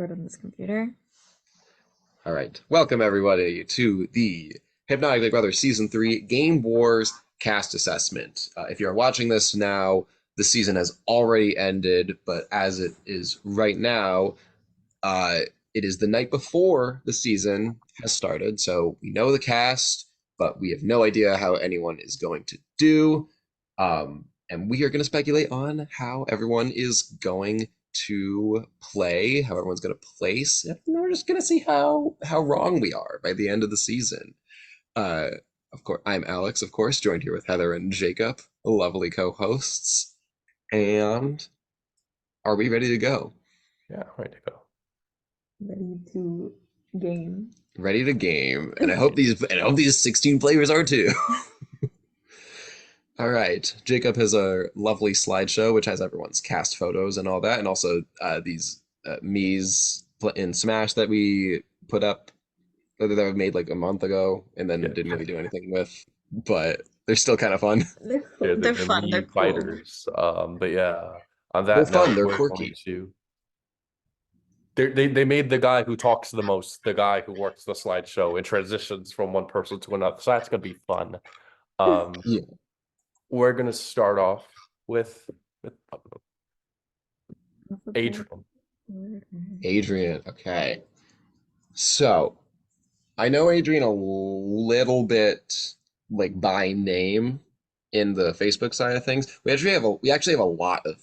record on this computer. All right. Welcome, everybody, to the Hypnotic Big Brother Season 3 Game Wars Cast Assessment. If you're watching this now, the season has already ended, but as it is right now, uh, it is the night before the season has started. So we know the cast, but we have no idea how anyone is going to do. And we are going to speculate on how everyone is going to play, how everyone's going to place. And we're just going to see how wrong we are by the end of the season. Uh, of course, I'm Alex, of course, joined here with Heather and Jacob, lovely co-hosts. And are we ready to go? Yeah, ready to go. Ready to game. Ready to game, and I hope these 16 players are too. All right, Jacob has a lovely slideshow which has everyone's cast photos and all that, and also these Mii's in Smash that we put up that I made like a month ago, and then Yeah. didn't really do anything with, but they're still kind of fun. They're cool. Yeah, They're the fun. They're Mii cool. fighters. But yeah, on They're that fun. note, They're we're going quirky. to. They made the guy who talks the most, the guy who works the slideshow, and transitions from one person to another. So that's gonna be fun. Yeah. We're gonna start off with Adrian. Adrian. Okay. So I know Adrian a little bit like by name in the Facebook side of things. We actually have a lot of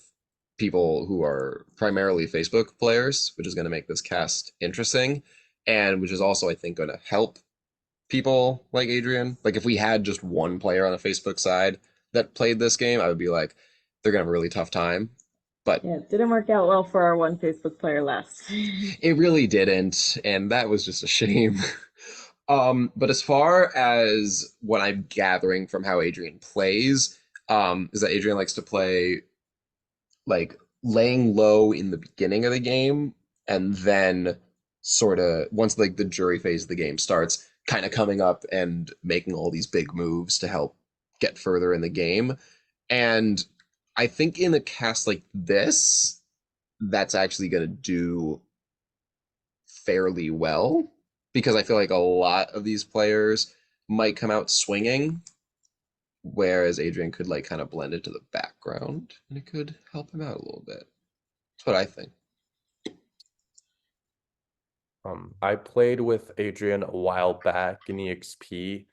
people who are primarily Facebook players, which is going to make this cast interesting, and which is also I think going to help people like Adrian. Like if we had just one player on the Facebook side that played this game, I would be like, they're gonna have a really tough time. But Yeah, it didn't work out well for our one Facebook player last. it really didn't, and that was just a shame. But as far as what I'm gathering from how Adrian plays, is that Adrian likes to play like laying low in the beginning of the game, and then sort of once like the jury phase of the game starts, kind of coming up and making all these big moves to help get further in the game. And I think in a cast like this, that's actually going to do fairly well because I feel like a lot of these players might come out swinging, whereas Adrian could like kind of blend into the background and it could help him out a little bit. That's what I think. I played with Adrian a while back in EXP,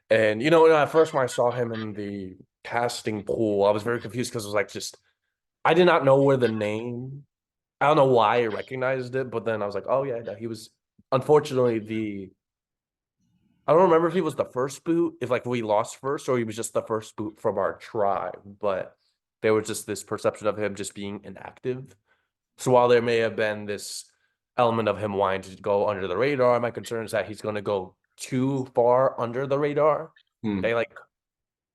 and at first when I saw him in the casting pool, I was very confused because it was like just I did not know where the name. I don't know why I recognized it, but then I was like, oh yeah, no, he was unfortunately the. I don't remember if he was the first boot, if like we lost first, or he was just the first boot from our tribe. But there was just this perception of him just being inactive. So while there may have been this element of him wanting to go under the radar, my concern is that he's going to go too far under the radar. Hmm. They like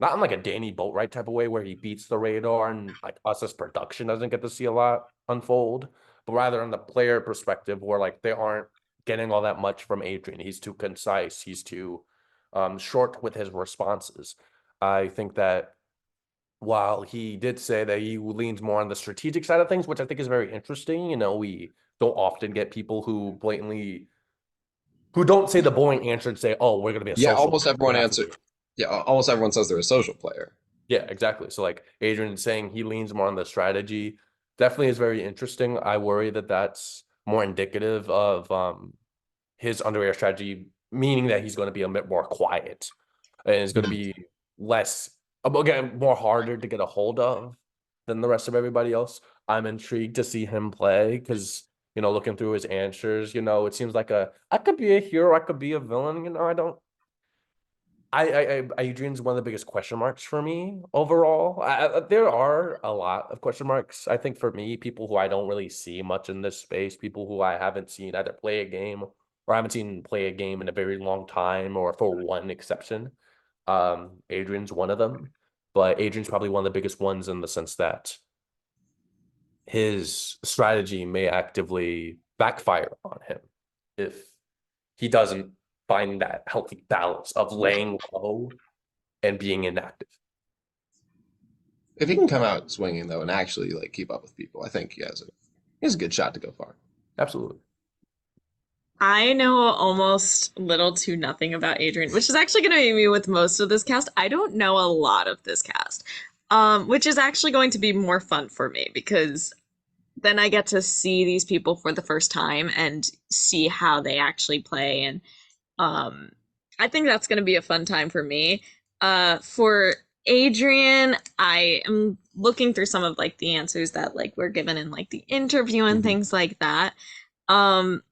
not in like a Danny Boatwright type of way where he beats the radar and like us as production doesn't get to see a lot unfold, but rather on the player perspective where like they aren't getting all that much from Adrian. He's too concise. He's too short with his responses. I think that while he did say that he leans more on the strategic side of things, which I think is very interesting, we don't often get people who don't say the boring answer and say, "Oh, we're going to be a Yeah, social." almost everyone answered. Yeah, almost everyone says they're a social player. Yeah, exactly. So like Adrian saying he leans more on the strategy definitely is very interesting. I worry that that's more indicative of his underwear strategy, meaning that he's going to be a bit more quiet and is going to be less, again, more harder to get a hold of than the rest of everybody else. I'm intrigued to see him play because, looking through his answers, it seems like I could be a hero, I could be a villain. I don't. Adrian's one of the biggest question marks for me overall. There are a lot of question marks. I think for me, people who I don't really see much in this space, people who I haven't seen either play a game or I haven't seen play a game in a very long time, or for one exception. Adrian's one of them, but Adrian's probably one of the biggest ones in the sense that his strategy may actively backfire on him if he doesn't find that healthy balance of laying low and being inactive. If he can come out swinging though and actually like keep up with people, I think he has a good shot to go far. Absolutely. I know almost little to nothing about Adrian, which is actually going to be me with most of this cast. I don't know a lot of this cast, which is actually going to be more fun for me because then I get to see these people for the first time and see how they actually play. And I think that's going to be a fun time for me. For Adrian, I am looking through some of like the answers that like were given in like the interview and Mhm. things like that. Um,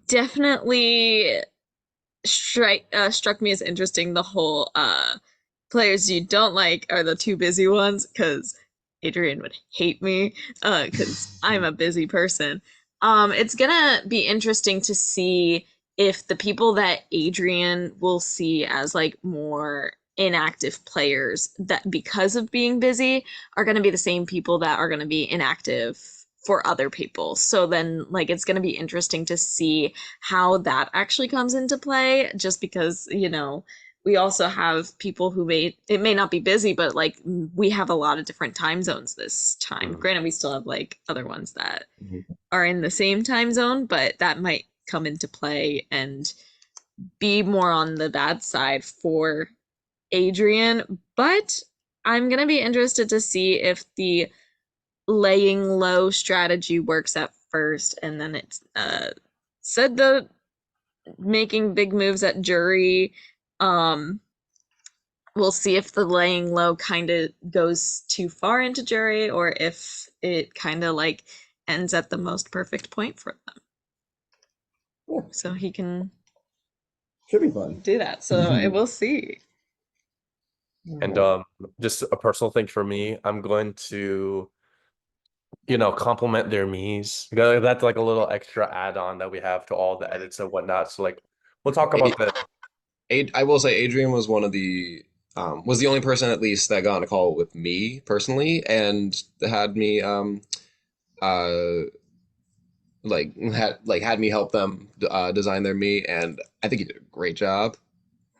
Definitely struck me as interesting the whole players you don't like are the too busy ones because Adrian would hate me because I'm a busy person. It's gonna be interesting to see if the people that Adrian will see as like more inactive players that because of being busy are going to be the same people that are going to be inactive for other people. So then like it's going to be interesting to see how that actually comes into play just because, we also have people who it may not be busy, but like we have a lot of different time zones this time. Mhm. Granted, we still have like other ones that Mhm. are in the same time zone, but that might come into play and be more on the bad side for Adrian. But I'm gonna be interested to see if the laying low strategy works at first, and then it's said the making big moves at jury. Um, we'll see if the laying low kind of goes too far into jury or if it kind of like ends at the most perfect point for them. Yeah, So he can should be fun. do that. So we'll see. And just a personal thing for me, I'm going to, compliment their me's. That's like a little extra add-on that we have to all the edits and whatnot. So like we'll talk about the I will say Adrian was one of the was the only person at least that got on a call with me personally and had me uh had me help them design their me, and I think he did a great job.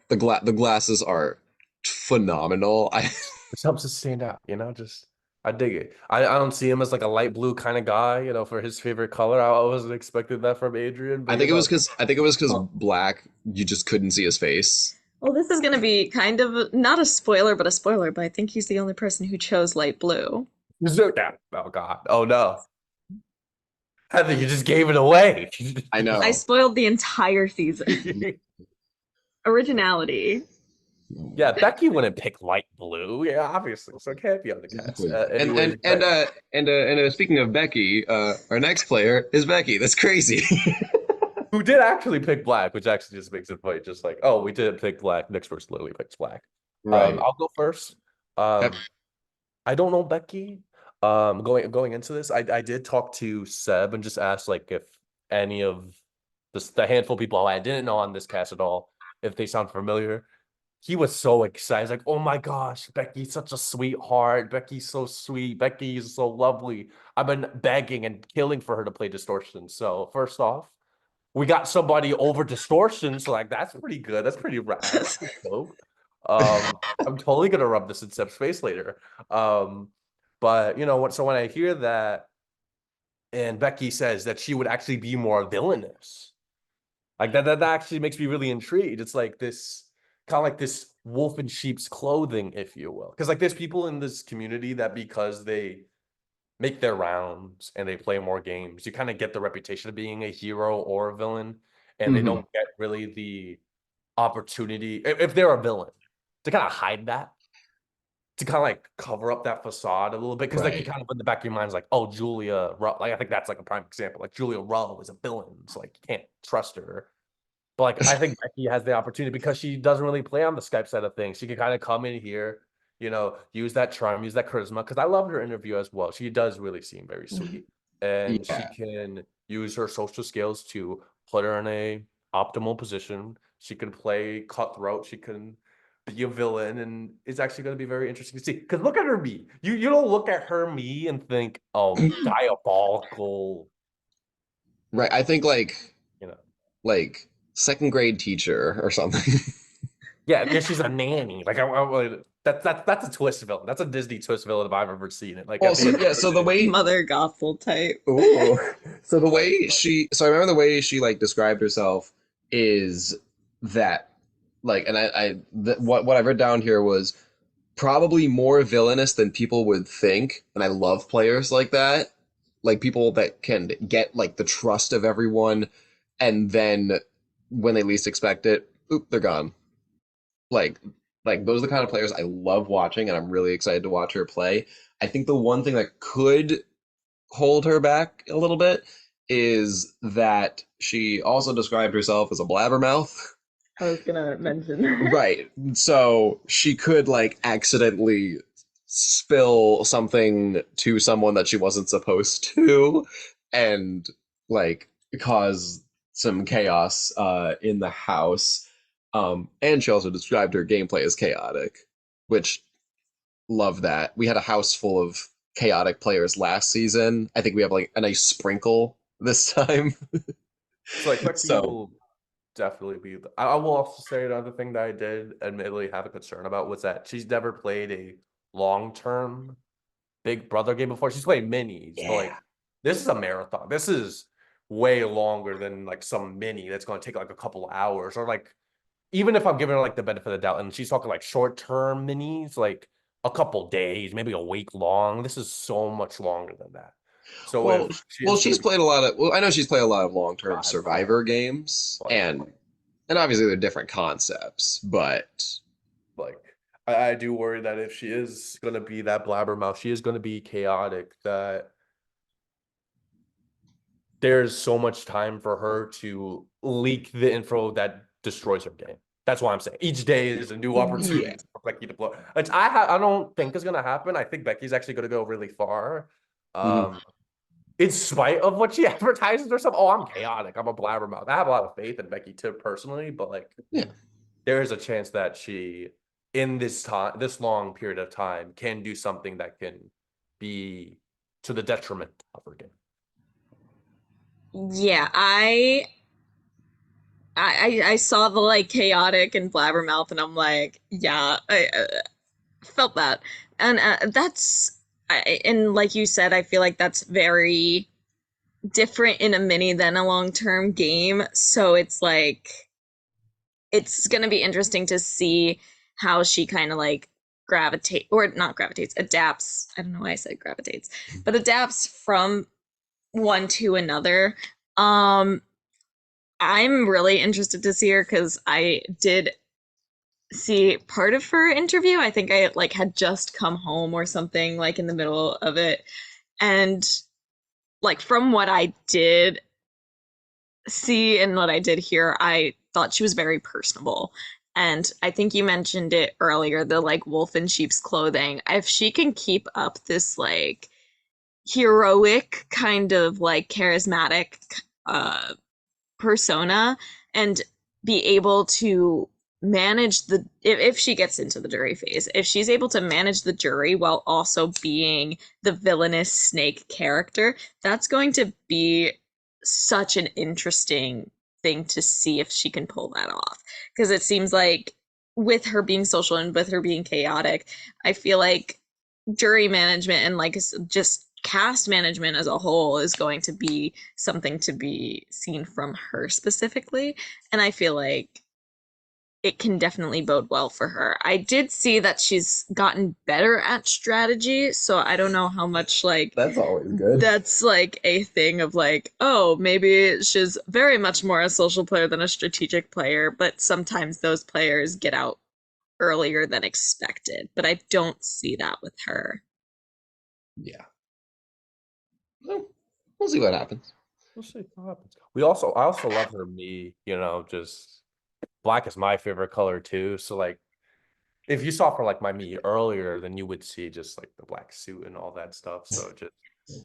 The glasses are phenomenal. This helps us stand out, just I dig it. I don't see him as like a light blue kind of guy, for his favorite color. I wasn't expecting that from Adrian, but I think it was because Well, black you just couldn't see his face. well, this is going to be kind of not a spoiler, but a spoiler. But I think he's the only person who chose light blue. yeah. Oh God. Oh no. Heather, you just gave it away. I know. I spoiled the entire season. Originality. Yeah, Becky wouldn't pick light blue. Yeah, obviously. So it can't be on the cast. Exactly. Anyways, but Speaking of Becky, our next player is Becky. That's crazy. who did actually pick black, which actually just makes it funny. Just like, oh, we didn't pick black. Next person literally picks black. Right. I'll go first. Yep. I don't know Becky. Going into this, I did talk to Seb and just asked like if any of the handful of people who I didn't know on this cast at all, if they sound familiar. He was so excited. He's like, oh my gosh, Becky's such a sweetheart. Becky's so sweet. Becky's so lovely. I've been begging and killing for her to play Distortion. So first off, we got somebody over Distortion. So like that's pretty good. That's pretty rad. That's pretty dope. I'm totally gonna rub this in Seb's face later. But so when I hear that and Becky says that she would actually be more villainous, like that actually makes me really intrigued. It's like this kind of like this wolf in sheep's clothing, if you will. Because like there's people in this community that because they make their rounds and they play more games, you kind of get the reputation of being a hero or a villain, and they Mhm. don't get really the opportunity if they're a villain to kind of hide that, to kind of like cover up that facade a little bit. Because like you Right. kind of in the back of your mind is like, oh, Julia Rull. Like I think that's like a prime example. Like Julia Rull is a villain, so like you can't trust her. But like I think Becky has the opportunity because she doesn't really play on the Skype side of things. She can kind of come in here, use that charm, use that charisma. Because I loved her interview as well. She does really seem very sweet, and she Yeah. can use her social skills to put her in a optimal position. She can play cutthroat. She can be a villain, and it's actually going to be very interesting to see. Because look at her me. You don't look at her me and think, oh, diabolical. Right. I think You know. like second grade teacher or something. Yeah, she's a nanny. Like that's a twist villain. That's a Disney twist villain if I've ever seen it. Like Well, at the so end yeah, of so the the day, way Mother Gothel type. Ooh. So the like way so I remember the way she like described herself is that like, and what I've written down here was probably more villainous than people would think, and I love players like that, like people that can get like the trust of everyone, and then when they least expect it, oop, they're gone. Like, like those are the kind of players I love watching, and I'm really excited to watch her play. I think the one thing that could hold her back a little bit is that she also described herself as a blabbermouth. I was gonna mention that. Right. So she could like accidentally spill something to someone that she wasn't supposed to and like cause some chaos in the house. And she also described her gameplay as chaotic, which love that. We had a house full of chaotic players last season. I think we have like a nice sprinkle this time. so like Becky So will definitely be. I will also say another thing that I did admittedly have a concern about was that she's never played a long-term Big Brother game before. She's played minis, but like yeah. this is a marathon. This is way longer than like some mini that's going to take like a couple hours or like even if I'm giving her like the benefit of the doubt and she's talking like short-term minis, like a couple days, maybe a week long. This is so much longer than that. So Well, if she well, is going she's to be played a lot of. Well, I know she's played a lot of long-term Survivor, Survivor games, like and obviously they're different concepts, but like I do worry that if she is going to be that blabbermouth, she is going to be chaotic. That there's so much time for her to leak the info that destroys her game. That's why I'm saying each day is a new yeah. opportunity for Becky to blow. Which I don't think is gonna happen. I think Becky's actually gonna go really far. Mhm. Um, in spite of what she advertises herself. Oh, I'm chaotic. I'm a blabbermouth. I have a lot of faith in Becky too personally, but like Yeah. there is a chance that she in this long period of time can do something that can be to the detriment of her game. Yeah, I saw the like chaotic and blabbermouth, and I'm like, yeah, I felt that, and and like you said, I feel like that's very different in a mini than a long term game. So it's like it's gonna be interesting to see how she kind of like gravitate or not gravitates, adapts. I don't know why I said gravitates, but adapts from one to another. Um, I'm really interested to see her because I did see part of her interview. I think I like had just come home or something like in the middle of it. And like from what I did see and what I did hear, I thought she was very personable. And I think you mentioned it earlier, the like wolf in sheep's clothing. If she can keep up this like heroic kind of like charismatic persona and be able to manage the if she gets into the jury phase, if she's able to manage the jury while also being the villainous snake character, that's going to be such an interesting thing to see if she can pull that off, because it seems like with her being social and with her being chaotic, I feel like jury management and like just cast management as a whole is going to be something to be seen from her specifically, and I feel like it can definitely bode well for her. I did see that she's gotten better at strategy, so I don't know how much like That's always good. that's like a thing of like, oh, maybe she's very much more a social player than a strategic player, but sometimes those players get out earlier than expected. But I don't see that with her. Yeah. Well, we'll see what happens. We'll see what happens. I also love her me, just black is my favorite color too. So like if you saw her like my me earlier, then you would see just like the black suit and all that stuff. So just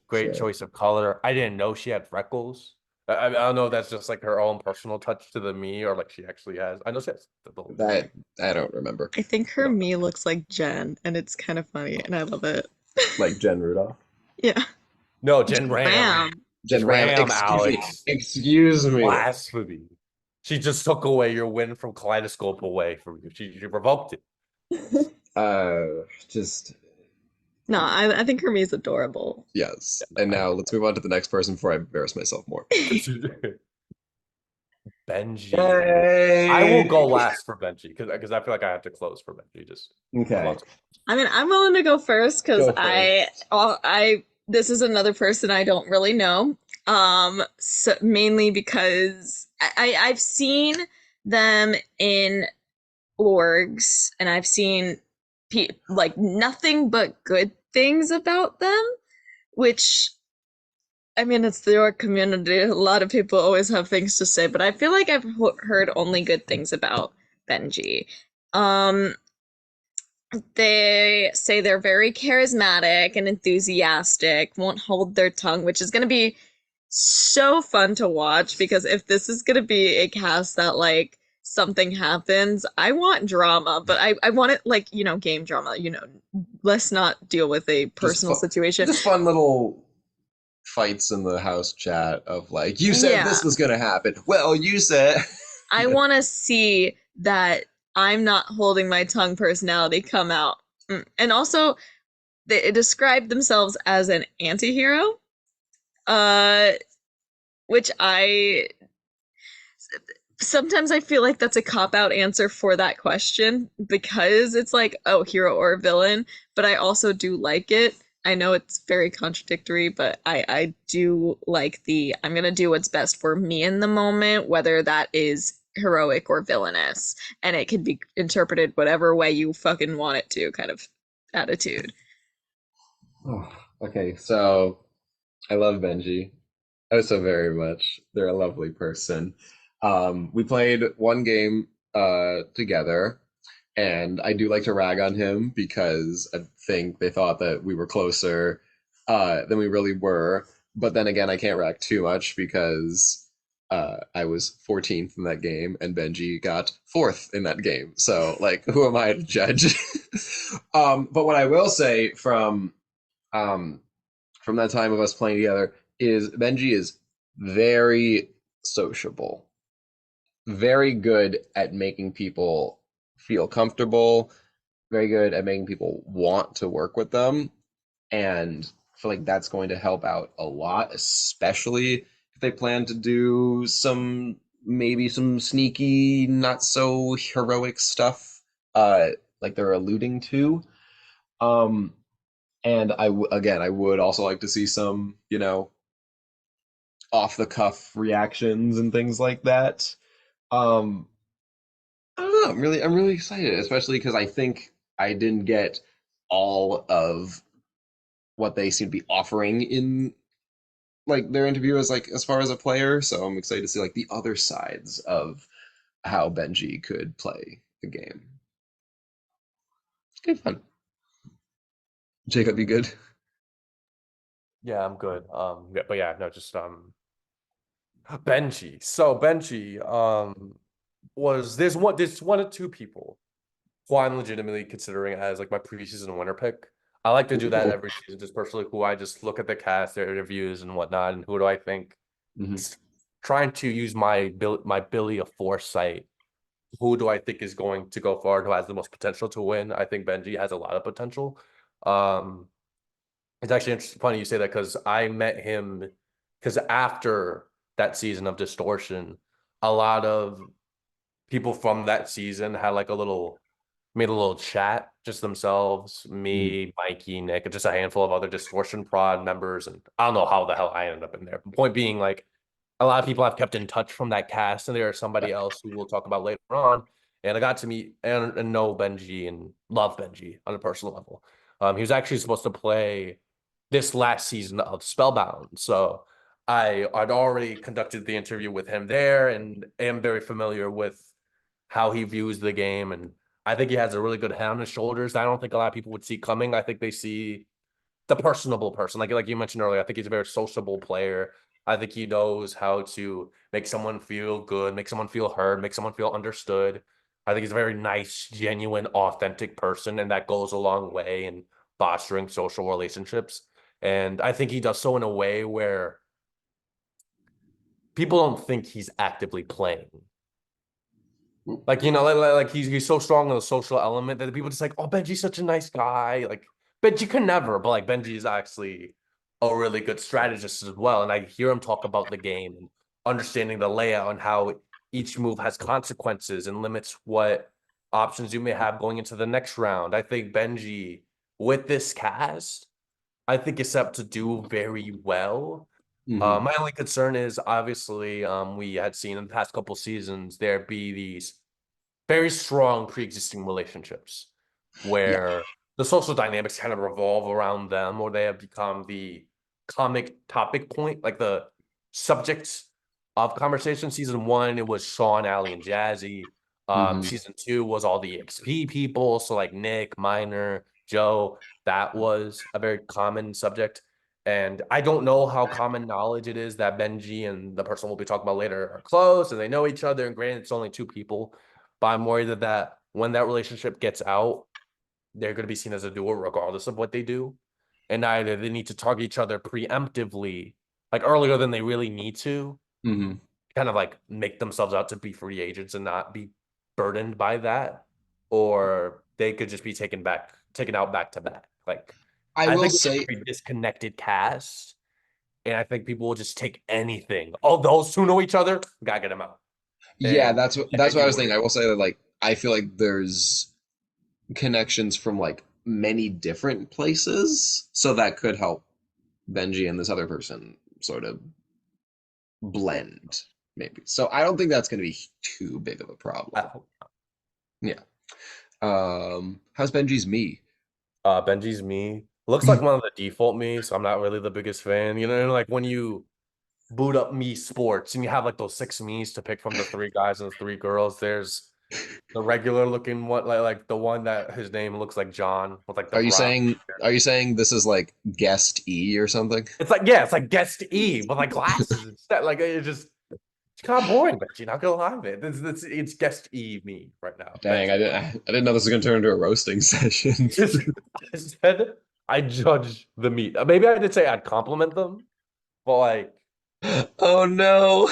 great Sure. choice of color. I didn't know she had freckles. I don't know if that's just like her own personal touch to the me or like she actually has. I know she has the little That I don't remember. I think you her know, me looks like Jen, and it's kind of funny, and I love it. Like Jen Rudolph. Yeah. no, Jen Jen Ram. Ram. It's Jen Ram. Ram, Excuse me. Alex. Excuse me. Blasphemy. She just took away your win from Kaleidoscope away from you. She revoked it. Just No, I think Hermes adorable. yes. And now let's move on to the next person before I embarrass myself more. Benji. I will Yay! go last for Benji because I feel like I have to close for Benji. Just move Okay. on. I mean, I'm willing to go first because Go first. I this is another person I don't really know. So mainly because I've seen them in orgs and I've seen like nothing but good things about them, which I mean, it's the org community. A lot of people always have things to say, but I feel like I've heard only good things about Benji. Um, they say they're very charismatic and enthusiastic, won't hold their tongue, which is going to be so fun to watch because if this is going to be a cast that like something happens, I want drama, but I want it like, game drama, let's not deal with a Just personal situation. just fun little fights in the house chat of like, you said Yeah, this was gonna happen. Well, you said I want to see that I'm not holding my tongue personality come out. And also, they describe themselves as an anti-hero, uh, which I sometimes I feel like that's a cop-out answer for that question because it's like, oh, hero or villain, but I also do like it. I know it's very contradictory, but I do like the I'm gonna do what's best for me in the moment, whether that is heroic or villainous, and it can be interpreted whatever way you fucking want it to, kind of attitude. oh, okay, so I love Benji. Oh, so very much. They're a lovely person. We played one game together, and I do like to rag on him because I think they thought that we were closer than we really were. But then again, I can't rag too much because I was 14th in that game, and Benji got fourth in that game. So, like, who am I to judge? But what I will say um, from that time of us playing together is Benji is very sociable, very good at making people feel comfortable, very good at making people want to work with them. And I feel like that's going to help out a lot, especially if they plan to do maybe some sneaky, not so heroic stuff, like they're alluding to. Um, and again, I would also like to see some, off the cuff reactions and things like that. Um, I don't know. I'm really excited, especially because I think I didn't get all of what they seem to be offering in like their interview as far as a player. So I'm excited to see like the other sides of how Benji could play the game. It's good fun. Jacob, you good? Yeah, I'm good. Yeah, but yeah, no, just Benji. So Benji, was there's one or two people who I'm legitimately considering as like my preseason winner pick. I like to do that Ooh. every season, just personally who I just look at the cast, their interviews and whatnot, and who do I think Mhm. trying to use my Billy of foresight. Who do I think is going to go forward? Who has the most potential to win? I think Benji has a lot of potential. Um, it's actually interesting, funny you say that because I met him because after that season of Distortion, a lot of people from that season had like made a little chat, just themselves, Mhm. me, Mikey, Nick, and just a handful of other Distortion Prod members. And I don't know how the hell I ended up in there. Point being, like, a lot of people I've kept in touch from that cast, and there is somebody else who we'll talk about later on. And I got to meet and know Benji and love Benji on a personal level. He was actually supposed to play this last season of Spellbound. So I'd already conducted the interview with him there and am very familiar with how he views the game. And I think he has a really good head on his shoulders that I don't think a lot of people would see coming. I think they see the personable person. Like you mentioned earlier, I think he's a very sociable player. I think he knows how to make someone feel good, make someone feel heard, make someone feel understood. I think he's a very nice, genuine, authentic person, and that goes a long way in fostering social relationships. And I think he does so in a way where people don't think he's actively playing. Like, like he's so strong on the social element that people just like, oh, Benji's such a nice guy. Like Benji can never, but like Benji is actually a really good strategist as well. And I hear him talk about the game and understanding the layout and how each move has consequences and limits what options you may have going into the next round. I think Benji with this cast, I think is set up to do very well. Mhm. My only concern is obviously we had seen in the past couple seasons there be these very strong pre-existing relationships Yeah. where the social dynamics kind of revolve around them, or they have become the comic topic point, like the subject of conversation. Season 1, it was Sean, Allie, and Jazzy. Mhm. Season 2 was all the XP people, so like Nick, Minor, Joe. That was a very common subject. And I don't know how common knowledge it is that Benji and the person we'll be talking about later are close and they know each other. And granted, it's only two people, but I'm worried that when that relationship gets out, they're going to be seen as a duo regardless of what they do. And either they need to target each other preemptively, like earlier than they really need to, Mhm. kind of like make themselves out to be free agents and not be burdened by that, or they could just be taken out back to back. Like, I I will think it's a say, very disconnected cast, and I think people will just take anything. Oh, those two know each other, gotta get them out. yeah, And I that's think what I you was thinking. worry. I will say that like I feel like there's connections from like many different places, so that could help Benji and this other person sort of blend, maybe. So I don't think that's going to be too big of a problem. Yeah. How's Benji's me? Benji's me. Looks like one of the default me, so I'm not really the biggest fan. Like when you boot up me sports and you have like those six me's to pick from the three guys and the three girls. There's the regular looking one, like the one that his name looks like John with like the brown. Are you saying this is like guest E or something? It's like, yeah, it's like guest E with like glasses instead. Like it's kind of boring, but you're not gonna lie, man. It's guest E me right now. Dang, Benji. I didn't know this was going to turn into a roasting session. I said I judge the meat. Maybe I did say I'd compliment them, but like, Oh no,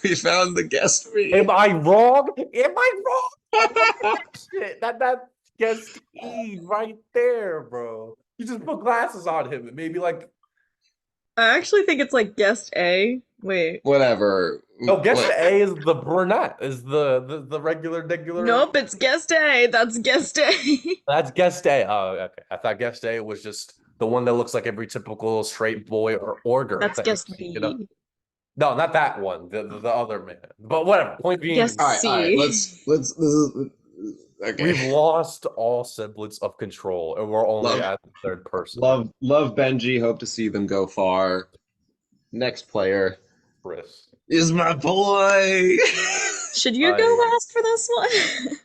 we found the guest am me. I wrong? Am I wrong? Look at that shit. That guest E right there, bro. You just put glasses on him and maybe like I actually think it's like guest A. Wait. Whatever. no, guest What? A is the brunette, is the regular. Nope, it's guest A. That's guest A. That's guest A. Oh, okay. I thought guest A was just the one that looks like every typical straight boy or girl That's that you guest see, you know? B. No, not that one. The other man. But whatever. Point being, Guest All right. C. Let's. This is okay. we've lost all semblance of control, and we're only Love, at the third person. love Benji. Hope to see them go far. Next player Chris. is my boy. Should you go I last for this one?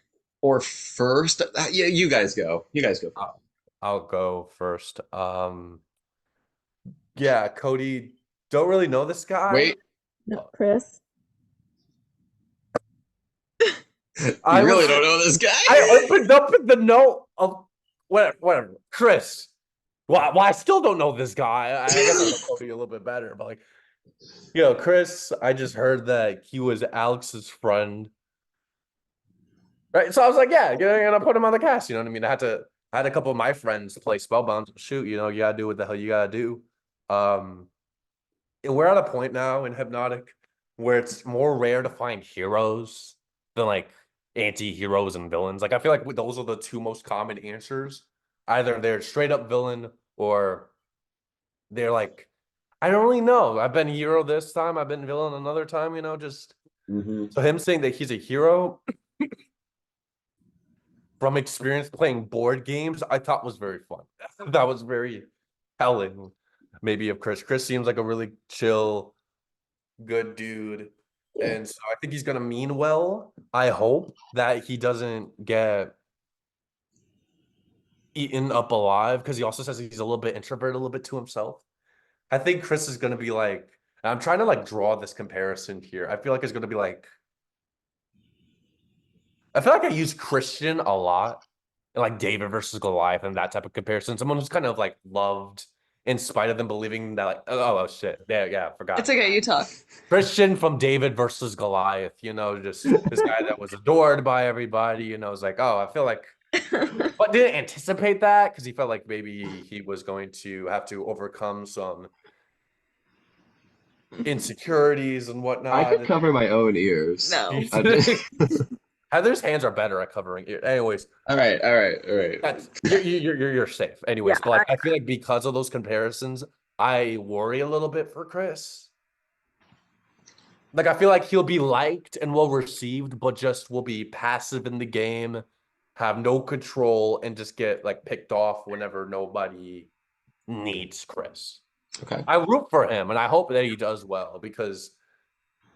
Or first. Yeah, you guys go. You guys go first. I'll go first. Yeah, Cody, don't really know this guy. Wait, No, Chris. I you really was don't know this I guy? opened up the note of whatever. Chris. Well, I still don't know this guy. I guess I know Cody a little bit better, but like, Chris, I just heard that he was Alex's friend. Right. So I was like, yeah, you're gonna put him on the cast. You know what I mean? I had a couple of my friends play Spellbound. Shoot, you gotta do what the hell you gotta do. Um, and we're at a point now in Hypnotic where it's more rare to find heroes than like anti-heroes and villains. Like I feel like those are the two most common answers. Either they're straight up villain or they're like, I don't really know. I've been hero this time, I've been villain another time, just Hmm. so him saying that he's a hero from experience playing board games, I thought was very fun. That was very telling, maybe of Chris. Chris seems like a really chill, good dude. And so I think he's gonna mean well. I hope that he doesn't get eaten up alive because he also says he's a little bit introverted, a little bit to himself. I think Chris is gonna be like, I'm trying to like draw this comparison here. I feel like it's gonna be like, I feel like I use Christian a lot, like David versus Goliath and that type of comparison. Someone who's kind of like loved in spite of them believing that like oh shit yeah I forgot It's okay, you talk. Christian from David versus Goliath, just this guy that was adored by everybody, is like, oh, I feel like, but didn't anticipate that because he felt like maybe he was going to have to overcome some insecurities and I could whatnot. cover my own ears. No. Heather's hands are better at covering ears. Anyways, All right, all right, all right. that's you're safe. Anyways, Yeah, but like I feel like because of those comparisons, I worry a little bit for Chris. Like I feel like he'll be liked and well received, but just will be passive in the game, have no control, and just get like picked off whenever nobody needs Chris. Okay. I root for him and I hope that he does well because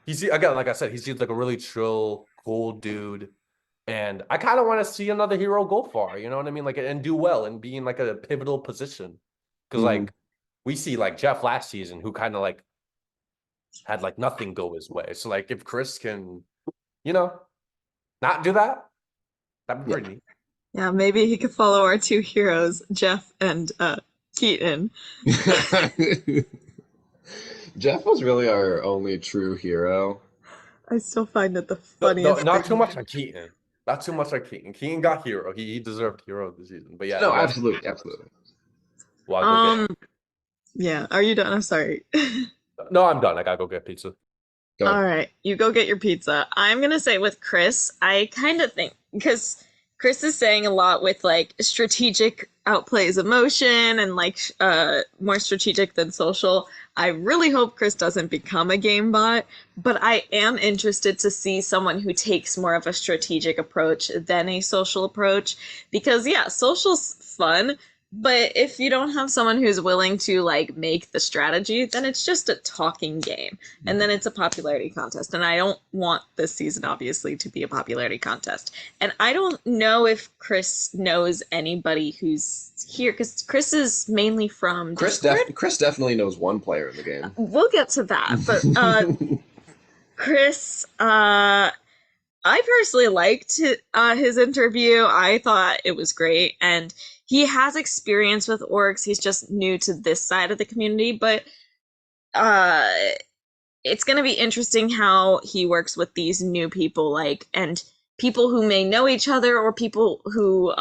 he's again, like I said, he seems like a really chill, cool dude. And I kind of want to see another hero go far, you know what I mean? Like and do well and be in like a pivotal position. Because like we see like Jeff last season who kind of like had like nothing go his way. So like if Chris can, not do that, that'd be pretty neat. Yeah, maybe he could follow our two heroes, Jeff and Keaton. Jeff was really our only true hero. I still find it the No, funniest not thing. too much on Keaton. Not too much on Keaton. Keaton got hero. He deserved hero of the season. But yeah, No, the rest, absolutely, absolutely. well, I'll go get Yeah, are you done? I'm sorry. No, I'm done. I gotta go get pizza. Go All ahead. right, you go get your pizza. I'm gonna say with Chris, I kind of think because Chris is saying a lot with like strategic outplays emotion and like more strategic than social. I really hope Chris doesn't become a game bot, but I am interested to see someone who takes more of a strategic approach than a social approach because yeah, social's fun, but if you don't have someone who's willing to like make the strategy, then it's just a talking game. And then it's a popularity contest. And I don't want this season, obviously, to be a popularity contest. And I don't know if Chris knows anybody who's here because Chris is mainly from Discord. Chris definitely knows one player in the game. We'll get to that. But Chris, I personally liked his interview. I thought it was great. And he has experience with orgs. He's just new to this side of the community. But uh, it's going to be interesting how he works with these new people, like, and people who may know each other or people who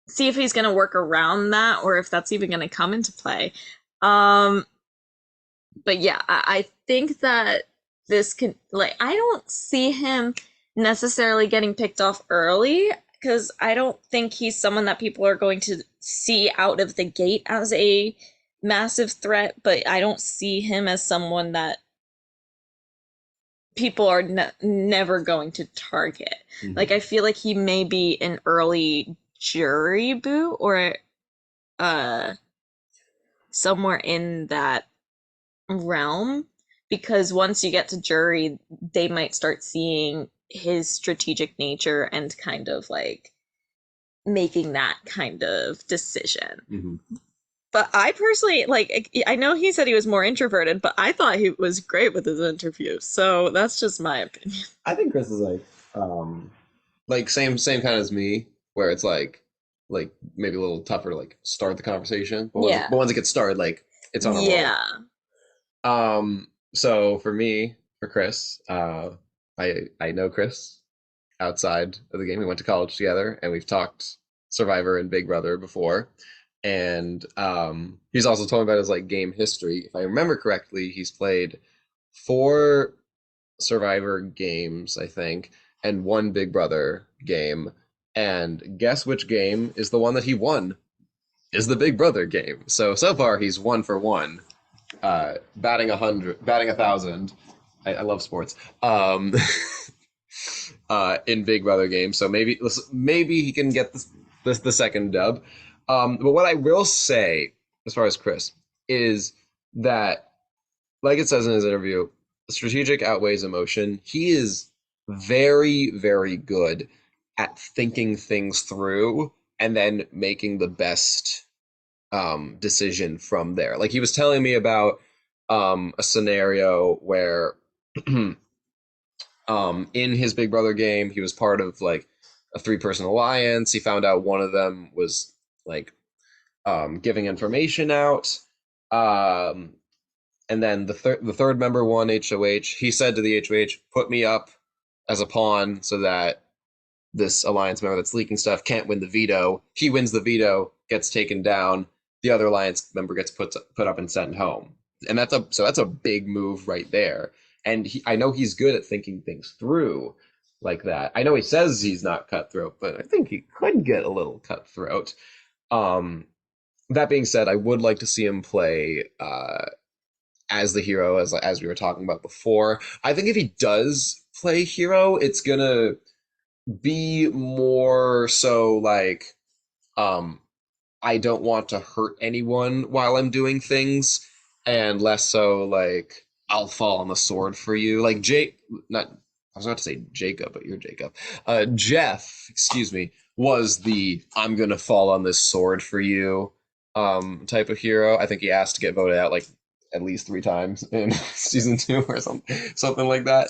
see if he's going to work around that or if that's even going to come into play. But yeah, I think that this can, like, I don't see him necessarily getting picked off early because I don't think he's someone that people are going to see out of the gate as a massive threat, but I don't see him as someone that people are never going to target. Like, I feel like he may be an early jury boot or somewhere in that realm because once you get to jury, they might start seeing his strategic nature and kind of like making that kind of decision. But I personally like I know he said he was more introverted, but I thought he was great with his interview. So that's just my opinion. I think Chris is like same kind as me, where it's like maybe a little tougher to like start the conversation, but Yeah. once it gets started, like it's on a roll. Yeah. So for me, for Chris, I know Chris outside of the game. We went to college together, and we've talked Survivor and Big Brother before. And he's also told me about his like game history. If I remember correctly, he's played 4 Survivor games, I think, and 1 Big Brother game. And guess which game is the one that he won? Is the Big Brother game. So far he's 1 for 1. Batting 100, batting 1,000. I love sports. In Big Brother games. So maybe he can get the second dub. But what I will say, as far as Chris, is that, like it says in his interview, strategic outweighs emotion. He is very, very good at thinking things through and then making the best decision from there. Like he was telling me about a scenario where in his Big Brother game, he was part of like a 3-person alliance. He found out one of them was like giving information out. Um, and then the third member won HOH. He said to the HOH, "Put me up as a pawn so that this alliance member that's leaking stuff can't win the veto. He wins the veto, gets taken down. The other alliance member gets put up and sent home." And that's a big move right there. And I know he's good at thinking things through like that. I know he says he's not cutthroat, but I think he could get a little cutthroat. Um, that being said, I would like to see him play as the hero, as we were talking about before. I think if he does play hero, it's gonna be more so like, um, I don't want to hurt anyone while I'm doing things, and less so like I'll fall on the sword for you. Like Jake, not I was about to say Jacob, but you're Jacob. Jeff, excuse me, was the I'm gonna fall on this sword for you type of hero. I think he asked to get voted out like at least 3 times in season 2 or something like that.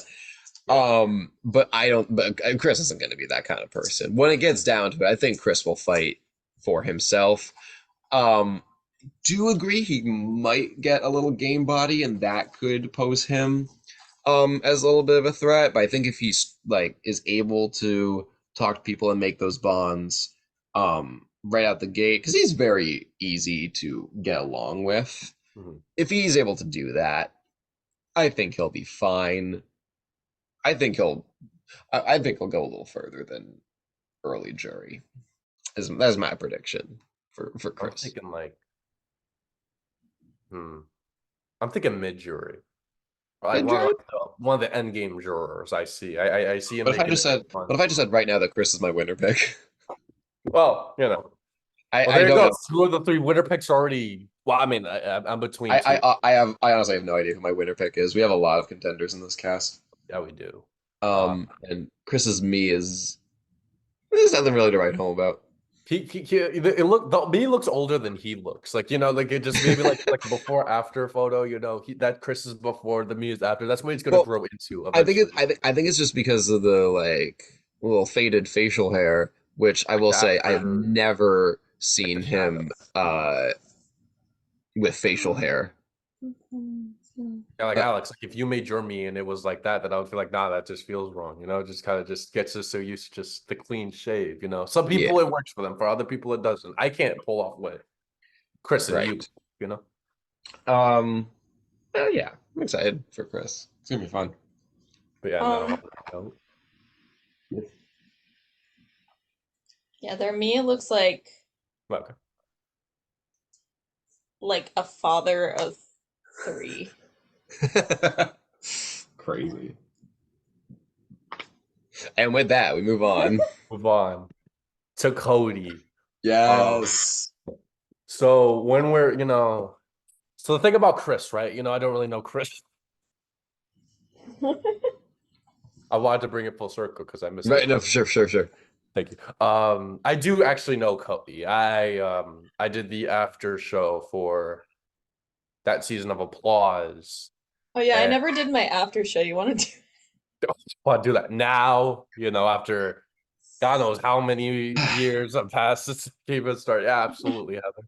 But I don't. But Chris isn't going to be that kind of person. When it gets down to it, I think Chris will fight for himself. Um, do agree he might get a little game body, and that could pose him as a little bit of a threat. But I think if he's like is able to talk to people and make those bonds right out the gate, because he's very easy to get along with. Mhm. If he's able to do that, I think he'll be fine. I think he'll I think he'll go a little further than early jury. That's my prediction for I'm Chris. thinking like, I'm thinking mid jury. Like Mid jury. one of the end game jurors I see. I see him What if I making just said? it fun. What if I just said right now that Chris is my winner pick? Well, you know. Well, I there you don't go. know. 2 of the 3 winner picks already. Well, I mean, I'm between 2. I honestly have no idea who my winner pick is. We have a lot of contenders in this cast. Yeah, we do. Uh, And Chris's me is there's nothing really to write home about. me looks older than he looks. Like, like it just maybe like before after photo. That Chris is before, the me is after. That's what he's gonna Well, grow into I think eventually. I think it's just because of the like little faded facial hair, which I Like will the say I have after, never like the seen him shadows. with facial hair. Yeah, like Uh, Alex, like if you made your me and it was like that, then I would feel like, nah, that just feels wrong. It just kind of just gets us so used to just the clean shave. Some yeah, people it works for them, for other people it doesn't. I can't pull off what Chris and you, right. you know. Um, yeah, I'm excited for Chris. It's gonna be fun. But yeah, Um, no. yeah, their Mia looks Okay. like a father of 3. Crazy. And with that, we move on. Move on to Cody. Um, Yes. so when so the thing about Chris, right? I don't really know Chris. I wanted to bring it full circle because I missed the Right. No, question. sure. Thank you. I do actually know Cody. I did the after show for that season of Applause, Oh yeah, I and never did my after show. You want to do? I want to do that now. After God knows how many years have passed since the game started. Yeah, absolutely, Heather.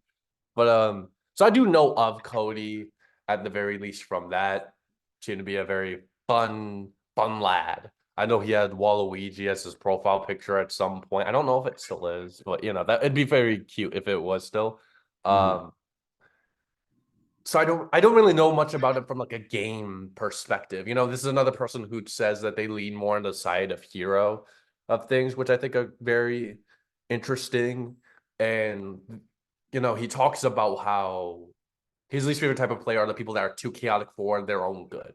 But so I do know of Cody at the very least from that. Seemed to be a very fun lad. I know he had Waluigi as his profile picture at some point. I don't know if it still is, but that it'd be very cute if it was still. Mhm. So I don't really know much about it from like a game perspective. This is another person who says that they lean more on the side of hero of things, which I think are very interesting. And he talks about how his least favorite type of player are the people that are too chaotic for their own good.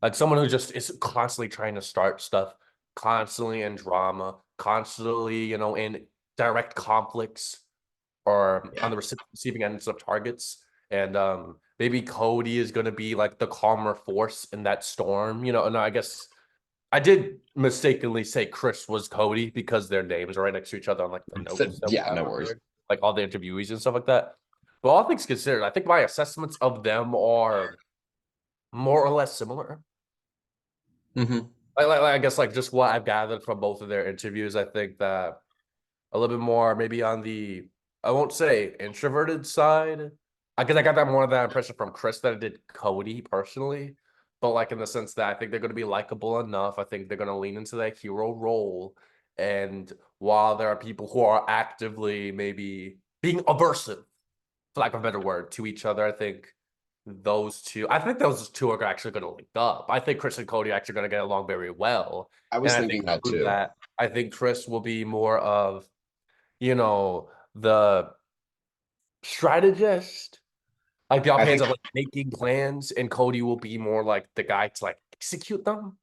Like someone who just is constantly trying to start stuff, constantly in drama, constantly, in direct conflicts or on Yeah. the receiving ends of targets. And maybe Cody is going to be like the calmer force in that storm, and I guess I did mistakenly say Chris was Cody because their names are right next to each other on like the notes that we Yeah, have no worries. prepared, like all the interviewees and stuff like that. But all things considered, I think my assessments of them are more or less similar. Hmm. I guess like just what I've gathered from both of their interviews, I think that a little bit more maybe on the I won't say introverted side. I guess I got that more of that impression from Chris than I did Cody personally. But like in the sense that I think they're gonna be likable enough. I think they're gonna lean into that hero role. And while there are people who are actively maybe being aversive, for lack of a better word, to each other, I think those two are actually gonna link up. I think Chris and Cody are actually gonna get along very well. I And was I thinking think that through too. that, I think Chris will be more of, the strategist, like the I offhand think of like making plans, and Cody will be more like the guy to like execute them.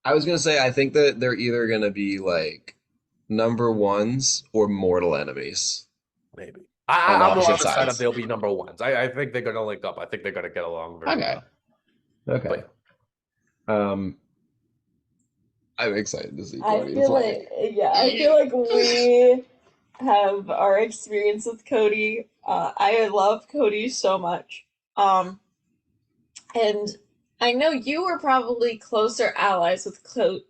I was gonna say I think that they're either gonna be like number ones or mortal enemies Maybe on I'm more on opposite the side of sides. they'll be number ones. I think they're gonna link up. I think they're gonna get along very Okay. well. Okay. But Um, I'm excited to see I Cody feel like, play. yeah, I feel like we have our experience with Cody. I love Cody so much. And I know you were probably closer allies with Cody.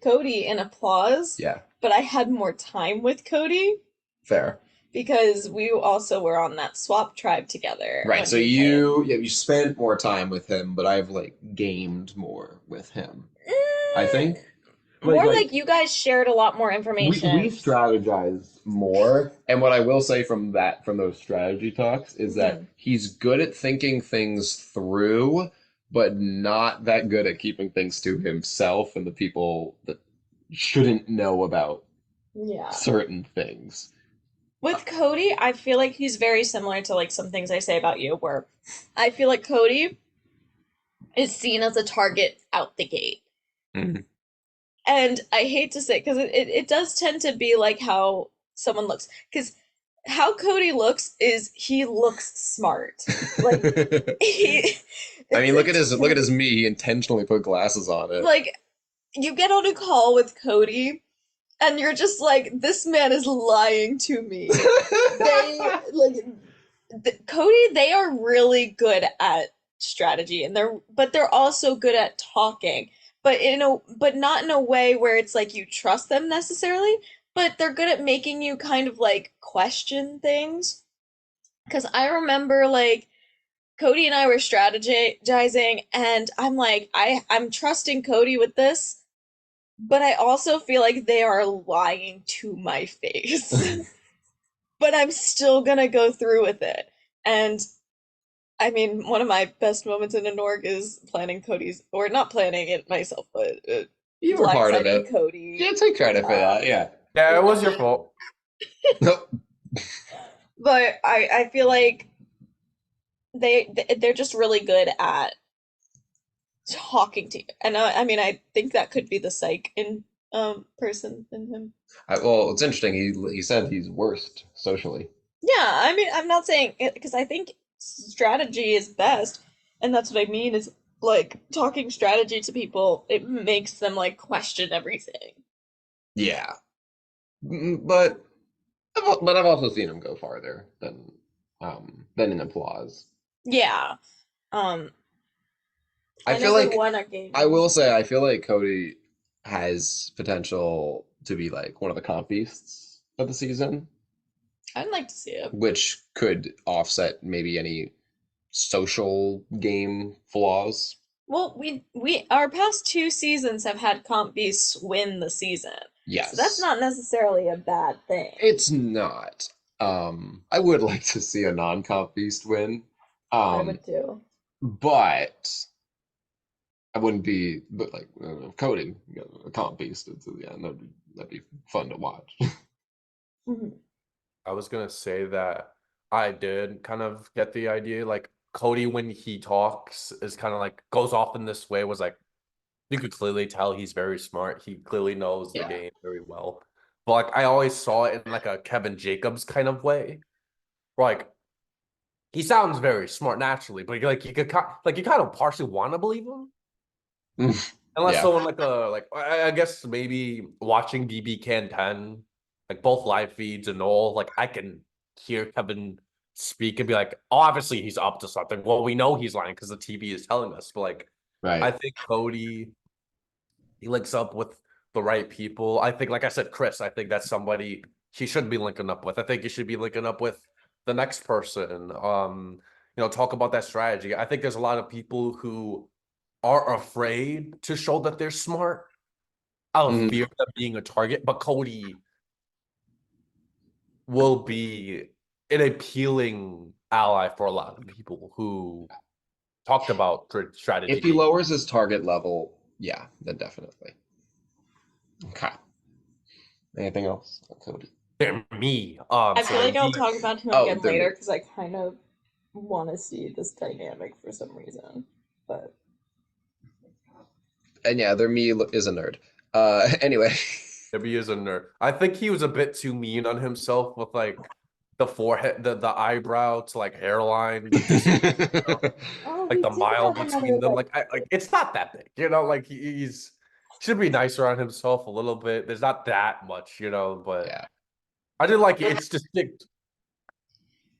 Cody in Applause, Yeah, but I had more time with Cody fair. because we also were on that swap tribe together Right. when So he came. you spent more time with him, but I've like gamed more with him. I Mm, think more like like you guys shared a lot more we information. strategize more, and what I will say from those strategy talks is that Mhm. he's good at thinking things through, but not that good at keeping things to himself and the people that shouldn't know about Yeah. certain things. With Cody, I feel like he's very similar to like some things I say about you, where I feel like Cody is seen as a target out the gate. Mhm. And I hate to say, because it does tend to be like how someone looks. Because how Cody looks is he looks smart. Like he I it's mean, look at it's his me. He intentionally put glasses on it. like you get on a call with Cody and you're just like, this man is lying to me. They like Cody, they are really good at strategy and they're also good at talking. But not in a way where it's like you trust them necessarily, but they're good at making you kind of like question things. Cause I remember like Cody and I were strategizing and I'm like, I'm trusting Cody with this, but I also feel like they are lying to my face. But I'm still gonna go through with it. And I mean, one of my best moments in an org is planning Cody's, or not planning it myself, but You were part of blindsiding it. Cody. Yeah, take credit for that. Um, Yeah. yeah, it yeah. was your fault. Nope. But I feel like they're just really good at talking to you, and I mean, I think that could be the psych in person in him. Well, it's interesting. He said he's worst socially. Yeah, I mean, I'm not saying it because I think strategy is best, and that's what I mean is like talking strategy to people, it makes them like question everything. Yeah. But I've also seen him go farther than in applause. Yeah. Um, I I feel never like won a game I will against say him. I feel like Cody has potential to be like one of the comp beasts of the season, I'd like to see it. which could offset maybe any social game flaws. Well, we our past two seasons have had comp beasts win the season, so that's Yes. not necessarily a bad thing. It's not. I would like to see a non-comp beast win. I Um, would too. but I wouldn't be, but like coding, a comp beast. Yeah, that'd be fun to watch. Mhm. I was gonna say that I did kind of get the idea, like Cody when he talks is kind of like goes off in this way, was like you could clearly tell he's very smart. He clearly knows the Yeah. game very well. But like I always saw it in like a Kevin Jacobs kind of way. Like he sounds very smart naturally, but like you kind of partially want to believe him. Unless Yeah. someone like I guess maybe watching BB Can 10, like both live feeds and all, like I can hear Kevin speak and be like, oh, obviously he's up to something. Well, we know he's lying because the TV is telling us. But like I Right. think Cody, he links up with the right people. I think, like I said, Chris, I think that's somebody he should be linking up with. I think he should be linking up with the next person. Talk about that strategy. I think there's a lot of people who are afraid to show that they're smart out of Mhm. fear of being a target, but Cody will be an appealing ally for a lot of people who talked about strategy If he games. lowers his target level, yeah, then definitely. Okay. Anything else on Cody? They're me. I So feel they're like I'll me. talk about him Oh, again they're later me. because I kind of want to see this dynamic for some reason. But And yeah, they're me is a nerd. Anyway. Maybe he is a nerd. I think he was a bit too mean on himself with like the forehead, the eyebrow to like hairline, the distance, oh, like he the did mile have another between them. Like it's not that big, like he's should be nicer on himself a little bit. There's not that much, but Yeah. I did like it. It's distinct.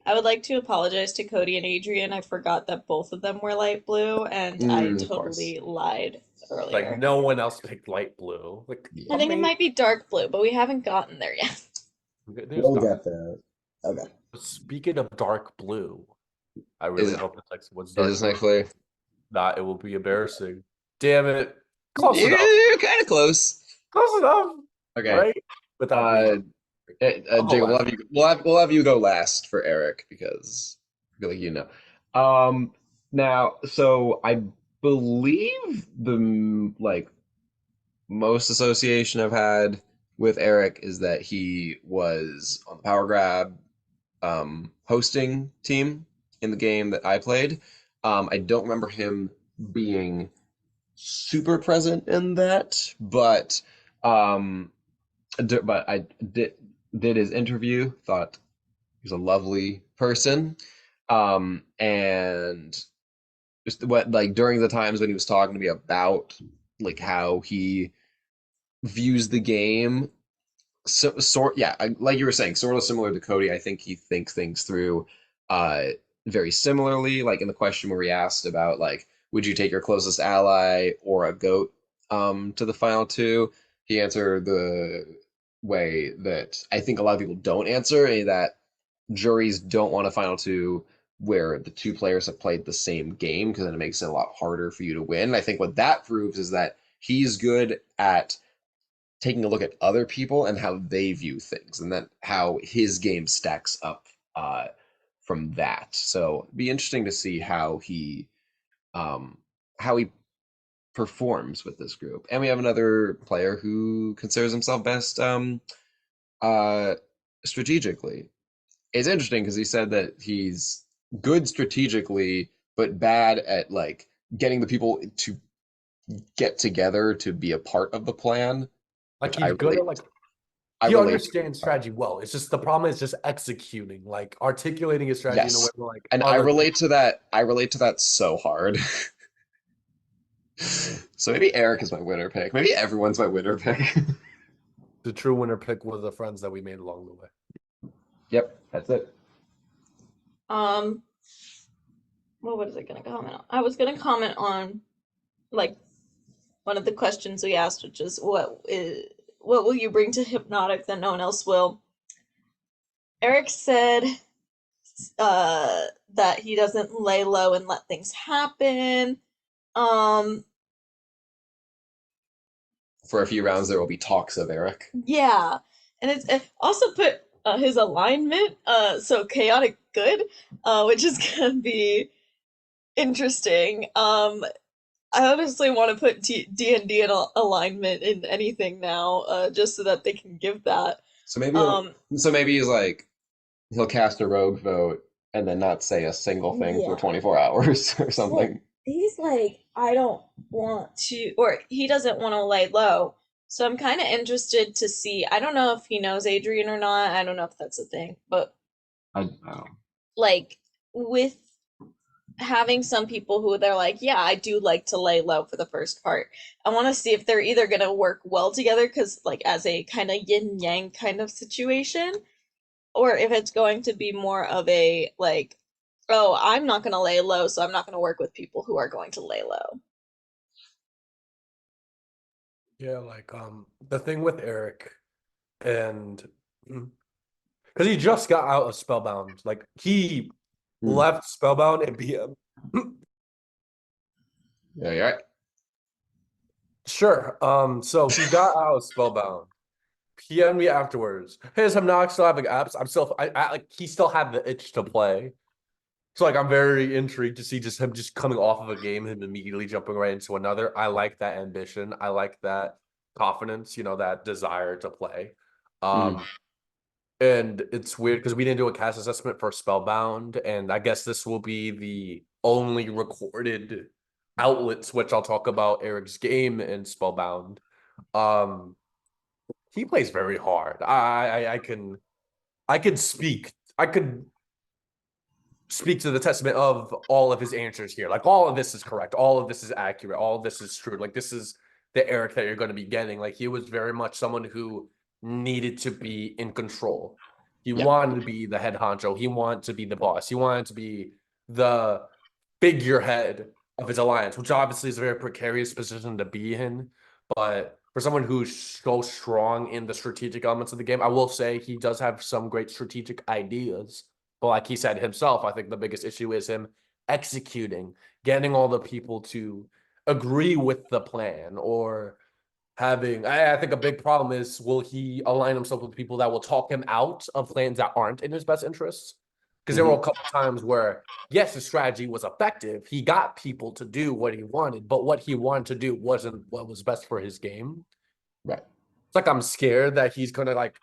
I would like to apologize to Cody and Adrian. I forgot that both of them were light blue, and I Of course. totally lied Like earlier. no one else picked light blue. Like Yeah. I think it amazing. might be dark blue, but we haven't gotten there yet. There's We'll dark. get there. Okay. Speaking of dark blue, I really Is hope the next one's is dark this blue. next player? Not, it will be embarrassing. Damn it. Close enough. You're kind of close. Close enough. Okay. Right? Without being Jacob, wow. we'll have you go last for Eric because I feel like you know. Now, so I believe the like most association I've had with Eric is that he was on the Power Grab hosting team in the game that I played. I don't remember him being super present in that, but um, I did his interview. Thought he's a lovely person, and just what like during the times when he was talking to me about like how he views the game, yeah, like you were saying, sort of similar to Cody. I think he thinks things through uh very similarly, like in the question where he asked about like would you take your closest ally or a goat to the final two, he answered the way that I think a lot of people don't answer, that juries don't want a final two where the two players have played the same game because then it makes it a lot harder for you to win. I think what that proves is that he's good at taking a look at other people and how they view things, and then how his game stacks up from that. So it'd be interesting to see um, how he performs with this group. And we have another player who considers himself best uh, strategically. It's interesting because he said that he's good strategically, but bad at like getting the people to get together to be a part of the plan, Like which he's good at I he relate understands to. strategy well. It's just the problem is just executing, like articulating his strategy in a way Yes. where like And I other relate to that. I relate to that so hard. So maybe Eric is my winner pick. Maybe everyone's my winner pick. the true winner pick were the friends that we made along the way. Yep, that's it. What was I gonna comment on? I was gonna comment on like one of the questions we asked, which is what will you bring to Hypnotic that no one else will? Eric said that he doesn't lay low and let things happen. Um, For a few rounds, there will be talks of Eric. yeah, and it's it also put his alignment so chaotic good, which is gonna be interesting. I honestly want to put D&D in alignment in anything now, just so that they can give that. So maybe, Um, so maybe he's like he'll cast a rogue vote and then not say a single thing for yeah. 24 hours or something. He's like, I don't want to, or he doesn't want to lay low. So I'm kind of interested to see. I don't know if he knows Adrian or not. I don't know if that's a thing, but I don't. like with having some people who they're like, yeah, I do like to lay low for the first part. I want to see if they're either going to work well together because like as a kind of yin yang kind of situation, or if it's going to be more of a like, oh, I'm not going to lay low, so I'm not going to work with people who are going to lay low. Yeah, the thing with Eric and because he just got out of Spellbound. Like he Hmm. left Spellbound and PM. Yeah, you're right. Sure. So he got out of Spellbound. PM me afterwards. Hey, is him not still having apps? I'm still I like he still had the itch to play. So like I'm very intrigued to see just him just coming off of a game, him immediately jumping right into another. I like that ambition. I like that confidence, that desire to play. Mhm. And it's weird because we didn't do a cast assessment for Spellbound, and I guess this will be the only recorded outlets which I'll talk about Eric's game in Spellbound. Um, he plays very hard. I could speak to the testament of all of his answers here. Like all of this is correct. All of this is accurate. All of this is true. Like this is the Eric that you're going to be getting. Like he was very much someone who needed to be in control. He Yeah. wanted to be the head honcho. He wanted to be the boss. He wanted to be the figurehead of his alliance, which obviously is a very precarious position to be in. But for someone who's so strong in the strategic elements of the game, I will say he does have some great strategic ideas. But like he said himself, I think the biggest issue is him executing, getting all the people to agree with the plan or having I think a big problem is will he align himself with people that will talk him out of plans that aren't in his best interests? Because there were a couple times where yes, his strategy was effective. He got people to do what he wanted, but what he wanted to do wasn't what was best for his game. Right. It's like I'm scared that he's gonna like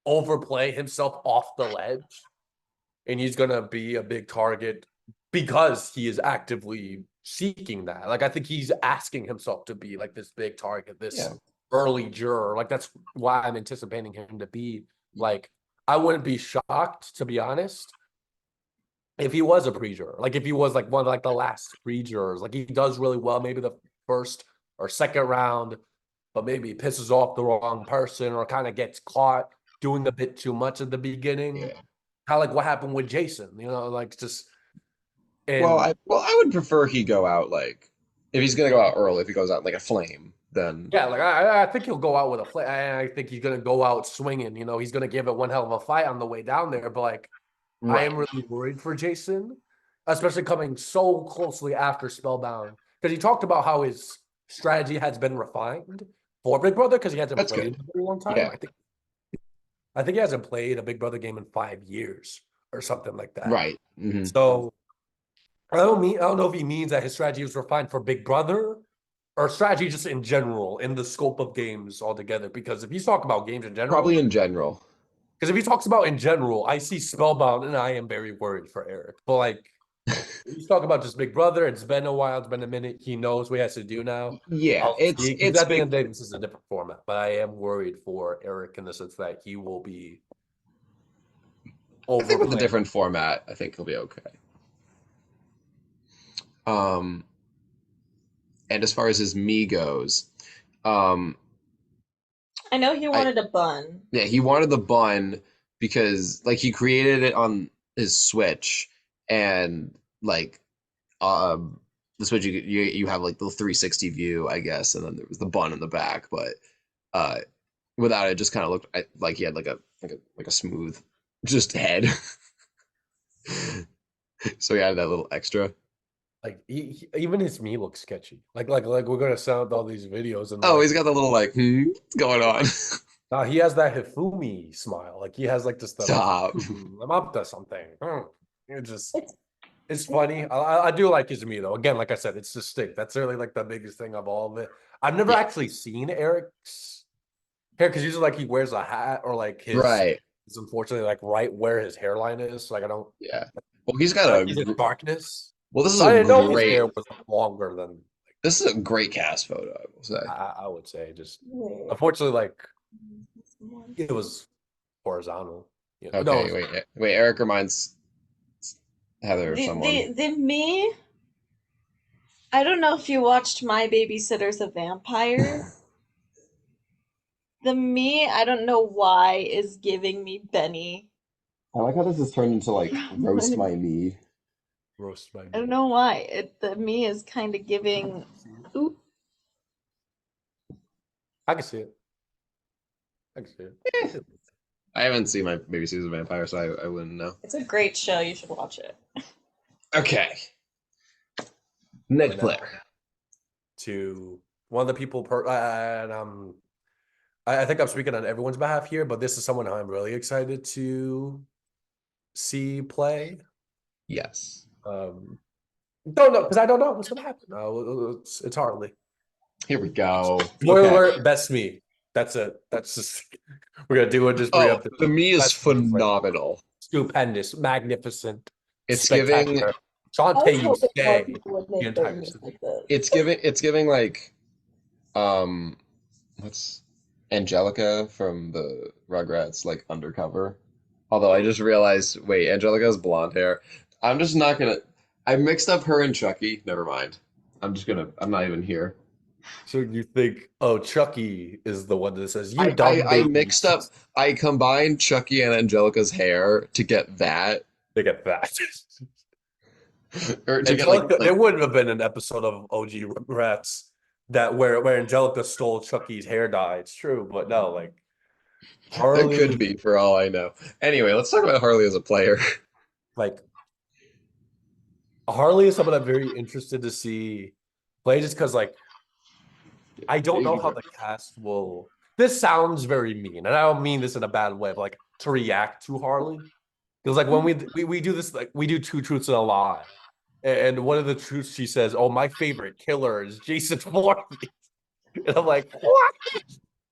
overplay himself off the ledge and he's gonna be a big target because he is actively seeking that. Like I think he's asking himself to be like this big target, this Yeah. early juror. Like that's why I'm anticipating him to be like. I wouldn't be shocked, to be honest, if he was a pre-juror. Like if he was like one of like the last pre-jurors. Like he does really well, maybe the first or second round, but maybe he pisses off the wrong person or kind of gets caught doing a bit too much at the beginning. Yeah. Kind of like what happened with Jason, like just Well, and I would prefer he go out like if he's gonna go out early, if he goes out like a flame, then yeah, like I think he'll go out with a flame. I think he's gonna go out swinging. He's gonna give it one hell of a fight on the way down there. But like, I right. am really worried for Jason, especially coming so closely after Spellbound, because he talked about how his strategy has been refined for Big Brother because he hasn't That's played good. in a very long time. Yeah. I think he hasn't played a Big Brother game in 5 years or something like that. Right. Hmm. So I don't know if he means that his strategy was refined for Big Brother or strategy just in general in the scope of games altogether. Because if he's talking about games in Probably general, in general. because if he talks about in general, I see Spellbound and I am very worried for Eric. But like if he's talking about just Big Brother, it's been a while, it's been a minute. He knows what he has to do now. Yeah, I'll see. Because it's at the end big. of the day, this is a different format. But I am worried for Eric in the sense that he will be I think with a overplaying. different format, I think he'll be okay. Um, and as far as his me goes, um, I know he I wanted a bun. yeah, he wanted the bun because like he created it on his Switch and like the Switch you have like the 360 view, I guess, and then there was the bun in the back, but uh without it just kind of looked like he had like a smooth just head. So he had that little extra. Like even his me looks sketchy. Like we're gonna sound all these videos and Oh, like he's got the little like what's going on? he has that Hifumi smile. Like he has like this the like Stop. I'm up to something. It's funny. I do like his me though. Again, like I said, it's distinct. That's really like the biggest thing of all of it. I've never Yeah. actually seen Eric's hair because usually like he wears a hat or like his Right. is unfortunately like right where his hairline is. Like I don't Yeah. Well, he's got I a like his darkness. well. This is So I a didn't know his great. hair was longer than This is a great cast photo, I will say. I would say. Just Wait. unfortunately, like it was horizontal. No, Okay, wait. Eric reminds Heather of The someone. the me. I don't know if you watched My Babysitter's a Vampire. The me, I don't know why, is giving me Benny. I like how this has turned into like roast my me. roast my I don't meat. know why. The me is kind of giving. Ooh, I can see it. I can see it. I haven't seen my Maybe Season Vampire, so I wouldn't know. It's a great show. You should watch it. Okay, Going next now player. to one of the people and I think I'm speaking on everyone's behalf here, but this is someone I'm really excited to see play. Yes. Don't know because I don't know what's gonna happen. It's Harley. Here we go. Spoiler Okay. alert, best me. That's it. That's just we're gonna do it. Just Oh, preemptive. the me is Best me play. phenomenal. Stupendous, magnificent, It's giving spectacular. I Shantae, was you hoping more stay people would the make their entire music season. like this. it's giving like um what's Angelica from the Rugrats like undercover. Although I just realized, wait, Angelica has blonde hair. I'm just not gonna. I mixed up her and Chucky. Never mind. I'm not even here. So you think, oh, Chucky is the one that says, "You I dumb I baby." mixed up. I combined Chucky and Angelica's hair to get that, They get that. or to get Angelica, like there wouldn't have been an episode of OG Rats that where Angelica stole Chucky's hair dye. It's true, but no, like there could Harley, be for all I know. Anyway, let's talk about Harley as a player. like Harley is someone I'm very interested to see play, just because like I don't know how the cast will. This sounds very mean, and I don't mean this in a bad way, but like to react to Harley. Because like when we do this, like we do two truths and a lie. And one of the truths she says, "Oh, my favorite killer is Jason Voorhees." And I'm like, what?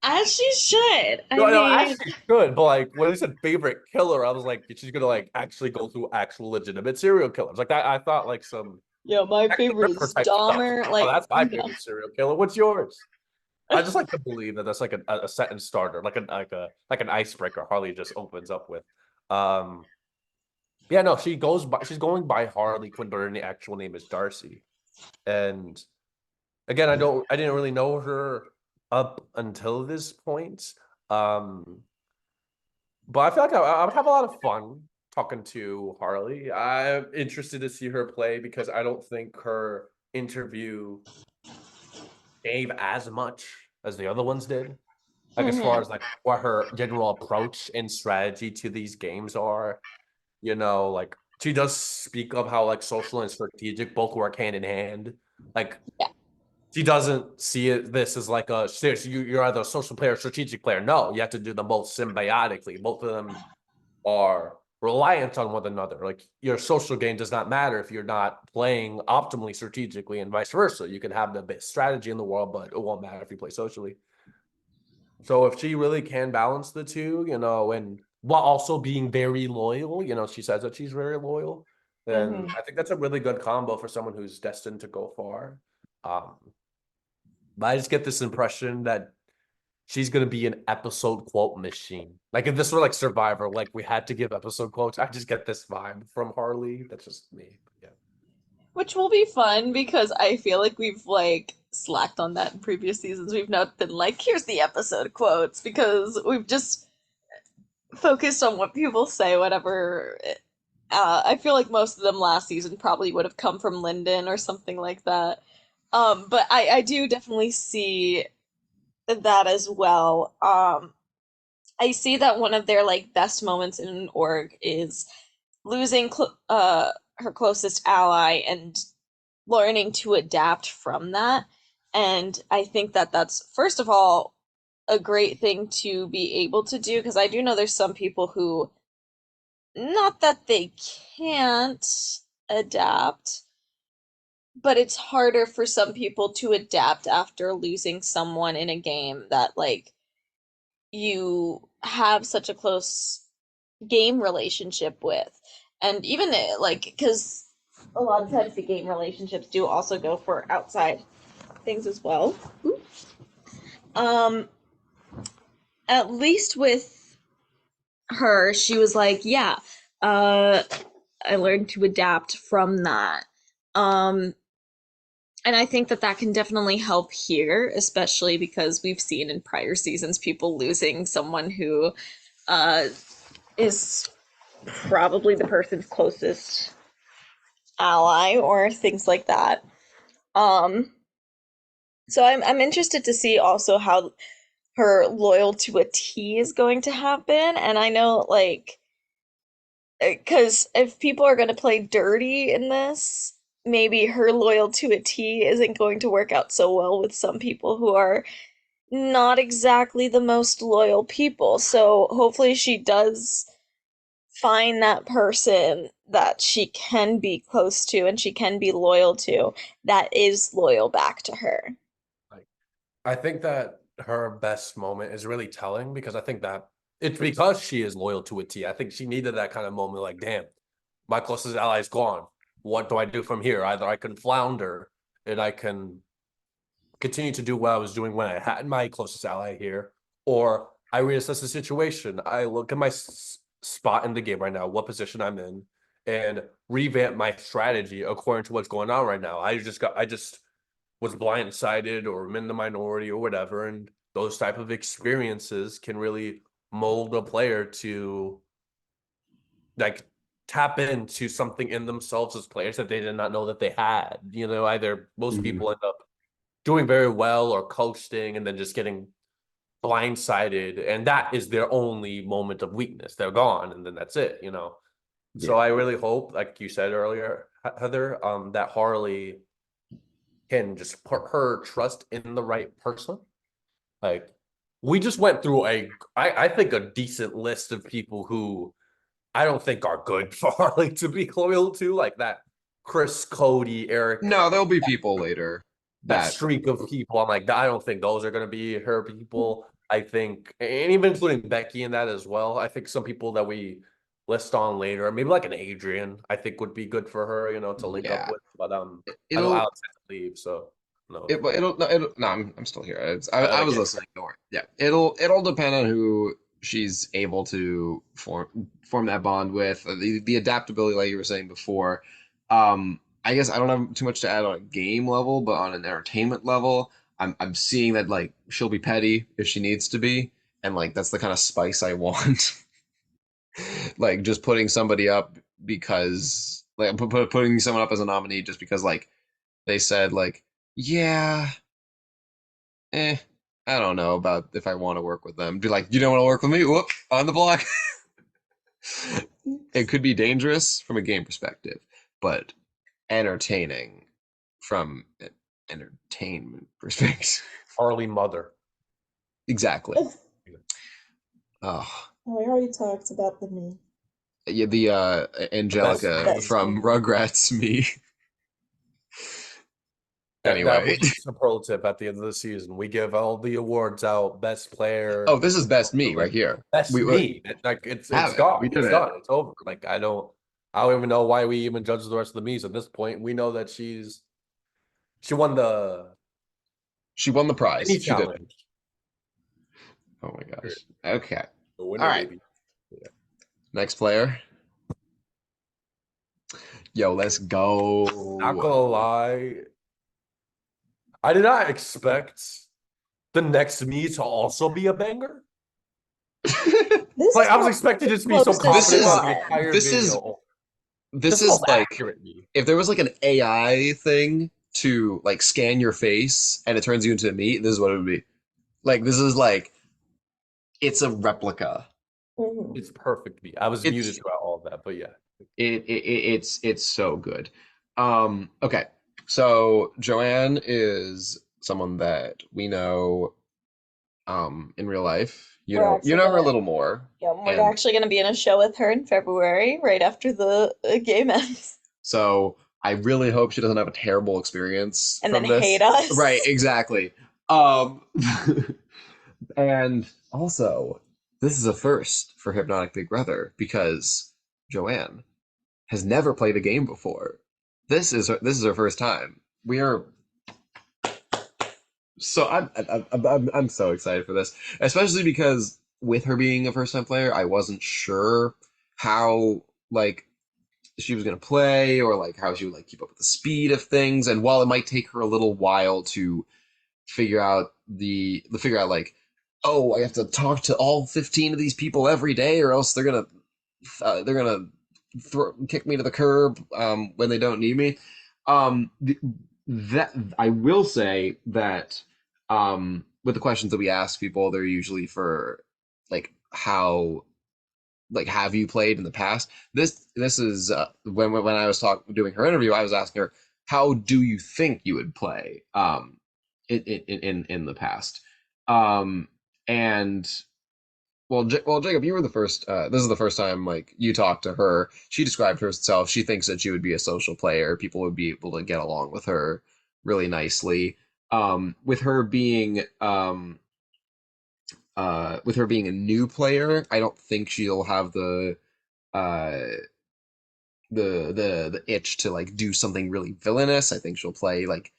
As she should. I No, mean, actually good, but like when I said favorite killer, I was like, she's gonna like actually go through actual legitimate serial killers. Like I thought like some yeah, my Jack the favorite Ripper is type stuff. Dahmer. Oh, Like, that's my no. favorite serial killer. What's yours? I just like to believe that that's like a sentence starter, like an icebreaker. Harley just opens up with. Um, yeah, no, she's going by Harley Quinn, but her actual name is Darcy. And again, I didn't really know her up until this point. Um, but I feel like I would have a lot of fun talking to Harley. I'm interested to see her play because I don't think her interview gave as much as the other ones did. Like as far Mhm. as like what her general approach and strategy to these games are, like she does speak of how like social and strategic both work hand in hand. Like Yeah. she doesn't see this as like a seriously, you're either a social player or strategic player. No, you have to do them both symbiotically. Both of them are reliant on one another. Like your social game does not matter if you're not playing optimally strategically, and vice versa. You can have the best strategy in the world, but it won't matter if you play socially. So if she really can balance the two, and while also being very loyal, she says that she's very loyal, then Mhm. I think that's a really good combo for someone who's destined to go far. Um, but I just get this impression that she's gonna be an episode quote machine. Like if this were like Survivor, like we had to give episode quotes. I just get this vibe from Harley. That's just me. But yeah. Which will be fun because I feel like we've like slacked on that in previous seasons. We've not been like, here's the episode quotes because we've just focused on what people say, whatever. I feel like most of them last season probably would have come from Lyndon or something like that. But I do definitely see that as well. I see that one of their like best moments in an org is losing her closest ally and learning to adapt from that. And I think that that's first of all a great thing to be able to do because I do know there's some people who not that they can't adapt, but it's harder for some people to adapt after losing someone in a game that like you have such a close game relationship with. And even like because a lot of times the game relationships do also go for outside things as well. Um at least with her, she was like, yeah, uh I learned to adapt from that. Um and I think that that can definitely help here, especially because we've seen in prior seasons people losing someone who uh is probably the person's closest ally or things like that. Um, so I'm interested to see also how her loyal to a T is going to happen. And I know, like, because if people are going to play dirty in this, maybe her loyal to a T isn't going to work out so well with some people who are not exactly the most loyal people. So hopefully she does find that person that she can be close to and she can be loyal to that is loyal back to her. Like, I think that her best moment is really telling because I think that it's because she is loyal to a T. I think she needed that kind of moment, like, damn, my closest ally is gone. What do I do from here? Either I can flounder and I can continue to do what I was doing when I had my closest ally here, or I reassess the situation. I look at my spot in the game right now, what position I'm in, and revamp my strategy according to what's going on right now. I just was blindsided or I'm in the minority or whatever, and those type of experiences can really mold a player to like tap into something in themselves as players that they did not know that they had. You know, either most Mhm. people end up doing very well or coasting and then just getting blindsided, and that is their only moment of weakness. They're gone, and then that's it. You know. So Yeah. I really hope, like you said earlier, Heather, that Harley can just put her trust in the right person. Like we just went through I think a decent list of people who I don't think are good for Harley to be loyal to, like that Chris, Cody, Eric, No, there'll be people later that that streak of people. I'm like, I don't think those are going to be her people. I think, and even including Becky in that as well. I think some people that we list on later, maybe like an Adrian, I think would be good for her, you know, to link up yeah. with. But I know It'll Alex had to leave, so no. it'll no, I'm still here. I I was get listening. Don't worry. Yeah. It'll depend on who she's able to form that bond with. The adaptability, like you were saying before. I guess I don't have too much to add on a game level, but on an entertainment level, I'm seeing that like she'll be petty if she needs to be, and like that's the kind of spice I want. Like just putting somebody up because like putting someone up as a nominee just because like they said like yeah, I don't know about if I want to work with them. Be like, you don't want to work with me? Whoop, on the block. It could be dangerous from a game perspective, but entertaining from an entertainment perspective. Harley Mother. Exactly. Oh, Oh, we already talked about the me. yeah, the The best Angelica me. That's from me. Rugrats me. That Anyway. was just a superlative at the end of the season. We give all the awards out, best Oh, player, this is best me right here. best We me. Like have it's it. We gone. did It's it. done. It's over. Like I don't even know why we even judge the rest of the me's at this point. We know that she won the She won the prize. mini She did it. challenge. Oh my gosh. Okay. The All winner, right. baby. Yeah. Next player. Yo, let's Not go. gonna lie, I did not expect the next me to also be a banger. This Like is I was not expecting the just to be so closest This confident is on the one. entire this is video. this Just the is most like accurate me. if there was like an AI thing to like scan your face and it turns you into a meat, this is what it would be. Like this is like it's a replica. Mhm. It's perfect me. I was muted It's throughout all of that, but yeah. it's so good. Okay. So Joanne is someone that we know in real life. We're You actually know her a gonna, little more. yeah, we're And actually gonna be in a show with her in February, right after the game ends, so I really hope she doesn't have a terrible experience and then from hate this. Right, us. exactly. And also, this is a first for Hypnotic Big Brother because Joanne has never played a game before. This is her first time. We are so I'm so excited for this, especially because with her being a first time player, I wasn't sure how like she was gonna play or like how she would like keep up with the speed of things. And while it might take her a little while to figure out like, oh, I have to talk to all 15 of these people every day, or else they're gonna kick me to the curb when they don't need me. Um, that I will say that with the questions that we ask people, they're usually for like how like have you played in the past. This is when I was doing her interview, I was asking her how do you think you would play in the past. And well, Jacob, you were the first. This is the first time like you talked to her. She described herself. She thinks that she would be a social player. People would be able to get along with her really nicely. With her being with her being a new player, I don't think she'll have uh the itch to like do something really villainous. I think she'll play like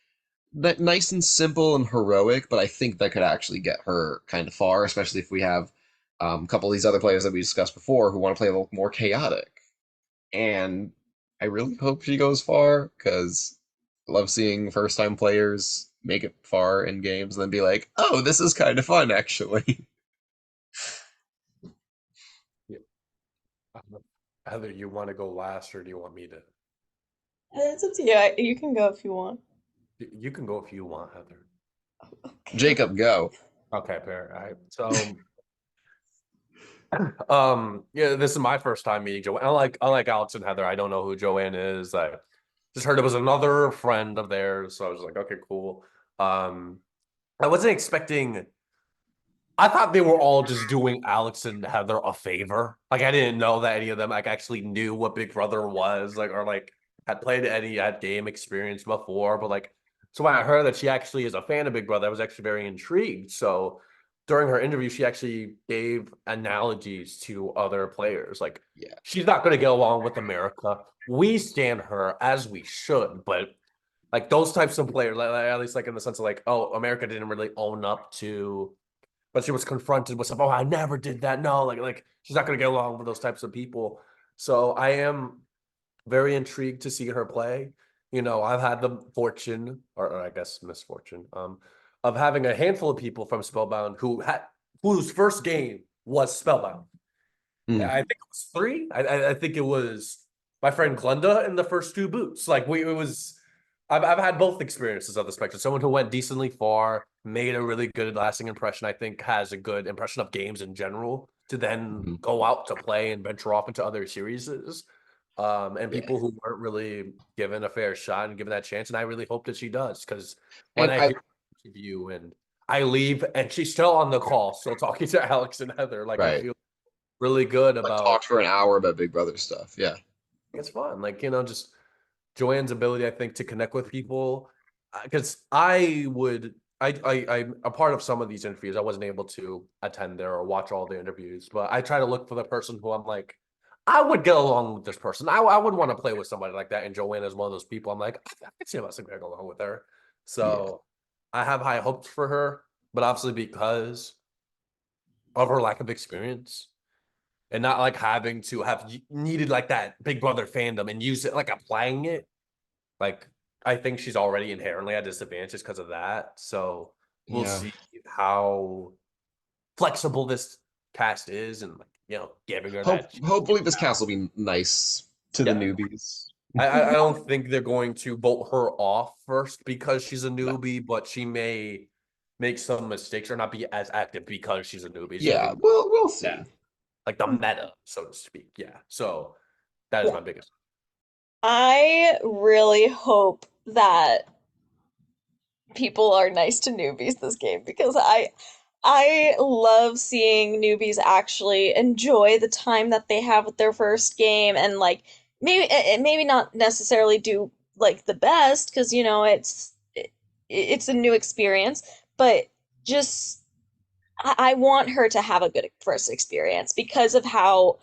that nice and simple and heroic, but I think that could actually get her kind of far, especially if we have a couple of these other players that we discussed before who want to play a little more chaotic. And I really hope she goes far because I love seeing first time players make it far in games and then be like, oh, this is kind of fun actually. Heather, you want to go last, or do you want me to? It's up to you. You can go if you want. You can go if you want, Heather. Okay. Jacob, go. Okay, fair. All right. So, yeah, this is my first time meeting Joanne. Unlike Alex and Heather, I don't know who Joanne is. I just heard it was another friend of theirs, so I was like, okay, cool. I wasn't expecting. I thought they were all just doing Alex and Heather a favor. Like I didn't know that any of them like actually knew what Big Brother was, like or like had played any game experience before. But like, so when I heard that she actually is a fan of Big Brother, I was actually very intrigued. So during her interview, she actually gave analogies to other players. Like, Yeah. she's not going to get along with America. We stand her as we should, but like those types of players, like, at least like in the sense of like, oh, America didn't really own up to, but she was confronted with something. Oh, I never did that. No, like she's not going to get along with those types of people. So I am very intrigued to see her play. You know, I've had the fortune, or I guess misfortune, of having a handful of people from Spellbound whose first game was Spellbound. Mm. I think it was three. I think it was my friend Glenda in the first two boots. Like it was. I've had both experiences of the spectrum. Someone who went decently far, made a really good lasting impression. I think has a good impression of games in general. To then Mhm. go out to play and venture off into other series. And Yeah. people who weren't really given a fair shot and given that chance. And I really hope that she does, because when And I I hear the interview and I leave and she's still on the call, still talking to Alex and Heather, like I right. feel really good Like about talked for an hour about Big Brother stuff. Yeah. it's fun. Like, you know, just Joanne's ability, I think, to connect with people. Because I'm a part of some of these interviews. I wasn't able to attend there or watch all the interviews, but I try to look for the person who I'm like, I would get along with this person. I would want to play with somebody like that. And Joanne is one of those people. I'm like, I could see myself getting along with her. Yeah. So I have high hopes for her, but obviously because of her lack of experience and not like having to have needed like that Big Brother fandom and use it like applying it. Like I think she's already inherently at disadvantage because of that. So we'll Yeah. see how flexible this cast is, and like, you know, giving her that. Hopefully this cast will be nice to the Yeah. newbies. I don't think they're going to vote her off first because she's a No. newbie, but she may make some mistakes or not be as active because she's a newbie. She's Yeah, gonna be, we'll see. yeah, like the meta, so to speak. Yeah. So that is Yeah. my biggest. I really hope that people are nice to newbies this game because I love seeing newbies actually enjoy the time that they have with their first game and like maybe not necessarily do like the best because you know it's a new experience, but just I want her to have a good first experience because of how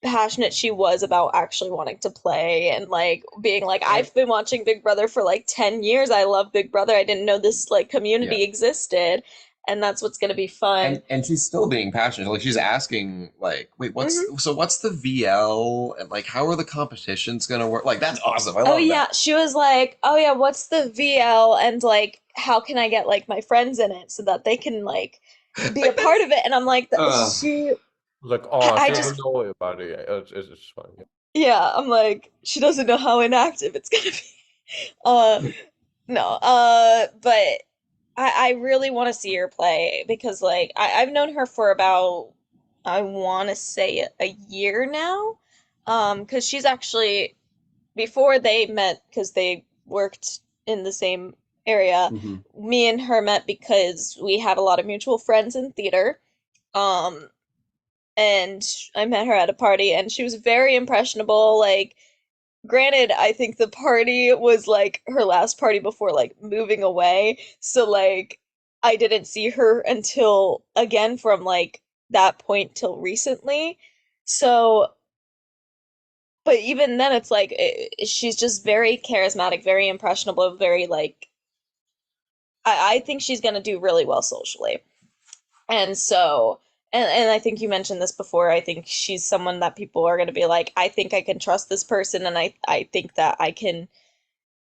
passionate she was about actually wanting to play and like being like And I've been watching Big Brother for like 10 years. I love Big Brother. I didn't know this like yeah, community existed and that's what's going to be fun. and she's still being passionate. Like she's asking, like, wait, Hmm. what's the VL and like how are the competitions gonna work? Like that's awesome. I Oh love yeah, that. she was like, "Oh yeah, what's the VL and like how can I get like my friends in it so that they can like be a Like part that's of it?" And I'm like, uh she Like, I oh, I she just doesn't know about it yet. It's just fine. yeah, I'm like she doesn't know how inactive it's going to be. No. But I really want to see her play because like I've known her for about I want to say a year now. Because she's actually before they met because they worked in the same area. Hmm. Me and her met because we had a lot of mutual friends in theater. Um, and I met her at a party and she was very impressionable. Like, granted, I think the party was like her last party before like moving away. So like I didn't see her until again from like that point till recently. So, but even then it's like she's just very charismatic, very impressionable, very like I think she's gonna do really well socially. And so, and I think you mentioned this before. I think she's someone that people are going to be like, I think I can trust this person, and I think that I can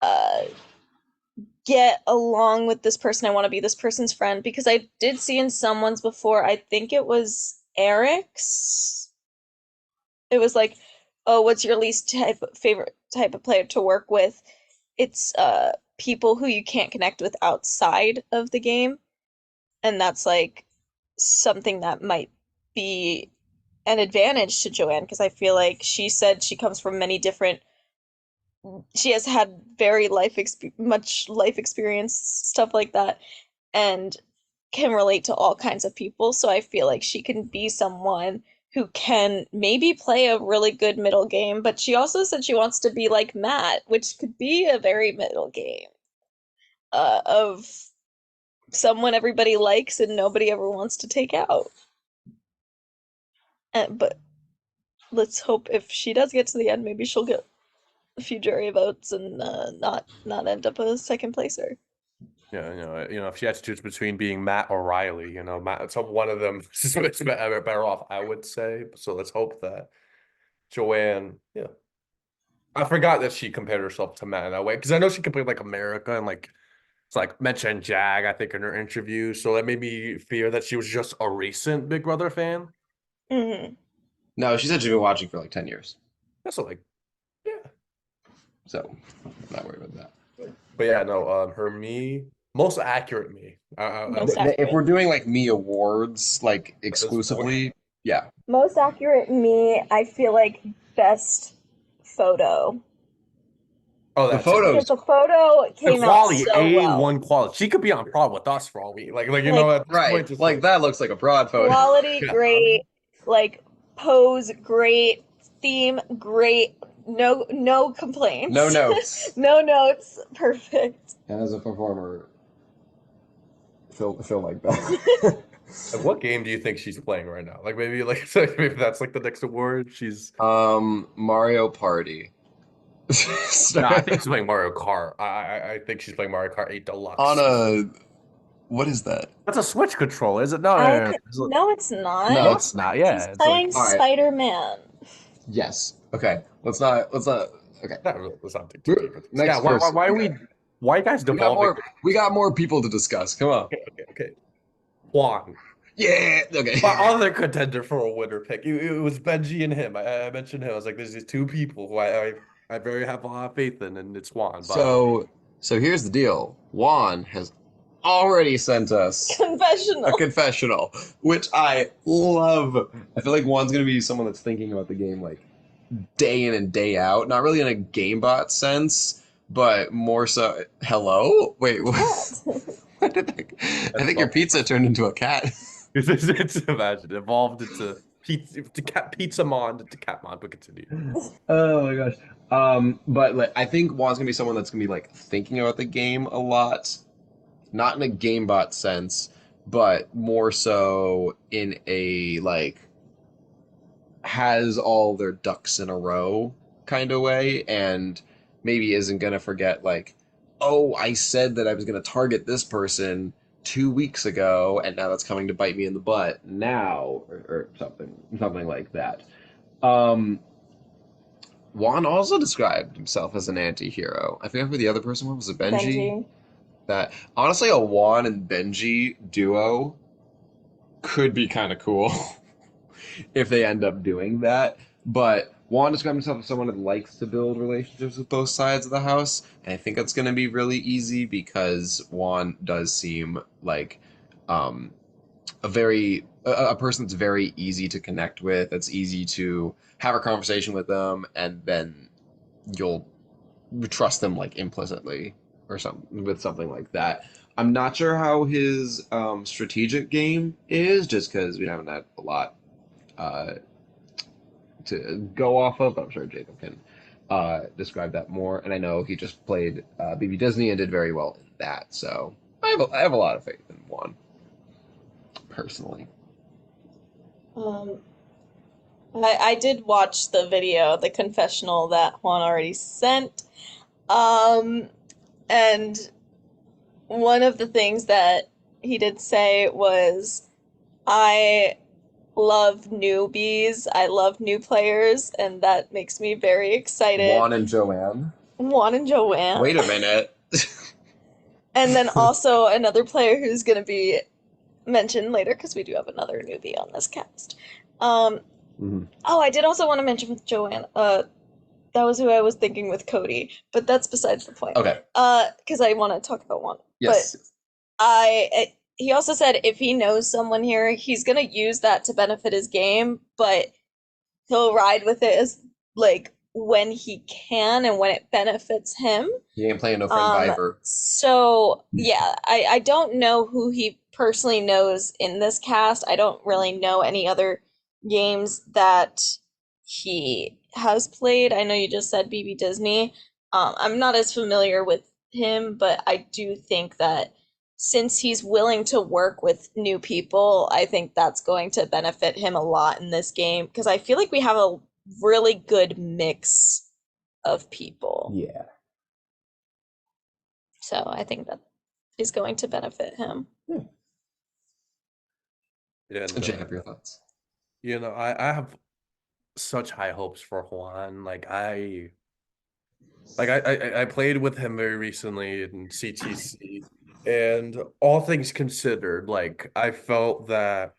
uh, get along with this person. I want to be this person's friend because I did see in someone's before. I think it was Eric's. It was like, oh, what's your favorite type of player to work with? It's people who you can't connect with outside of the game, and that's like something that might be an advantage to Joanne because I feel like she said she comes from many different she has had very much life experience stuff like that and can relate to all kinds of people, so I feel like she can be someone who can maybe play a really good middle game, but she also said she wants to be like Matt, which could be a very middle game of someone everybody likes and nobody ever wants to take out. But let's hope if she does get to the end, maybe she'll get a few jury votes and not end up a second placer. Yeah, if she had to choose between being Matt or Riley, Matt, so one of them is better off, I would say. So let's hope that Joanne, yeah. I forgot that she compared herself to Matt in that way because I know she compared like America and like it's like mentioned Jag, I think, in her interview. So that made me fear that she was just a recent Big Brother fan. Hmm. No, she said she's been watching for like 10 years. That's like, yeah. So I'm not worried about that. But yeah, no, her most accurate me. Most If we're accurate. doing like me awards, like This boy. exclusively, yeah. Most accurate me, I feel like best photo. Oh, The that's it. photos, Because the photo The came out quality, so well. A1 quality. She could be on par with us for all we like. Like At this right? point, just Like that looks like a broad photo. quality yeah. great, like pose great, theme great, no complaints. No notes. No notes, perfect. And as a performer, feel like that. Like, what game do you think she's playing right now? Like maybe maybe that's like the next award. She's Mario Party. no, I think she's playing Mario Kart. I think she's playing Mario Kart 8 Deluxe. On a what is that? That's a Switch controller, is it? No, No, it's not. No, No, it's not. Yeah, She's it's playing like All right. Spider-Man. Yes. Okay. Let's not. Okay. let's not dig too deep. Next Yeah, person. why are why are you guys We got devolving? more. We got more people to discuss. Come on. Okay. Juan. Yeah. Okay. My other contender for a winner pick. It was Benji and him. I mentioned him. I was like, there's these two people who I very have a lot of faith in, and it's Juan. But So here's the deal. Juan has already sent us Confessional. a confessional, which I love. I feel like Juan's gonna be someone that's thinking about the game like day in and day out. Not really in a GameBot sense, but more so. Hello? Wait, what? What did I think your pizza turned into a cat. it's imagine evolved into Pizzamon to Catmon, but continue. Oh my gosh. But like, I think Juan's gonna be someone that's gonna be like thinking about the game a lot, not in a GameBot sense, but more so in a like has all their ducks in a row kind of way, and maybe isn't gonna forget like, oh, I said that I was gonna target this person 2 weeks ago, and now that's coming to bite me in the butt now, or something like that. Um, Juan also described himself as an anti-hero. I forget who the other person was. Was it Benji? Benji. That honestly, a Juan and Benji duo could be kind of cool if they end up doing that. But Juan described himself as someone that likes to build relationships with both sides of the house, and I think that's going to be really easy because Juan does seem like um, a person that's very easy to connect with. That's easy to have a conversation with them, and then you'll trust them like implicitly or something with something like that. I'm not sure how his strategic game is, just because we haven't had a lot uh, to go off of. I'm sure Jacob can describe that more. And I know he just played BB Disney and did very well in that. So I have a lot of faith in Juan, personally. Um, I did watch the video, the confessional that Juan already sent. Um, and one of the things that he did say was, I love newbies, I love new players, and that makes me very excited. Juan and Joanne. Juan and Joanne. Wait a minute. And then also another player who's going to be mentioned later, because we do have another newbie on this cast. Mhm. Oh, I did also want to mention with Joanne. That was who I was thinking with Cody, but that's besides the point. Okay. Because I want to talk about one. Yes. But he also said if he knows someone here, he's gonna use that to benefit his game, but he'll ride with it as like when he can and when it benefits him. He ain't playing no friend Viper. So yeah, I don't know who he personally knows in this cast. I don't really know any other games that he has played. I know you just said BB Disney. I'm not as familiar with him, but I do think that since he's willing to work with new people, I think that's going to benefit him a lot in this game because I feel like we have a really good mix of people. Yeah. So I think that is going to benefit him. And Jacob, your thoughts? I have such high hopes for Juan. I played with him very recently in CTC, and all things considered, like I felt that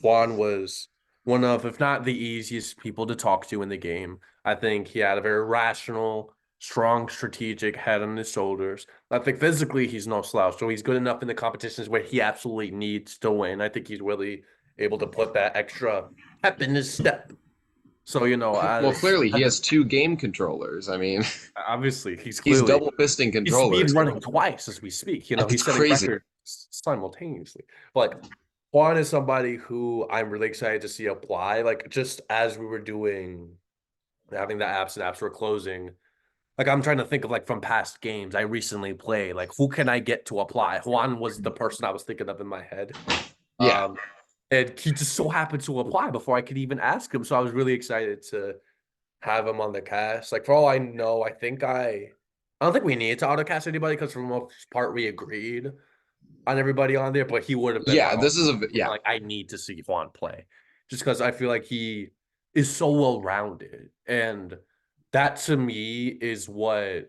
Juan was one of, if not the easiest people to talk to in the game. I think he had a very rational, strong, strategic head on his shoulders. I think physically he's no slouch, so he's good enough in the competitions where he absolutely needs to win. I think he's really able to put that extra pep in his step. So, Well, clearly he has two game controllers. I mean, obviously he's he's clearly double fisting he's controllers. speed running twice as we speak. That's He's setting crazy. records simultaneously. But Juan is somebody who I'm really excited to see apply. Like just as we were having the apps were closing. Like I'm trying to think of like from past games I recently played. Like who can I get to apply? Juan was the person I was thinking of in my head. Yeah. And he just so happened to apply before I could even ask him. So I was really excited to have him on the cast. Like for all I know, I don't think we needed to autocast anybody because for the most part we agreed on everybody on there, but he would have been Yeah, this is like I need to see Juan play. Just because I feel like he is so well rounded. And that to me is why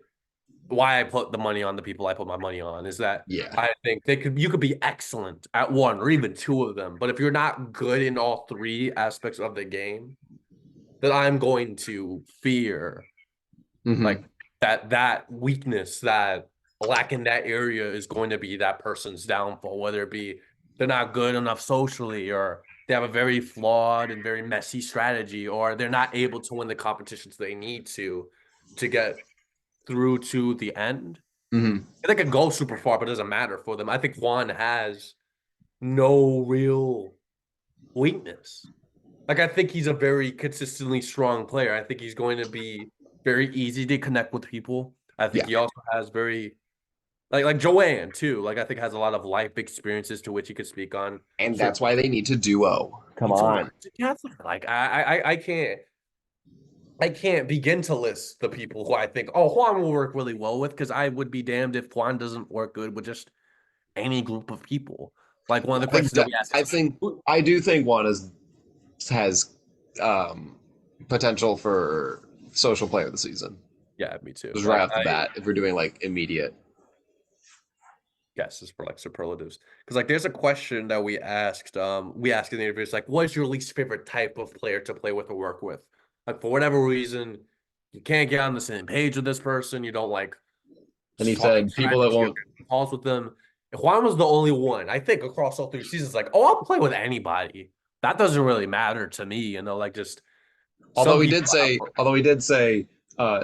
I put the money on the people I put my money on is that Yeah. I think you could be excellent at one or even two of them, but if you're not good in all three aspects of the game, then I'm going to fear like that weakness, that lack in that area is going to be that person's downfall, whether it be they're not good enough socially or they have a very flawed and very messy strategy, or they're not able to win the competitions they need to get through to the end. They could go super far, but it doesn't matter for them. I think Juan has no real weakness. Like I think he's a very consistently strong player. I think he's going to be very easy to connect with people. I think he also has very like Joanne too. Like I think has a lot of life experiences to which he could speak on. And that's why they need to duo. Come on. Together. Like I can't begin to list the people who I think, Juan will work really well with, because I would be damned if Juan doesn't work good with just any group of people. Like one of the questions that we asked. I do think Juan has potential for social player of the season. Yeah, me too. Just right off the bat, if we're doing like immediate guesses for like superlatives, because like there's a question that we asked in the interviews, like, what is your least favorite type of player to play with or work with? Like for whatever reason, you can't get on the same page with this person. You don't like And he talking said trash. people that You won't. don't get calls with them. Juan was the only one, I think, across all 3 seasons. Like, oh, I'll play with anybody. That doesn't really matter to me. Like just some people have more. Although he did say,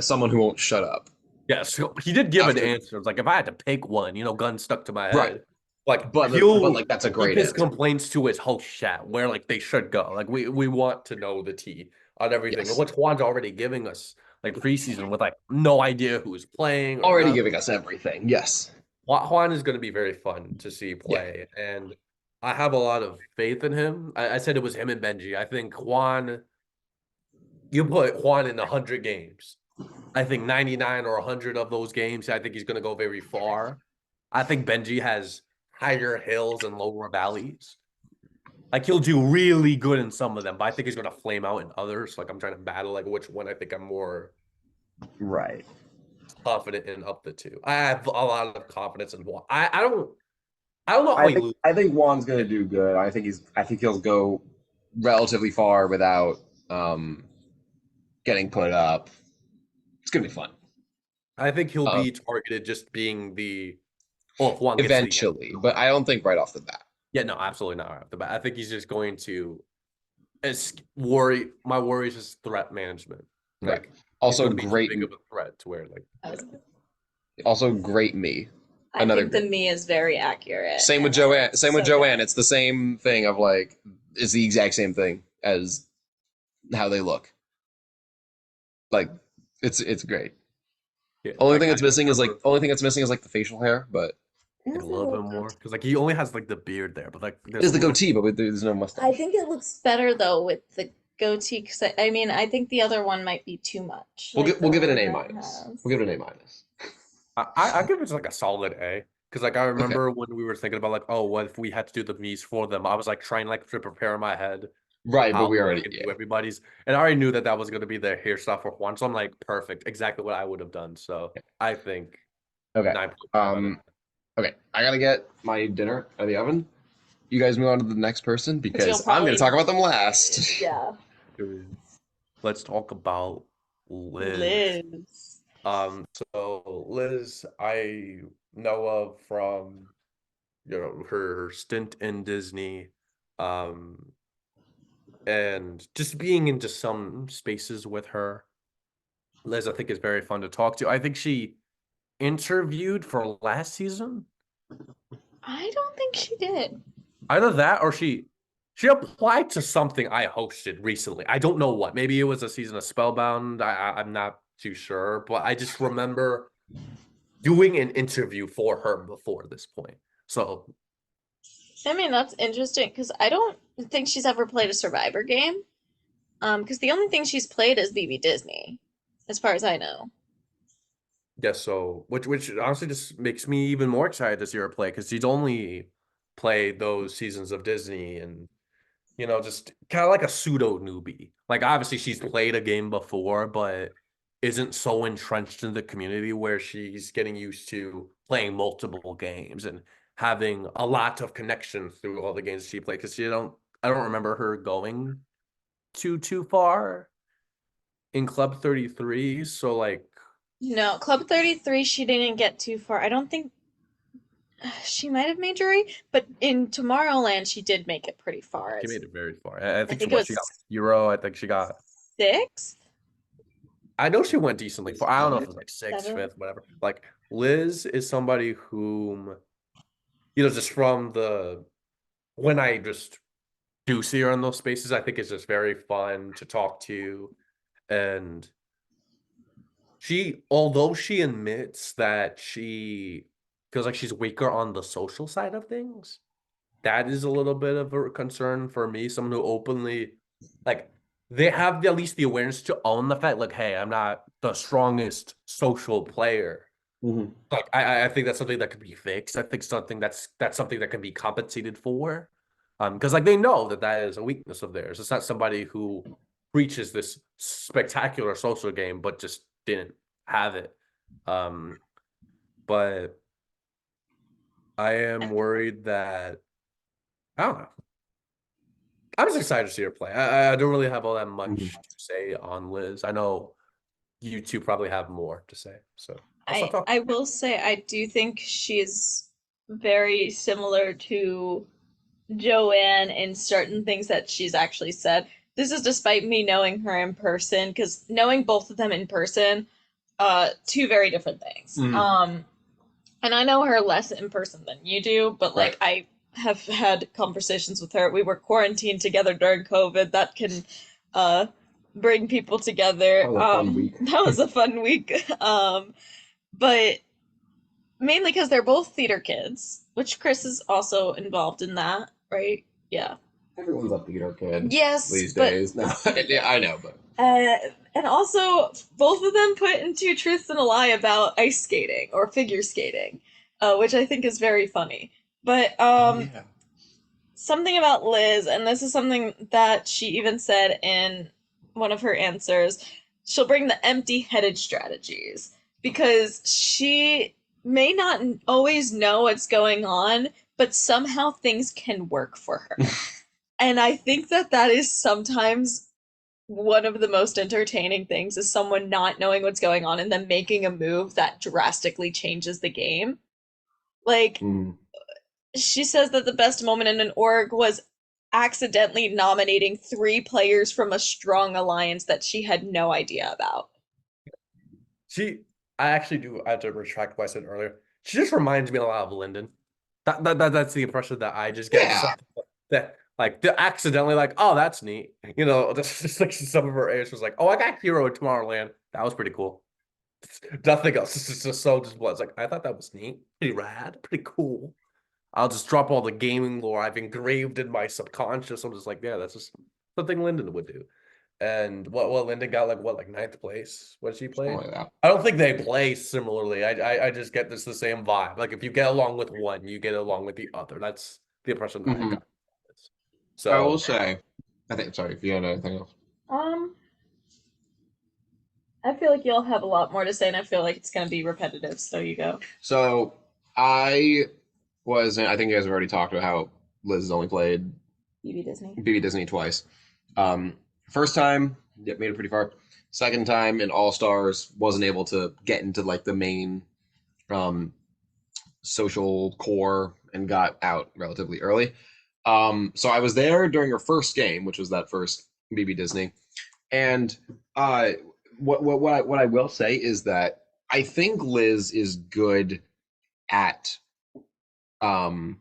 someone who won't shut up. Yes, he did give an After, answer. It's like if I had to pick one, gun stuck to my right, head. Like but he'll like that's a keep great his answer. complaints to his host chat where like they should go. Like we want to know the tea on everything. Yes, Which Juan's already giving us like preseason with like no idea who's playing or already nothing. giving us everything. Yes, Juan is going to be very fun to see yeah, play, and I have a lot of faith in him. I said it was him and Benji. I think Juan, you put Juan in 100 games. I think 99 or 100 of those games, I think he's going to go very far. I think Benji has higher hills and lower valleys. Like he'll do really good in some of them, but I think he's going to flame out in others. Like I'm trying to battle like which one I think I'm more right. confident in up the two. I have a lot of confidence in Juan. I don't know how he loses. I think Juan's gonna do good. I think he'll go relatively far without getting put up. It's gonna be fun. I think he'll Uh, be targeted just being the if Juan gets to the end. Eventually, but I don't think right off the bat. Yeah, no, absolutely not right off the bat. I think he's just going to worry. My worry is just threat management. Right. Like Also he's gonna be too great. big of a threat to where like Also great me. I Another think the me is very accurate. Same with and Joanne. Same with so Joanne. good. It's the same thing of like it's the exact same thing as how they look. Like it's great. yeah, Only like, thing I that's missing is like remember only thing that's missing is like the facial hair, but a little bit more because like he only has like the beard there, but like there's the goatee, but there's no mustache. I think it looks better though with the goatee because I mean I think the other one might be too much. We'll like we'll the give it an one A that minus. has. We'll give it an A minus. I give it like a solid A because like I Okay. remember when we were thinking about like oh what if we had to do the Mies for them, I was like trying like to prepare in my head Right, how but we we already could do yeah. everybody's, and I already knew that was going to be their hairstyle for Juan, so I'm like perfect, exactly what I would have done. So I think Okay. 9.5. Okay. I gotta get my dinner out of the oven. You guys move on to the next person because you'll I'm gonna probably- talk about them last. Yeah. Let's talk about Liz. Liz. So Liz, I know of from her stint in Disney, and just being into some spaces with her. Liz, I think is very fun to talk to. I think she interviewed for last season. I don't think she did. Either that or she applied to something I hosted recently. I don't know what. Maybe it was a season of Spellbound. I'm not too sure, but I just remember doing an interview for her before this point. So I mean that's interesting because I don't think she's ever played a Survivor game. Because the only thing she's played is BB Disney, as far as I know. yeah, so which honestly just makes me even more excited to see her play because she's only played those seasons of Disney and just kind of like a pseudo newbie. Like obviously she's played a game before, but isn't so entrenched in the community where she's getting used to playing multiple games and having a lot of connections through all the games she played. Because I don't remember her going too far in Club 33. So like No, Club 33, she didn't get too far. I don't think she might have made jury, but in Tomorrowland, she did make it pretty far. she made it very far. I think, think she, it she got was Euro. I think she got. sixth. I know she went decently far. I don't know if it was like sixth, Seven. fifth, whatever. Like Liz is somebody whom, just from when I just do see her in those spaces, I think it's just very fun to talk to. And although she admits that she feels like she's weaker on the social side of things, that is a little bit of a concern for me. Someone who openly, like, they have at least the awareness to own the fact, like, hey, I'm not the strongest social player. Mm-hmm. Like, I think that's something that could be fixed. I think that's something that can be compensated for. Because like they know that is a weakness of theirs. It's not somebody who reaches this spectacular social game, but just didn't have it. But I am worried that I don't know. I'm just excited to see her play. I don't really have all that much Mhm. to say on Liz. I know you two probably have more to say, so I'll stop talking. I will say I do think she's very similar to Joanne in certain things that she's actually said. This is despite me knowing her in person, because knowing both of them in person, two very different things. Mhm. And I know her less in person than you do, but like Right. I have had conversations with her. We were quarantined together during COVID. That can uh bring people together. That was a fun week. That was a fun week. But mainly because they're both theater kids, which Chris is also involved in that, right? Yeah. Everyone's a theater kid Yes, these but days. No, yeah, I know, but and also both of them put in two truths and a lie about ice skating or figure skating, which I think is very funny. But oh yeah. something about Liz, and this is something that she even said in one of her answers, she'll bring the empty-headed strategies because she may not always know what's going on, but somehow things can work for her. And I think that that is sometimes one of the most entertaining things is someone not knowing what's going on and then making a move that drastically changes the game. Like, Mm. she says that the best moment in an org was accidentally nominating 3 players from a strong alliance that she had no idea about. I actually do. I have to retract what I said earlier. She just reminds me a lot of Lyndon. That's the impression that I just get. Yeah. That like accidentally like, oh, that's neat. You know, that's just like some of her answers like, oh, I got Hero in Tomorrowland. That was pretty cool. Nothing else. It's just so just was like, I thought that was neat, pretty rad, pretty cool. I'll just drop all the gaming lore I've engraved in my subconscious. I'm just like, yeah, that's just something Lyndon would do. And what Lyndon got like ninth place when she Something played. like that. I don't think they play similarly. I just get this the same vibe. Like if you get along with one, you get along with the other. That's the impression I Mhm. got. I will So say, I think. Sorry if you had anything else. Um, I feel like you'll have a lot more to say, and I feel like it's going to be repetitive, so you go. So I was. I think you guys have already talked about how Liz has only played BB Disney. BB Disney twice. First time, yeah, made it pretty far. Second time in All Stars, wasn't able to get into like the main um, social core and got out relatively early. So I was there during her first game, which was that first BB Disney, and uh, what I will say is that I think Liz is good at um,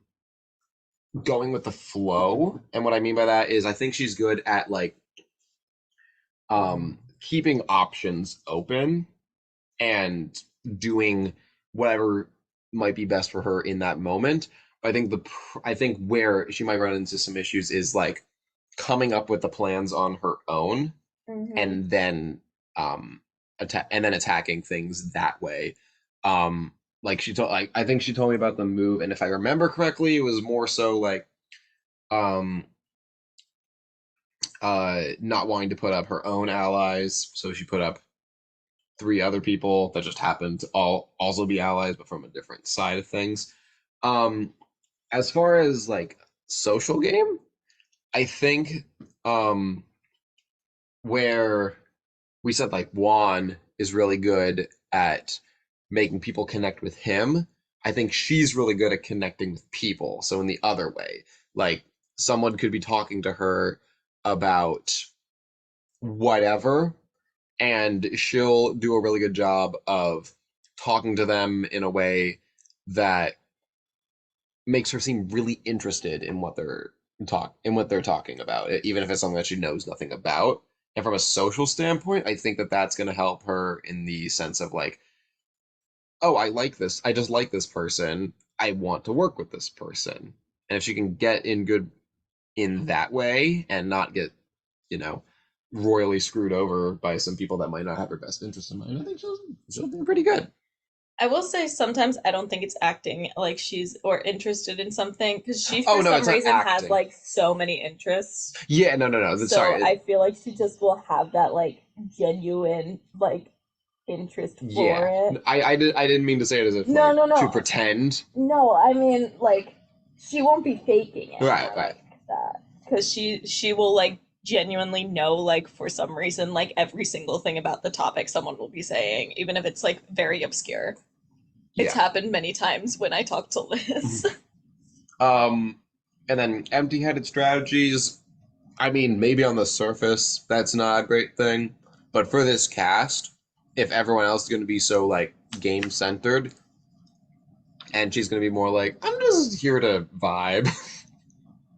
going with the flow, and what I mean by that is I think she's good at like keeping options open and doing whatever might be best for her in that moment. I think where she might run into some issues is like coming up with the plans on her own Mm-hmm. and then attacking things that way. Like she told like I think she told me about the move, and if I remember correctly, it was more so like um not wanting to put up her own allies, so she put up 3 other people that just happened to all also be allies, but from a different side of things. Um, as far as like social game, I think um, where we said like Juan is really good at making people connect with him. I think she's really good at connecting with people. So in the other way, like someone could be talking to her about whatever, and she'll do a really good job of talking to them in a way that makes her seem really interested in what they're talking about, even if it's something that she knows nothing about. And from a social standpoint, I think that that's going to help her in the sense of like, oh, I like this. I just like this person. I want to work with this person. And if she can get in good in that way and not get, you know, royally screwed over by some people that might not have her best interest in mind, I think she'll do pretty good. I will say sometimes I don't think it's acting like she's or interested in something because she Oh for no, some it's not reason has acting. like so many interests. Yeah, no. So Sorry. I feel like she just will have that like genuine like interest for Yeah, it. I didn't mean to say it as if No, like no, to no. pretend. No, I mean like she won't be faking it. Right, I right. like that. because she will like genuinely know like for some reason like every single thing about the topic someone will be saying, even if it's like very obscure. It's Yeah. happened many times when I talk to Liz. And then empty-headed strategies. I mean, maybe on the surface, that's not a great thing. But for this cast, if everyone else is going to be so like game-centered, and she's going to be more like, I'm just here to vibe,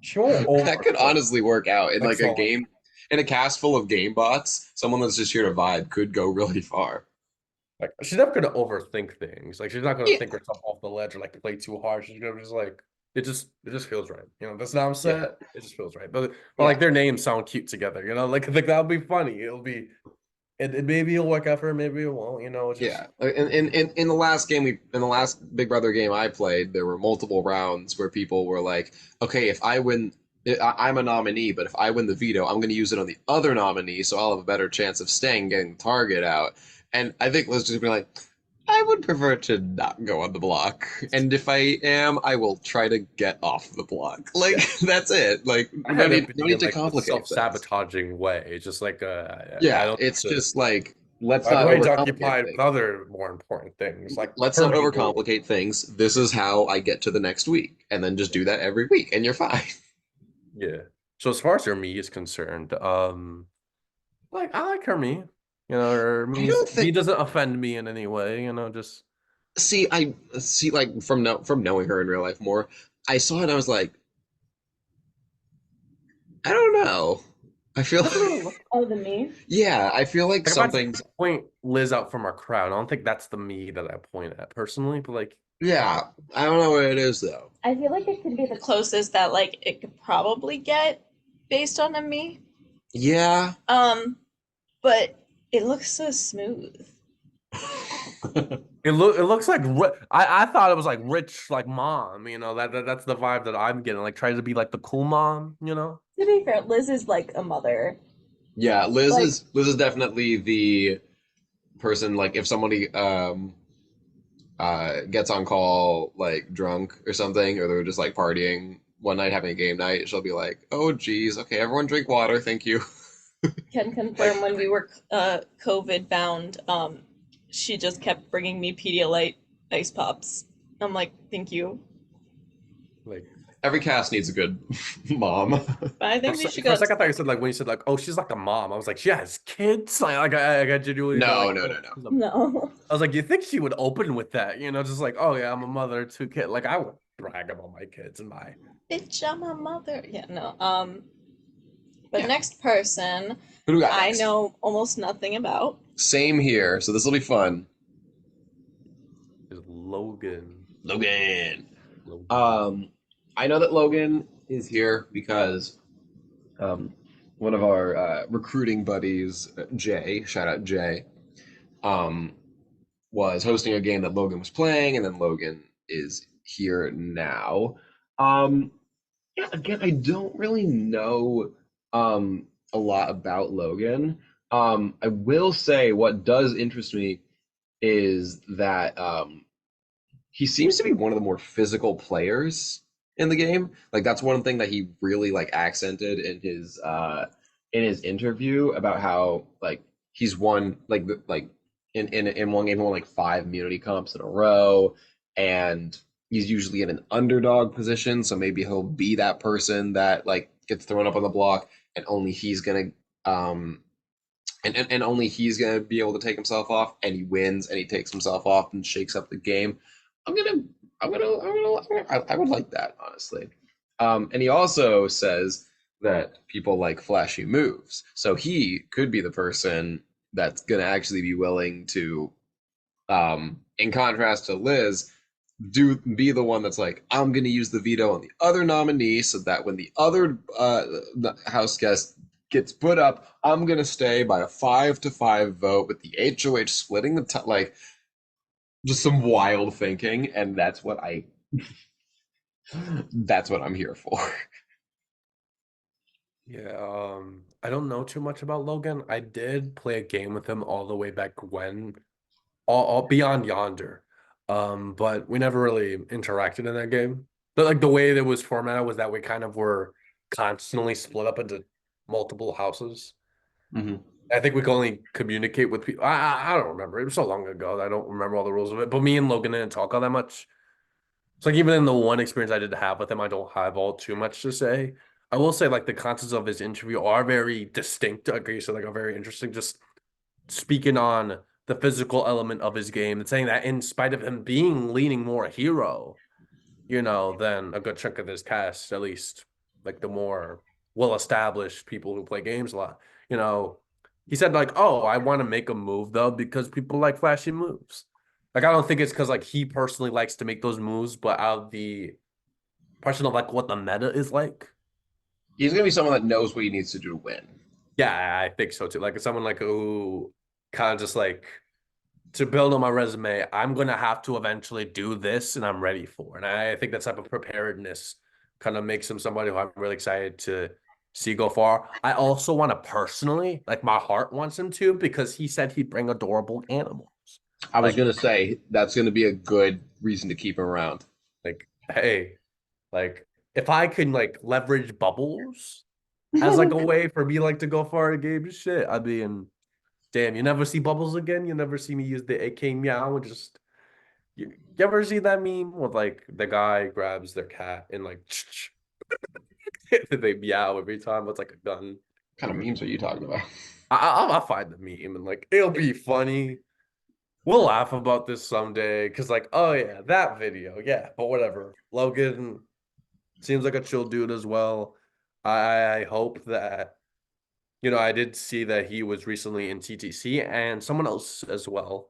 She won't that could overthink. honestly work out in like a Excellent. game, in a cast full of game bots. Someone that's just here to vibe could go really far. Like she's never gonna overthink things. Like she's not gonna Yeah. think herself off the ledge or like play too hard. She's gonna just like it just feels right. You know, that's not what I'm saying. It just feels right. But like their names sound cute together, you know, like that'll be funny. It maybe it'll work out for her, maybe it won't, you know, it's just Yeah, in the last game in the last Big Brother game I played, there were multiple rounds where people were like, "Okay, if I win, I'm a nominee, but if I win the veto, I'm going to use it on the other nominee, so I'll have a better chance of staying, getting the target out." And I think let's just be like, I would prefer to not go on the block, and if I am, I will try to get off the block. Like that's it. Like I no had need, empathy no need in to like the complicate things. self-sabotaging way. It's just like I Yeah, don't it's need to just like let's my not brain's overcomplicate occupied with things. other more important things, like Let's her not being rude. overcomplicate things. This is how I get to the next week, and then just do that every week, and you're fine. Yeah. So as far as her me is concerned, like I like her me. You know, her I me don't he think. doesn't offend me in any way, you know, just See, I see. Like from knowing her in real life more, I saw it. And I was like, I don't know. I feel. doesn't really look Oh, the me? Yeah, I feel like like if I just something's. point Liz out from our crowd, I don't think that's the me that I point at personally, but like Yeah, I don't know what it is though. I feel like it could be the closest that like it could probably get based on a me. Yeah. But it looks so smooth. it looks like I thought it was like rich like mom, you know, that's the vibe that I'm getting, like trying to be like the cool mom, you know? To be fair, Liz is like a mother. Yeah, Liz Like- is definitely the person. Like if somebody gets on call like drunk or something, or they're just like partying one night having a game night, she'll be like, "Oh geez, okay, everyone drink water, thank you." Can confirm when we were COVID bound, she just kept bringing me Pedialyte ice pops. I'm like, thank you. Like Every cast needs a good mom. But I think we should for go. a second I thought you said like when you said like, oh, she's like a mom. I was like, she has kids. Like I got genuinely No, like, no, oh, no, no. she's a- No. I was like, you think she would open with that? You know, just like, oh yeah, I'm a mother, two kids. Like I would brag about my kids and my Bitch, I'm a mother. Yeah, no. But Yeah. next person Who do we got I next? know almost nothing about. Same here, so this will be fun. is Logan. Logan. Logan. I know that Logan is here because one of our recruiting buddies, Jay, shout out Jay, um, was hosting a game that Logan was playing, and then Logan is here now. Yeah, again, I don't really know a lot about Logan. I will say what does interest me is that he seems to be one of the more physical players in the game. Like that's one thing that he really like accented in his interview about how like he's won like in one game he won like 5 immunity comps in a row, and he's usually in an underdog position, so maybe he'll be that person that like gets thrown up on the block, and only he's gonna um and only he's gonna be able to take himself off, and he wins and he takes himself off and shakes up the game. I'm gonna, I would like that honestly. And he also says that people like flashy moves, so he could be the person that's gonna actually be willing to, in contrast to Liz, be the one that's like, I'm gonna use the veto on the other nominee, so that when the other the house guest gets put up, I'm gonna stay by a 5-5 vote with the HOH splitting the like just some wild thinking, and that's what I'm here for. Yeah, I don't know too much about Logan. I did play a game with him all the way back when, all Beyond Yonder. But we never really interacted in that game. But like the way that was formatted was that we kind of were constantly split up into multiple houses. Mhm. I think we can only communicate with people. I don't remember. It was so long ago that I don't remember all the rules of it. But me and Logan didn't talk all that much. It's like even in the one experience I did have with him, I don't have all too much to say. I will say like the contents of his interview are very distinct. Like you said, like are very interesting. Just speaking on the physical element of his game and saying that in spite of him being leaning more hero, than a good chunk of his cast, at least like the more well-established people who play games a lot, he said like, oh, I want to make a move though because people like flashy moves. Like I don't think it's because like he personally likes to make those moves, but out of the question of like what the meta is like. He's gonna be someone that knows what he needs to do to win. Yeah, I think so too. Like someone like who kind of just like to build on my resume, I'm gonna have to eventually do this, and I'm ready for. And I think that type of preparedness kind of makes him somebody who I'm really excited to see go far. I also want to personally, like my heart wants him to, because he said he'd bring adorable animals. I was Like, gonna say that's gonna be a good reason to keep him around. hey, like if I can like leverage bubbles as like a way for me like to go far in game, shit, I mean, damn, you never see bubbles again. You never see me use the AK meow and just. You ever see that meme with like the guy grabs their cat and like they meow every time? It's like a gun. What kind of memes are you talking about? I'll find the meme and like it'll be funny. We'll laugh about this someday because like oh yeah that video yeah but whatever. Logan seems like a chill dude as well. I hope that I did see that he was recently in TTC and someone else as well.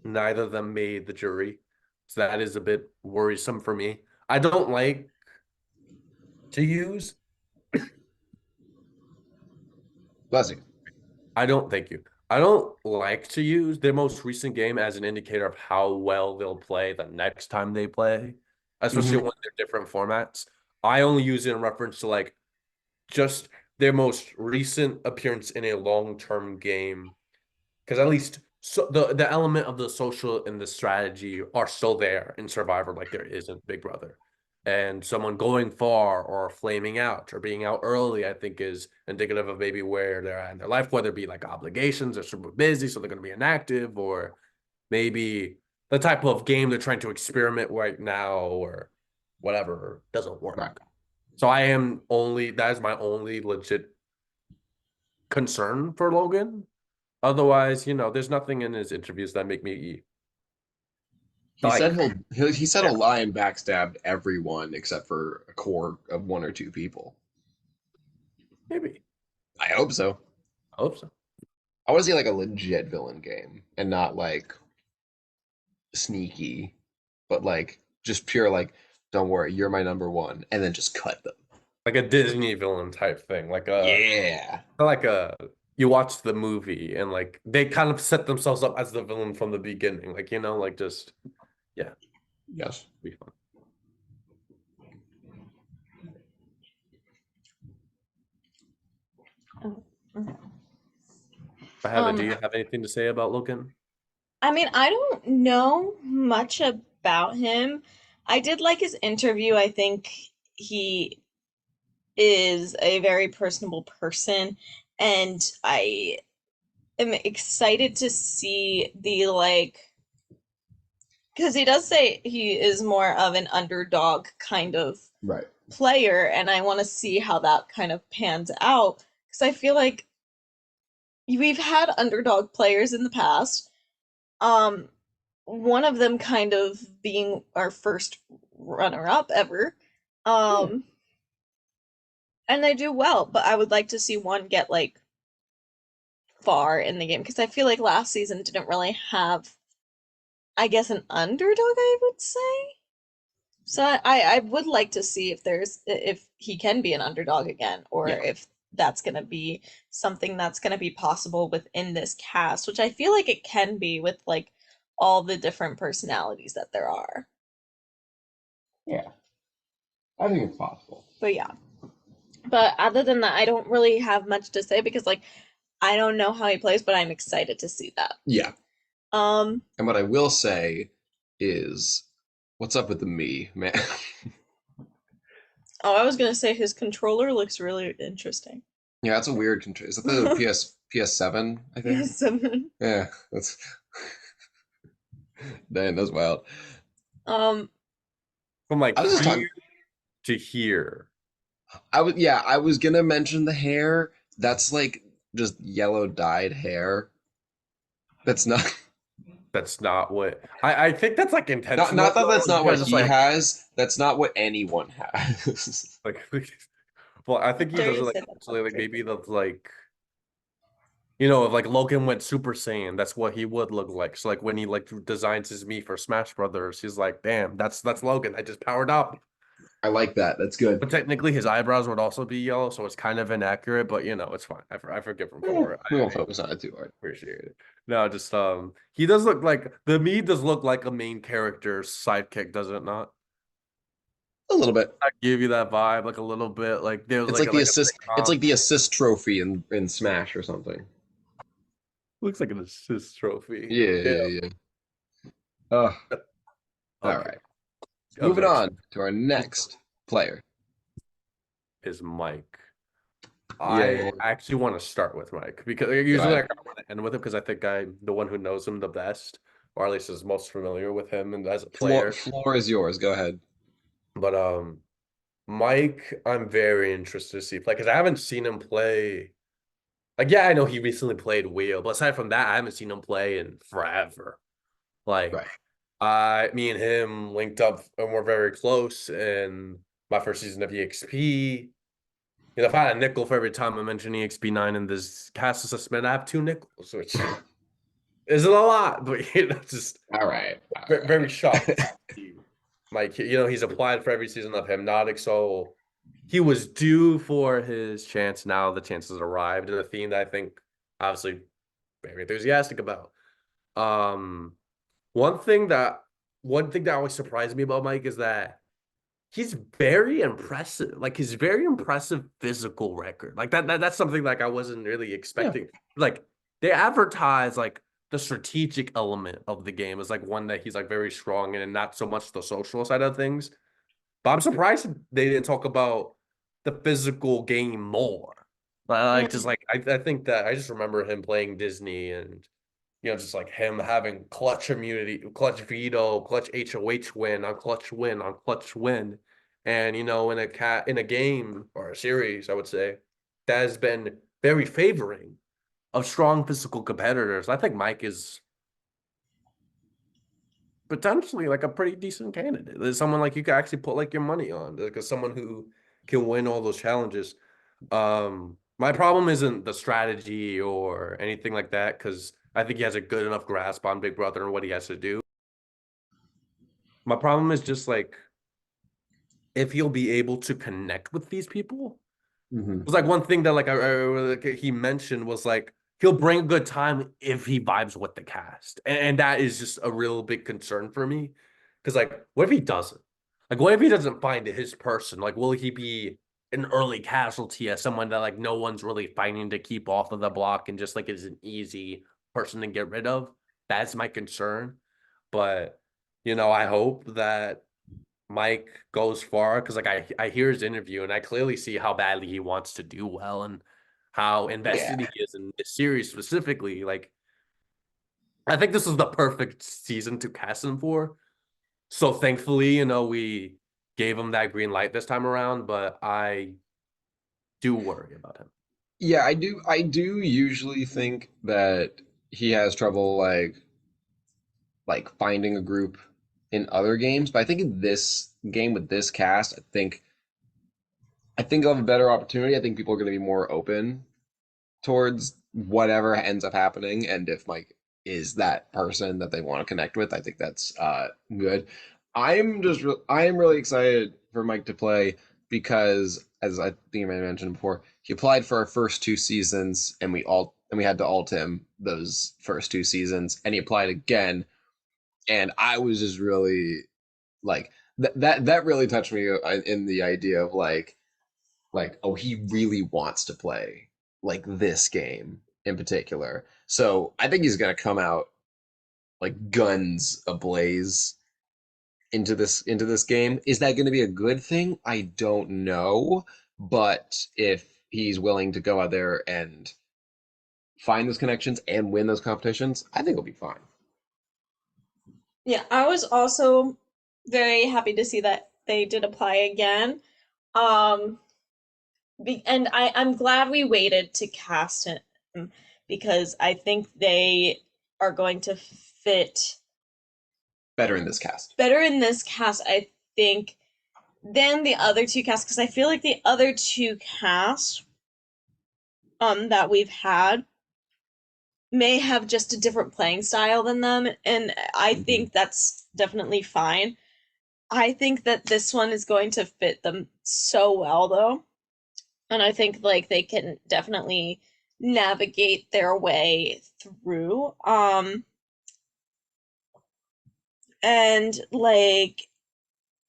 Neither of them made the jury. So that is a bit worrisome for me. I don't like to use. Blessing. I don't thank you. I don't like to use their most recent game as an indicator of how well they'll play the next time they play, especially when they're different formats. I only use it in reference to like just their most recent appearance in a long-term game. Because at least the element of the social and the strategy are still there in Survivor, like there is in Big Brother. And someone going far or flaming out or being out early, I think, is indicative of maybe where they're at in their life, whether it be like obligations or super busy, so they're going to be inactive, or maybe the type of game they're trying to experiment right now or whatever doesn't work. Right. So that is my only legit concern for Logan. Otherwise, there's nothing in his interviews that make me He like. said he said he'll lie and backstab everyone except for a core of one or two people. Maybe. I hope so. I hope so. I want to see like a legit villain game and not like sneaky, but like just pure like, don't worry, you're my number one, and then just cut them. Like a Disney villain type thing. Yeah. You watch the movie and like they kind of set themselves up as the villain from the beginning. Like, like just Yes. be fun. Do you have anything to say about Logan? I mean, I don't know much about him. I did like his interview. I think he is a very personable person, and I am excited to see the because he does say he is more of an underdog kind of Right. player, and I want to see how that kind of pans out because I feel like we've had underdog players in the past. One of them kind of being our first runner-up ever. And they do well, but I would like to see one get like far in the game because I feel like last season didn't really have, I guess, an underdog, I would say. So I would like to see if he can be an underdog again, or Yeah. if that's gonna be something that's gonna be possible within this cast, which I feel like it can be with like all the different personalities that there are. Yeah. I think it's possible. But yeah. But other than that, I don't really have much to say because like I don't know how he plays, but I'm excited to see that. Yeah. Um, And what I will say is, what's up with the me, man? Oh, I was gonna say his controller looks really interesting. Yeah, that's a weird control. Is that the PS7, I think? PS7. Yeah, that's damn, that's wild. Um, From like I was just here talking. to here. I was gonna mention the hair. That's like just yellow dyed hair. That's not That's not what I think that's like not intentional not that that's though, not what because it's he like has. That's not what anyone has. like well, I think he there does it you like said actually like that. maybe that's like you know, if like Logan went Super Saiyan, that's what he would look like. So like when he like designs his Mii for Smash Brothers, he's like, damn, that's Logan. I just powered up. I like that. That's good. But technically his eyebrows would also be yellow, so it's kind of inaccurate, but you know, it's fine. I forgive him for it. We won't I focus on it too hard. appreciate it. No, just he does look like the Mii does look like a main character's sidekick, does it not? A little bit. I give you that vibe, like a little bit. Like there was It's like like the like a assist. It's sitcom. like the assist trophy in Smash or something. Looks like an assist trophy. Yeah, Yeah. yeah, yeah. Oh, all Okay. right. Up Moving next on to our next player. is Mike. Yeah. I actually want to start with Mike because Go usually I ahead. kind of want to end with him because I think I'm the one who knows him the best, or at least is most familiar with him and as a Floor, player. floor is yours. Go ahead. But Mike, I'm very interested to see play because I haven't seen him play. Like, yeah, I know he recently played Wheel, but aside from that, I haven't seen him play in forever. Like, Right. me and him linked up and we're very close in my first season of EXP. You know, if I had a nickel for every time I mention EXP9 in this cast assessment, I have 2 nickels, which isn't a lot, but you know, just All right. All very right. shocked. Like, you know, he's applied for every season of Hypnotic, so he was due for his chance. Now the chances arrived in a theme that I think obviously very enthusiastic about. Um, one thing that always surprised me about Mike is that he's very impressive. Like his very impressive physical record. Like that's something like I wasn't really Yeah. expecting. Like they advertise like the strategic element of the game is like one that he's like very strong in and not so much the social side of things. But I'm surprised they didn't talk about the physical game more. Like just like I think that I just remember him playing Disney and you know, just like him having clutch immunity, clutch veto, clutch HOH win on clutch win. And you know, in a game or a series, I would say, that has been very favoring of strong physical competitors. I think Mike is potentially like a pretty decent candidate. There's someone like you can actually put like your money on, because someone who can win all those challenges. My problem isn't the strategy or anything like that, because I think he has a good enough grasp on Big Brother and what he has to do. My problem is just like if he'll be able to connect with these people. Mhm. It was like one thing that like he mentioned was like he'll bring a good time if he vibes with the cast, and that is just a real big concern for me. Because like, what if he doesn't? Like, what if he doesn't find his person? Like, will he be an early casualty as someone that like no one's really fighting to keep off of the block and just like is an easy person to get rid of? That's my concern. But you know, I hope that Mike goes far because like I hear his interview and I clearly see how badly he wants to do well and how Yeah. invested he is in this series specifically. Like I think this is the perfect season to cast him for. So thankfully, you know, we gave him that green light this time around, but I do worry about him. Yeah, I do usually think that he has trouble like finding a group in other games, but I think in this game with this cast, I think I'll have a better opportunity. I think people are going to be more open towards whatever ends up happening, and if Mike is that person that they want to connect with, I think that's good. I am really excited for Mike to play because, as I think I mentioned before, he applied for our first 2 seasons, and we had to alt him those first 2 seasons, and he applied again, and I was just really like that really touched me in the idea of like oh, he really wants to play like this game in particular. So I think he's gonna come out like guns ablaze into this game. Is that going to be a good thing? I don't know, but if he's willing to go out there and find those connections and win those competitions, I think it'll be fine. Yeah, I was also very happy to see that they did apply again. Um, and I'm glad we waited to cast him because I think they are going to fit Better in this cast. better in this cast, I think, than the other two casts because I feel like the other two casts that we've had may have just a different playing style than them, and I Mhm. think that's definitely fine. I think that this one is going to fit them so well though. And I think like they can definitely navigate their way through. And like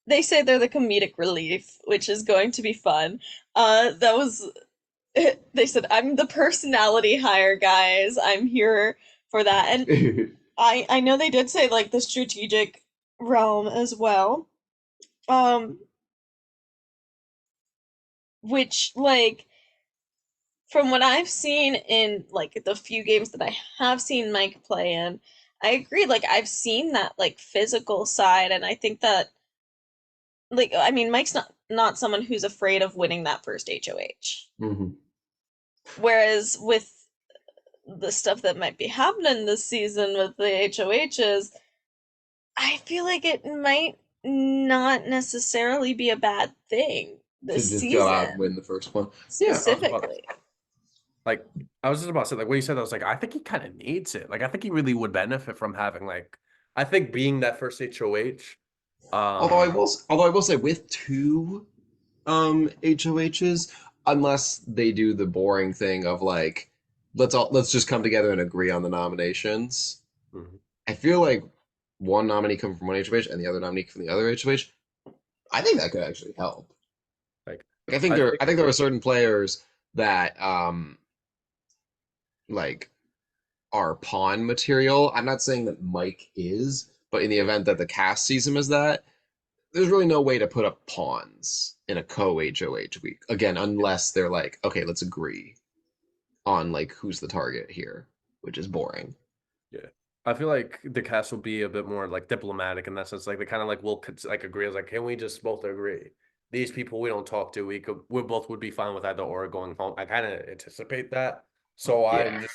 they say they're the comedic relief, which is going to be fun. That was they said I'm the personality hire, guys. I'm here for that. And I know they did say like the strategic realm as well. Um, which like from what I've seen in like the few games that I have seen Mike play in, I agree. Like I've seen that like physical side, and I think that like I mean Mike's not someone who's afraid of winning that first HOH. Mhm. Whereas with the stuff that might be happening this season with the HOHs, I feel like it might not necessarily be a bad thing To this just go out and season win the first one. Yeah. specifically. Like, I was just about to say, like, when you said that, I was like, I think he kind of needs it. Like, I think he really would benefit from having, like, I think being that first HOH. Although I will say with two HOHs, unless they do the boring thing of like let's just come together and agree on the nominations. Mhm. I feel like one nominee coming from one HOH and the other nominee from the other HOH. I think that could actually help. Like, Like, I think I think, there are certain players that like are pawn material. I'm not saying that Mike is, but in the event that the cast sees him as that, there's really no way to put up pawns in a co HOH week. Again, unless they're like, okay, let's agree on like who's the target here, which is boring. yeah. I feel like the cast will be a bit more, like, diplomatic in that sense. Like, they kind of, like, will, like, agree. It's like, can we just both agree? These people we don't talk to, we both would be fine with either or going home. I kind of anticipate that. So Yeah.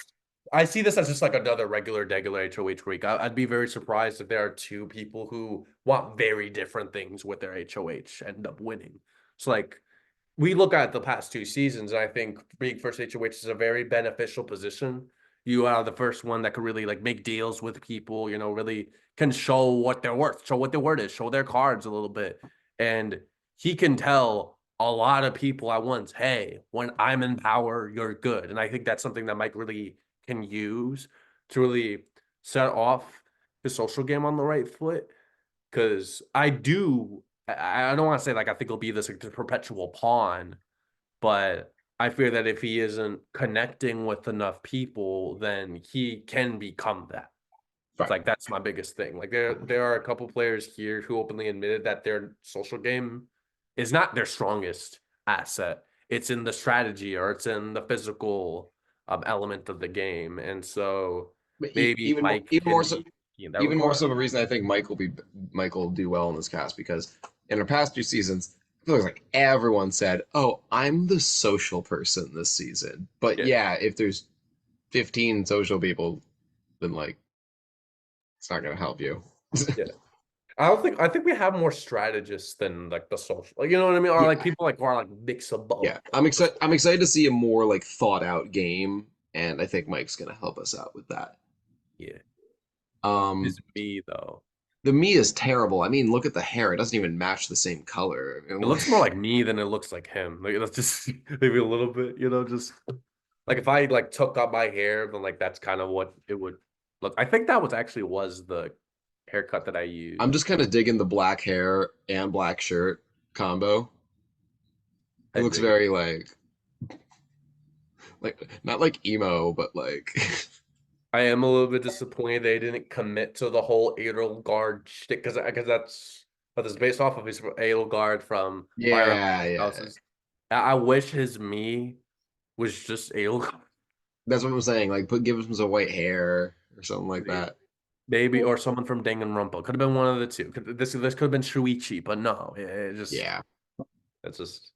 I see this as just like another regular HOH week. I'd be very surprised if there are two people who want very different things with their HOH end up winning. So like we look at the past two seasons, and I think being first HOH is a very beneficial position. You are the first one that could really like make deals with people, really can show what they're worth, show what their word is, show their cards a little bit. And he can tell a lot of people at once, hey, when I'm in power, you're good. And I think that's something that Mike really can use to really set off his social game on the right foot. Because I don't want to say like I think he'll be this like perpetual pawn, but I fear that if he isn't connecting with enough people, then he can become that. It's Right. like that's my biggest thing. Like there are a couple players here who openly admitted that their social game is not their strongest asset. It's in the strategy or it's in the physical element of the game, and so But maybe Mike even can more so, be in that even more regard. so, the reason I think Mike will do well in this cast because in our past two seasons, it looks like everyone said, "Oh, I'm the social person this season." But Yeah. yeah, if there's 15 social people, then like it's not gonna help you. Yeah. I think we have more strategists than like the social, like you know what I mean, or Yeah, like people like who are like mix of both. yeah. I'm excited to see a more like thought out game, and I think Mike's gonna help us out with that. Yeah, Um, is me though. the me is terrible. I mean, look at the hair; it doesn't even match the same color. I It mean, looks more like me than it looks like him. Like that's just maybe a little bit, just like if I like took out my hair, then like that's kind of what it would look. I think that was the haircut that I I'm used. just kind of digging the black hair and black shirt combo. It I looks dig it. very like not like emo, but like I am a little bit disappointed they didn't commit to the whole Edelgard shtick because that's but it's based off of his Edelgard from Fire Yeah, yeah. Houses. I wish his me was just Edelgard, That's what I'm saying. Like, give him some white hair or something like that. maybe, or someone from Danganronpa. Could have been one of the two. This could have been Shuichi, but no, it just Yeah. it's just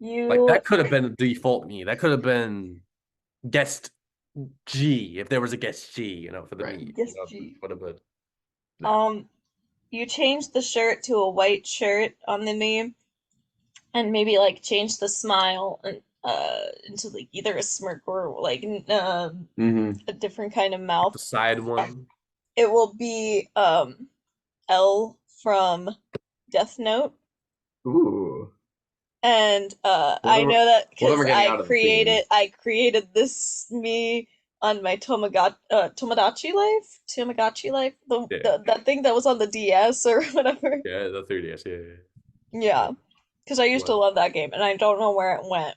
like You that could have been the default me. That could have been guest G if there was a guest G, for the Right. me. Guest G. Would have been. you changed the shirt to a white shirt on the meme, and maybe like change the smile and into like either a smirk or like Mm-hmm. a different kind of mouth. The side one. It will be L from Death Note. Ooh. And Well, I then know that well, then because we're getting out of the theme. I created this me on my Tomodachi Life, Yeah. that thing that was on the DS or whatever. Yeah, the 3DS. Yeah. Yeah, because I used to Well, love that game, and I don't know where it went.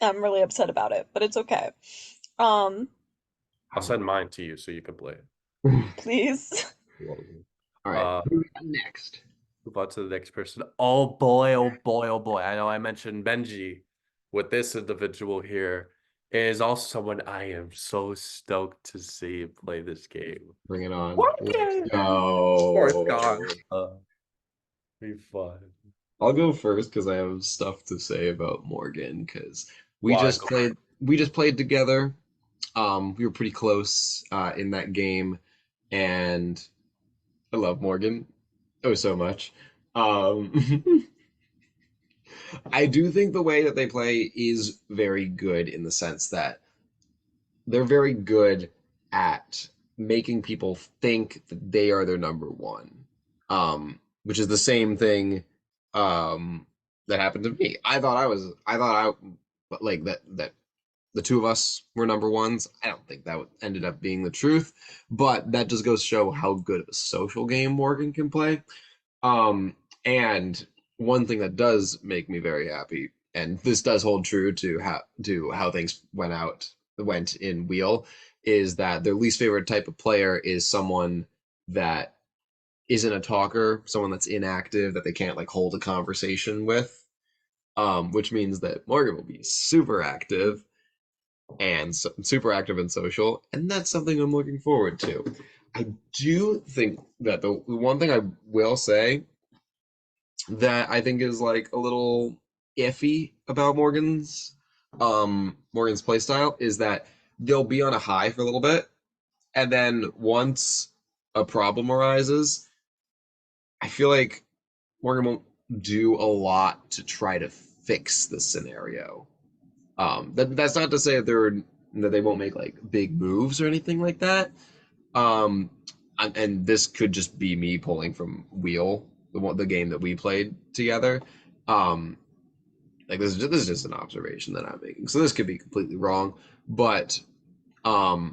I'm really upset about it, but it's okay. Um, I'll send mine to you so you can play it. please. All right. Uh, Who we got next? Move on to the next person. Oh boy, oh boy, oh boy. I know I mentioned Benji with this individual here is also someone I am so stoked to see play this game. Bring it on. What? Let's Course, go. God. Be fun. I'll go first because I have stuff to say about Morgan because we Why? just played together. We were pretty close in that game, and I love Morgan oh so much. Um, I do think the way that they play is very good in the sense that they're very good at making people think that they are their number one, which is the same thing that happened to me. I thought like that the two of us were number ones. I don't think that ended up being the truth, but that just goes to show how good of a social game Morgan can play. And one thing that does make me very happy, and this does hold true to how things went in Wheel, is that their least favorite type of player is someone that isn't a talker, someone that's inactive, that they can't like hold a conversation with. Which means that Morgan will be super active and super active and social, and that's something I'm looking forward to. I do think that the one thing I will say that I think is like a little iffy about Morgan's playstyle is that they'll be on a high for a little bit, and then once a problem arises, I feel like Morgan won't do a lot to try to fix the scenario. That's not to say that they won't make like big moves or anything like that. And this could just be me pulling from Wheel, the game that we played together. Um, like this is just an observation that I'm making, so this could be completely wrong. But I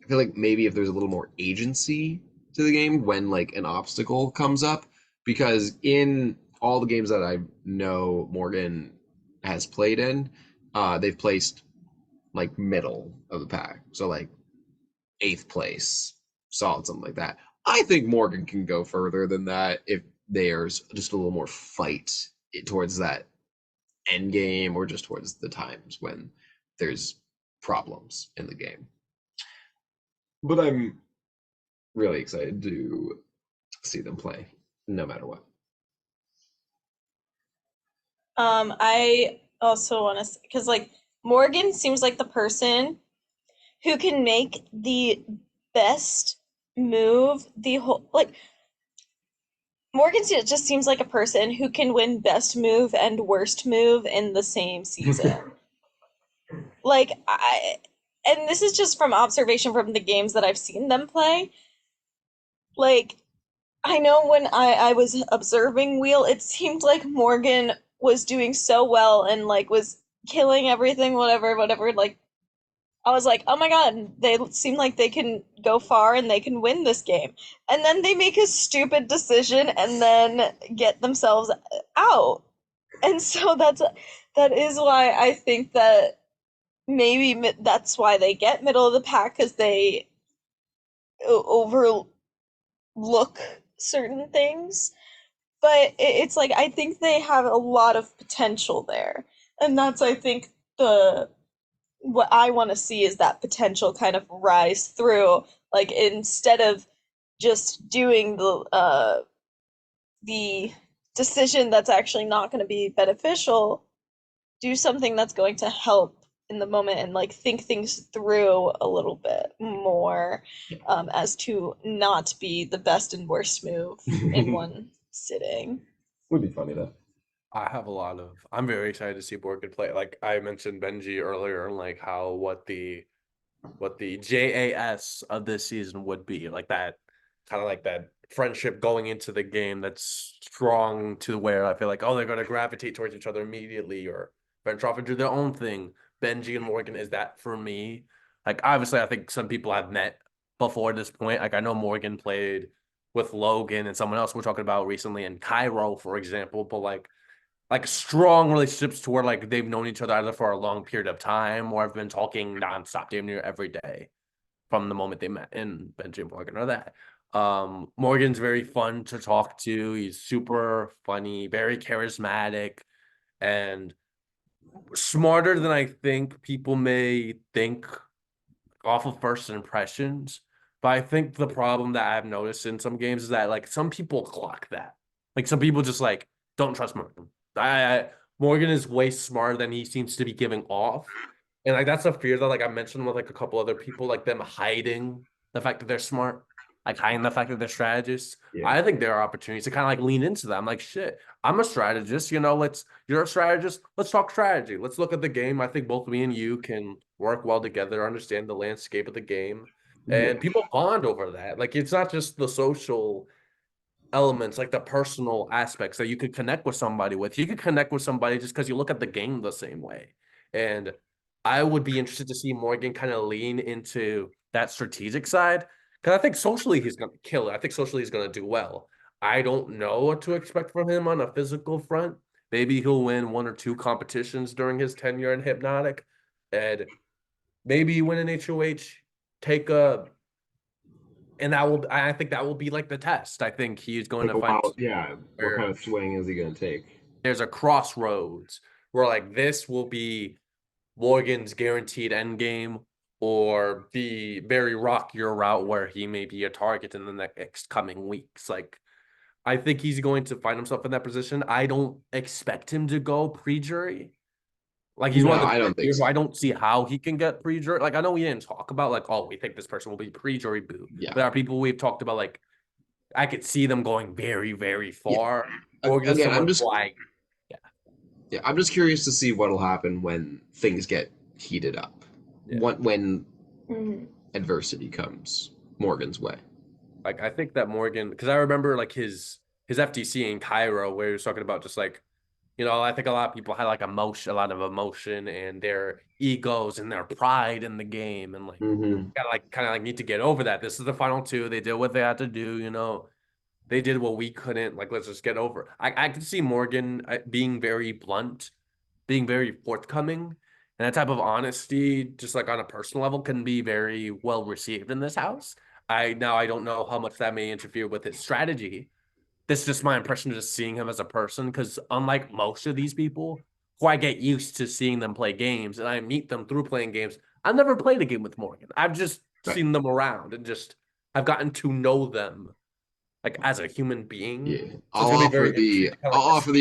feel like maybe if there's a little more agency to the game when like an obstacle comes up, because in all the games that I know Morgan has played in, they've placed like middle of the pack, so like eighth place, solid, something like that. I think Morgan can go further than that if there's just a little more fight towards that end game or just towards the times when there's problems in the game. But I'm really excited to see them play, no matter what. I also want to, because like Morgan seems like the person who can make the best move the whole like just seems like a person who can win best move and worst move in the same season. Like and this is just from observation from the games that I've seen them play. Like I know when I was observing Wheel, it seemed like Morgan was doing so well and like was killing everything, whatever. Like I was like, oh my God, they seem like they can go far and they can win this game. And then they make a stupid decision and then get themselves out. And so that is why I think that maybe that's why they get middle of the pack, because they overlook certain things. but it's like I think they have a lot of potential there, and that's I think the what I want to see is that potential kind of rise through. Like instead of just doing the decision that's actually not going to be beneficial, do something that's going to help in the moment and like think things through a little bit more, as to not be the best and worst move in one sitting. Would be funny though. I'm very excited to see Morgan play. Like I mentioned Benji earlier, and like how what the JAS of this season would be. Like that kind of like that friendship going into the game that's strong to where I feel like, oh, they're gonna gravitate towards each other immediately or venture off and do their own thing. Benji and Morgan is that for me. Like obviously I think some people have met before this point. Like I know Morgan played with Logan and someone else we're talking about recently in Cairo, for example, but like strong relationships to where like they've known each other either for a long period of time or have been talking nonstop damn near every day from the moment they met. And Benji and Morgan are that. Morgan's very fun to talk to. He's super funny, very charismatic, and smarter than I think people may think off of first impressions. But I think the problem that I've noticed in some games is that like some people clock that. Like some people just like don't trust Morgan. Morgan is way smarter than he seems to be giving off. And like that's a fear that like I mentioned with like a couple other people, like them hiding the fact that they're smart, like hiding the fact that they're strategists. Yeah. I think there are opportunities to kind of like lean into that. I'm like, shit, I'm a strategist, you're a strategist, let's talk strategy. Let's look at the game. I think both me and you can work well together, understand the landscape of the game. And people bond over that. Like it's not just the social elements, like the personal aspects that you could connect with somebody with. You could connect with somebody just because you look at the game the same way. And I would be interested to see Morgan kind of lean into that strategic side because I think socially he's going to kill it. I think socially he's going to do well. I don't know what to expect from him on a physical front. Maybe he'll win one or two competitions during his tenure in Hypnotic, and maybe win an HOH, take a and I think that will be like the test. I think he's going to find What kind of swing is he going to take? There's a crossroads where like this will be Morgan's guaranteed end game or the very rockier route where he may be a target in the next coming weeks. Like I think he's going to find himself in that position. I don't expect him to go pre-jury. Like he's one of the I don't think so. I don't see how he can get pre-jury. Like I know we didn't talk about like, oh, we think this person will be pre-jury boo. Yeah. There are people we've talked about like I could see them going very, very far. Again, I'm just like, I'm just curious to see what'll happen when things get heated up. Yeah. When adversity comes Morgan's way. Like I think that Morgan, because I remember like his FTC in Cairo where he was talking about just like, I think a lot of people had like a lot of emotion and their egos and their pride in the game, and like kind of like need to get over that. This is the final two. They did what they had to do. They did what we couldn't. Like let's just get over it. I could see Morgan being very blunt, being very forthcoming, and that type of honesty, just like on a personal level, can be very well received in this house. I don't know how much that may interfere with his strategy. This is just my impression of just seeing him as a person, because unlike most of these people who I get used to seeing them play games and I meet them through playing games, I've never played a game with Morgan. I've just seen them around and just I've gotten to know them like as a human being. Yeah. So I'll offer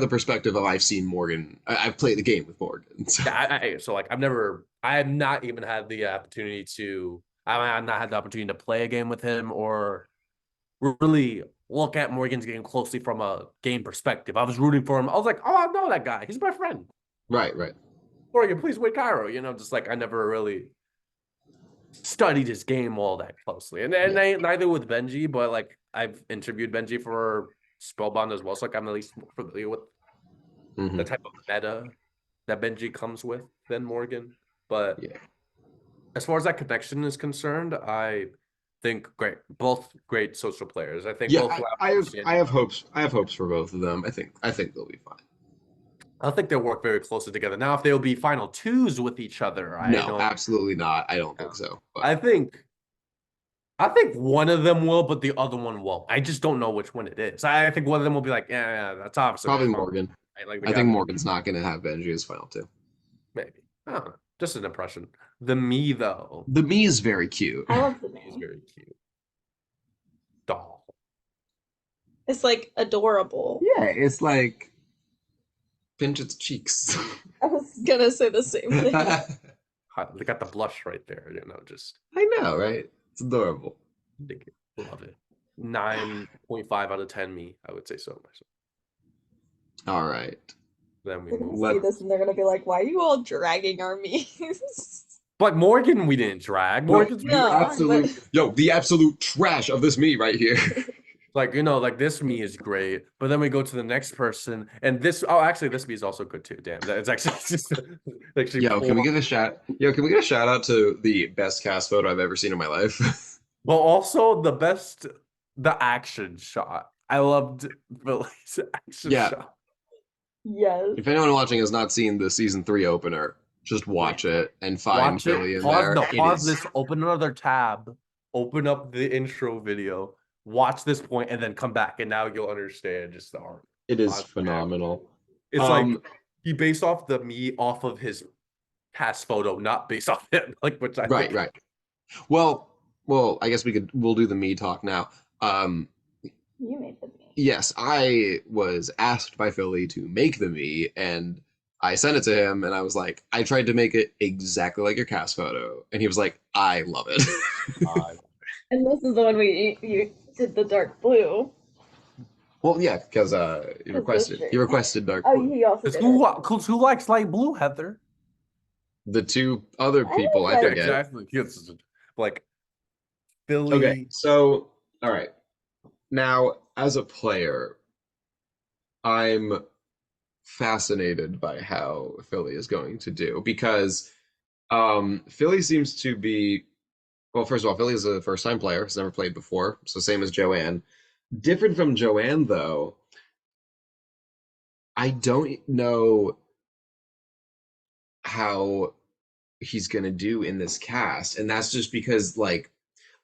the perspective of I've seen Morgan. I've played the game with Morgan. So, I have not even had the opportunity to I've not had the opportunity to play a game with him or really look at Morgan's game closely from a game perspective. I was rooting for him. I was like, oh, I know that guy. He's my friend. Right. Morgan, please win Cairo. Just like I never really studied his game all that closely. And neither with Benji, but like I've interviewed Benji for Spellbound as well. So like I'm at least more familiar with the type of meta that Benji comes with than Morgan. But as far as that connection is concerned, I think both great social players. I think both I have hopes. I have hopes for both of them. I think they'll be fine. I think they'll work very closely together. Now, if they'll be final twos with each other, no, absolutely not. I don't think so. But. I think I think one of them will, but the other one won't. I just don't know which one it is. I think one of them will be like, yeah, that's obviously Probably Trump, Morgan. right? Like the I guy think that Morgan's not going to have Benji as final two. maybe. I don't know. Just an impression. The me though The me is very cute. I love the is name. very cute. Doll. It's like adorable. Yeah, it's like pinch its cheeks. I was gonna say the same thing. They got the blush right there, just I know, right? It's adorable. dig it. Love it. 9.5 out of 10 me, I would say so myself. All right. Then we They're gonna move. see this and they're gonna be like, "Why are you all dragging our memes?" But Morgan, we didn't drag. Morgan's No, absolute, but- yo, the absolute trash of this me right here. like, like this me is great. But then we go to the next person, and actually, this me is also good too. Damn, that's actually just actually. Yo, can we give a shout? Yo, can we get a shout out to the best cast photo I've ever seen in my life? But also the action shot. I loved Billy's action Yeah. shot. yes. If anyone watching has not seen the season 3 opener, just watch it and find Watch Philly it. in Pause, there. no, It pause is- this. Open another tab. Open up the intro video. Watch this point, and then come back, and now you'll understand just the art. It is Pause the phenomenal. It's like Um, he based off the me off of his past photo, not based off him. Like, which I right, think, right. Well, I guess we'll do the me talk now. You made the meme. Yes, I was asked by Philly to make the me, and I sent it to him, and I was like, I tried to make it exactly like your cast photo, and he was like, I love it. And this is the one you did the dark blue. Well, yeah, because he Because requested dark Oh, blue. he also Because did who, it. who likes light blue, Heather? The two other I people I like Yeah, forget. exactly. It's like Philly. Okay, so all right. Now, as a player, I'm fascinated by how Philly is going to do because Philly seems to be well, first of all, Philly is a first time player, has never played before, so same as Joanne. Different from Joanne though, I don't know how he's gonna do in this cast, and that's just because like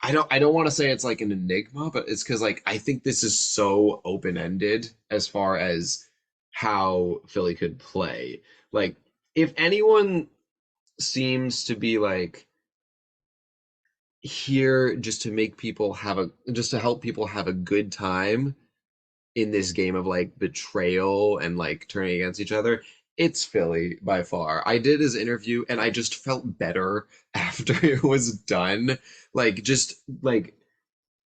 I don't want to say it's like an enigma, but it's because like I think this is so open ended as far as how Philly could play. Like if anyone seems to be like here just to make people have a just to help people have a good time in this game of like betrayal and like turning against each other, it's Philly by far. I did his interview and I just felt better after it was done. Like just like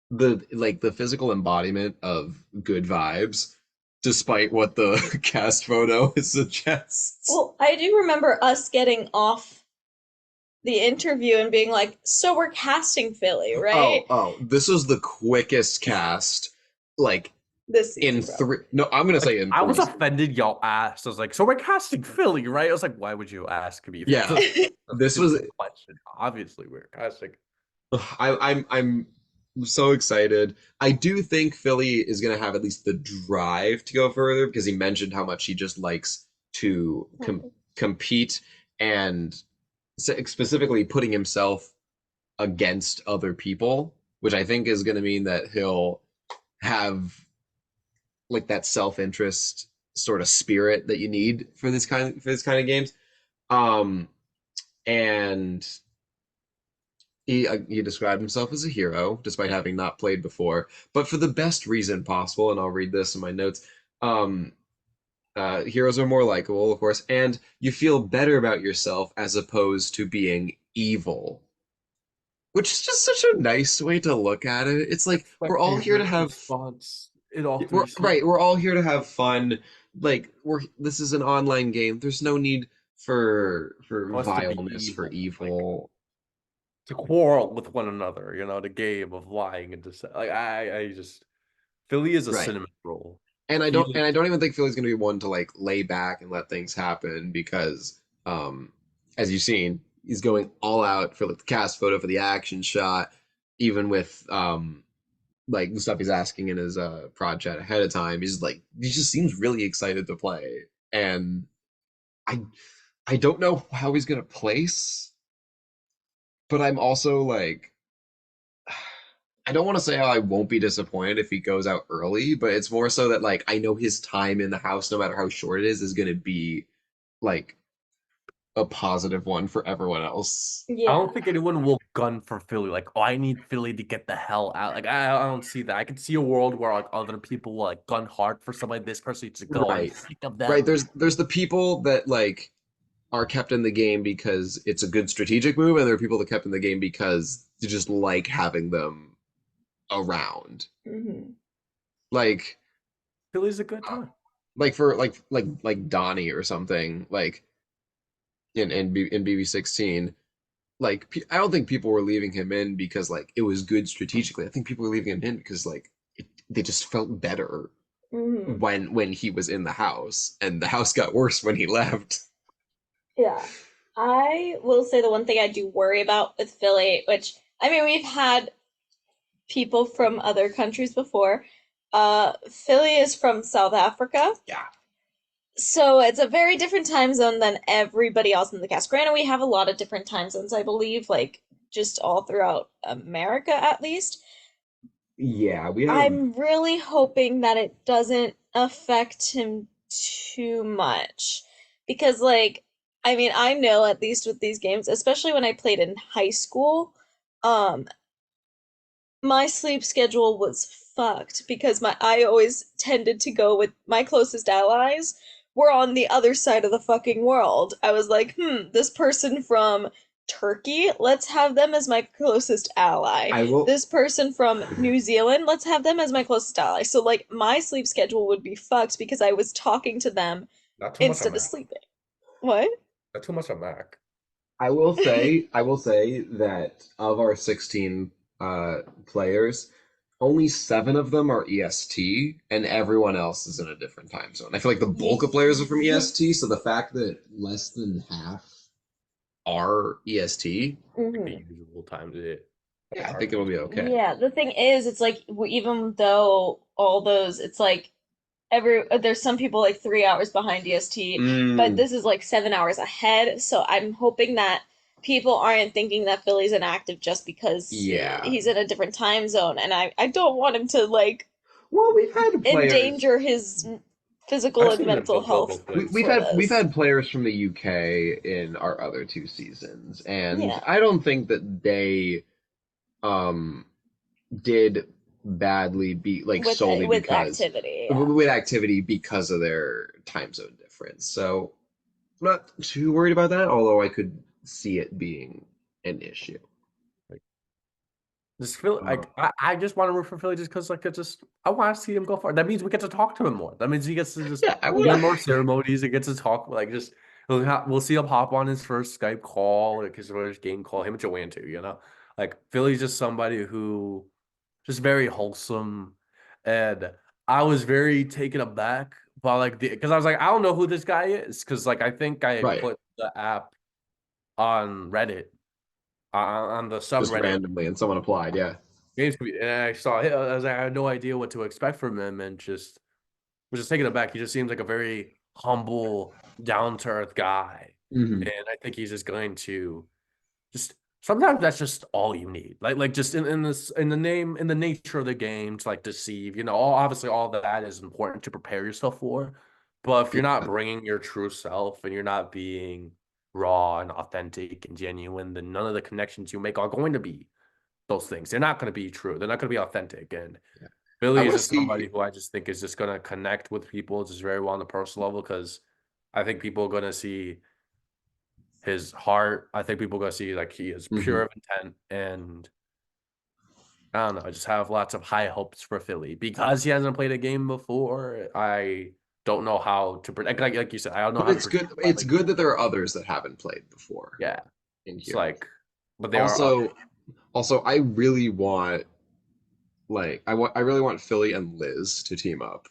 the physical embodiment of good vibes, despite what the cast photo suggests. Well, I do remember us getting off the interview and being like, "So we're casting Philly, right?" This was the quickest cast, like This in season, three. No, I'm gonna say in. I was three. offended y'all asked. I was like, so we're casting Philly, right? I was like, why would you ask me? Yeah. This was- question. Obviously, we're casting. I'm so excited. I do think Philly is gonna have at least the drive to go further because he mentioned how much he just likes to compete and specifically putting himself against other people, which I think is gonna mean that he'll have like that self-interest sort of spirit that you need for this kind of games. And he described himself as a hero despite having not played before, but for the best reason possible. And I'll read this in my notes. Heroes are more likable, of course, and you feel better about yourself as opposed to being evil, which is just such a nice way to look at it. It's like we're all here to have response in all we're, three right, we're all here to have fun. Like this is an online game. There's no need for Us to be vileness, for evil, evil. to quarrel with one another, the game of lying and like I just Philly is a Right. cinnamon roll. And I He don't is- and I don't even think Philly's gonna be one to like lay back and let things happen because as you've seen, he's going all out for like the cast photo for the action shot, even with like the stuff he's asking in his prod chat ahead of time. He's like he just seems really excited to play. And I don't know how he's gonna place, but I'm also like I don't want to say how I won't be disappointed if he goes out early, but it's more so that like I know his time in the house, no matter how short it is going to be like a positive one for everyone else. I Yeah. don't think anyone will gun for Philly. Like, oh, I need Philly to get the hell out. Like, I don't see that. I can see a world where like other people will like gun hard for somebody. This person needs to go. I'm Right. sick of Right. them. There's the people that like are kept in the game because it's a good strategic move, and there are people that kept in the game because you just like having them around. Hmm. Like Philly's a good time. like for like Donnie or something, like in BB16. Like I don't think people were leaving him in because like it was good strategically. I think people were leaving him in because like they just felt better Hmm. when he was in the house, and the house got worse when he left. Yeah. I will say the one thing I do worry about with Philly, which I mean, we've had people from other countries before. Philly is from South Africa, Yeah. so it's a very different time zone than everybody else in the cast. Granted, we have a lot of different time zones, I believe, like just all throughout America at least. Yeah, we have. I'm really hoping that it doesn't affect him too much because, like, I mean, I know at least with these games, especially when I played in high school, um, my sleep schedule was fucked because my I always tended to go with my closest allies were on the other side of the fucking world. I was like, this person from Turkey, let's have them as my closest ally. I will. This person from New Zealand, let's have them as my closest ally. So like my sleep schedule would be fucked because I was talking to them Not too much on instead of Mac. sleeping. What? Not too much on Mac. I will say that of our 16 players, only 7 of them are EST, and everyone else is in a different time zone. I feel like the bulk of players are from EST, so the fact that less than half are EST, Like the Hmm. usual time to it. yeah, I think it'll be okay. Yeah, the thing is, it's like even though all those, it's like there's some people like 3 hours behind EST, but Mm, this is like 7 hours ahead. So I'm hoping that people aren't thinking that Philly's inactive just because yeah. he's in a different time zone, and I don't want him to like Well, we've had players. endanger his physical I've and seen them mental go health both ways. We've for had this. players from the UK in our other 2 seasons, and Yeah, I don't think that they um did badly be like solely with because activity. Yeah. with activity because of their time zone difference. So I'm not too worried about that, although I could see it being an issue. Like, just feel Uh, like I just want to root for Philly just because like I want to see him go far. That means we get to talk to him more. That means he gets to just yeah, I win would. more ceremonies. He gets to talk like just we'll see him hop on his first Skype call or his first game call. Him and Joanne too. Like Philly's just somebody who just very wholesome, and I was very taken aback by like because I was like I don't know who this guy is because like I think I had Right, put the app on Reddit on the just subreddit randomly, and someone applied. Yeah. games and I saw it. I was like, I had no idea what to expect from him, and just was just taken aback. He just seems like a very humble, down to earth guy, Hmm. and I think he's just going to just sometimes that's just all you need. Like just in this in the nature of the game to like deceive. Obviously all that is important to prepare yourself for, but if you're not bringing your true self and you're not being raw and authentic and genuine, then none of the connections you make are going to be those things. They're not going to be true. They're not going to be authentic. And I Billy is want to just somebody see. who I just think is just going to connect with people just very well on the personal level because I think people are going to see his heart. I think people are going to see like he is Mhm. pure of intent. And I don't know. I just have lots of high hopes for Philly because he hasn't played a game before. I don't know how to predict. Like you said, I don't know But how to it's predict. good. But It's like, good that there are others that haven't played before yeah, in it's here. like, but there are other. Also, I really want I really want Philly and Liz to team up.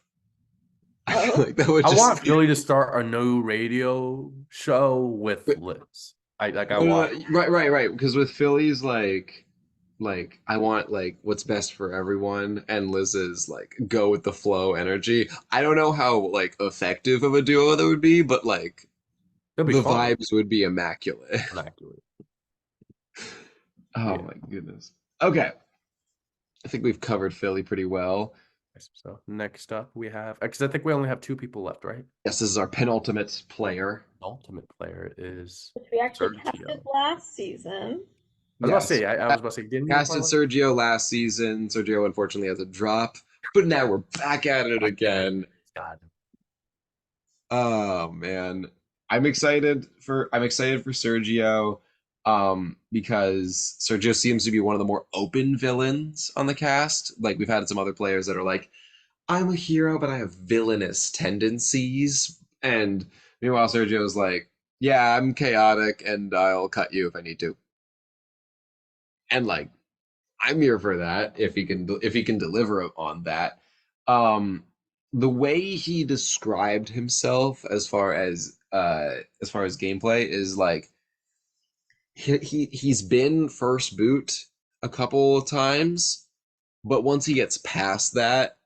I feel Oh. like that would I just want Philly to start a new radio show with but, Liz. I no, no, want. no, right. Because with Philly's I want like what's best for everyone, and Liz's like go with the flow energy. I don't know how like effective of a duo that would be, but like It'll be the fun. vibes would be immaculate. Immaculate. Oh Yeah. my goodness. Okay. I think we've covered Philly pretty well. So next up we have, because I think we only have two people left, right? Yes, this is our penultimate player. Ultimate player is Which we actually casted Sergio. last season. I was about to Yes. say, I was about to say, didn't you Casted play Sergio last season. Sergio unfortunately had to drop, but now we're back at it again. God. Oh man. I'm excited for Sergio because Sergio seems to be one of the more open villains on the cast. Like we've had some other players that are like, I'm a hero, but I have villainous tendencies. And meanwhile, Sergio's like, yeah, I'm chaotic and I'll cut you if I need to. And like, I'm here for that if he can deliver on that. Um, the way he described himself as far as gameplay is like he's been first boot a couple of times, but once he gets past that,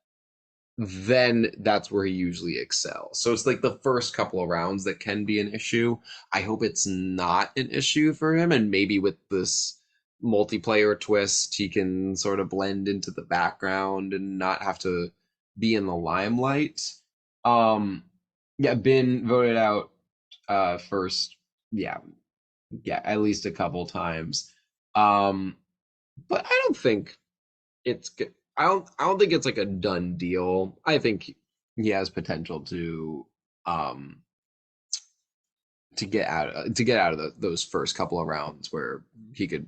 then that's where he usually excels. So it's like the first couple of rounds that can be an issue. I hope it's not an issue for him, and maybe with this multiplayer twist, he can sort of blend into the background and not have to be in the limelight. Um, yeah, been voted out first. Yeah, yeah, at least a couple times. Um, but I don't think it's good. I don't think it's like a done deal. I think he has potential um to get out of those first couple of rounds where he could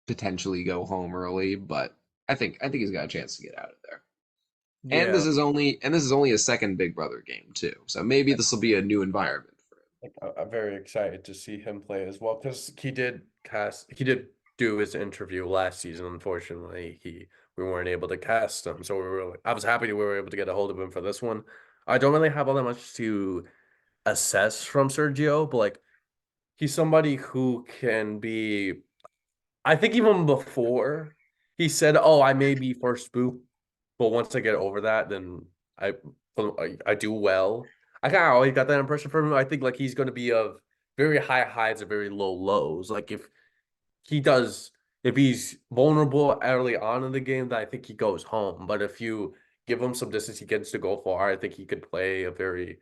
potentially go home early, but I think he's got a chance to get out of there. And Yeah, this is only a second Big Brother game too. So maybe this will be a new environment for him. like, I'm very excited to see him play as well because he did do his interview last season. Unfortunately, we weren't able to cast him, so I was happy we were able to get a hold of him for this one. I don't really have all that much to assess from Sergio, but like he's somebody who can be. I think even before he said, "Oh, I may be first boot, but once I get over that, then I I do well." I kind of always got that impression from him. I think like he's going to be of very high highs and very low lows. Like if he's vulnerable early on in the game, then I think he goes home. But if you give him some distance, he gets to go far. I think he could play a very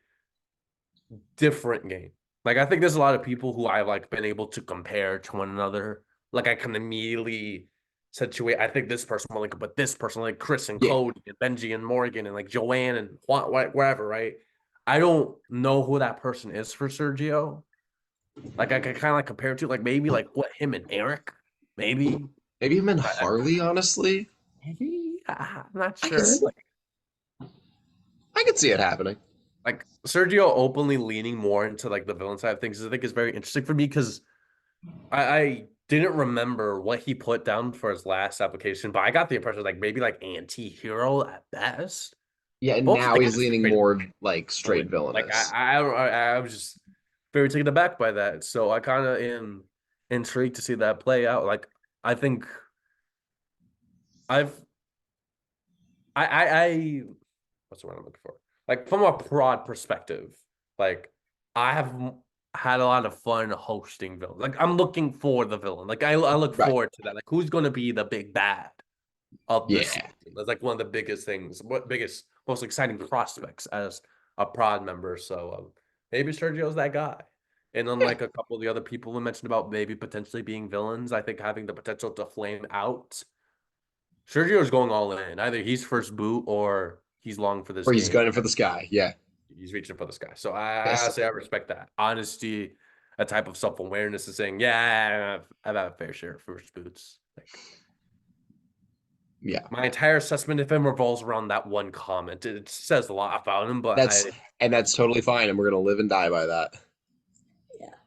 different game. Like I think there's a lot of people who I've like been able to compare to one another. Like I can immediately situate. I think this person will link up with this person, like Chris and Yeah, Cody and Benji and Morgan and like Joanne and Juan, wherever. Right? I don't know who that person is for Sergio. Like I can kind of like compare it to like maybe like what him and Eric, maybe. maybe him and I- Harley. Honestly, Maybe I'm not I could sure. I could see it happening. Like Sergio openly leaning more into like the villain side of things, I think is very interesting for me because I didn't remember what he put down for his last application, but I got the impression like maybe like anti-hero at best. Yeah, and Both now like he's just leaning straight more like straight villain. Like villainous. I was just very taken aback by that. So I kind of am intrigued to see that play out. Like I think I've I what's the word I'm looking for? Like from a prod perspective, like I have had a lot of fun hosting villains. Like I'm looking for the villain. Like I look Right. forward to that. Like who's going to be the big bad of this Yeah. season? That's like one of the biggest things, what biggest, most exciting prospects as a prod member. So maybe Sergio's that guy. And Yeah. unlike a couple of the other people we mentioned about maybe potentially being villains, I think having the potential to flame out Sergio's going all in. Either he's first boot or he's long for this Or he's game. gunning for the sky. Yeah. He's reaching for this guy. So I Yes. say I respect that. Honesty, a type of self-awareness is saying, yeah, I've had a fair share of first boots. Like, Yeah. my entire assessment of him revolves around that one comment. It says a lot about him, but That's totally fine, and we're gonna live and die by that.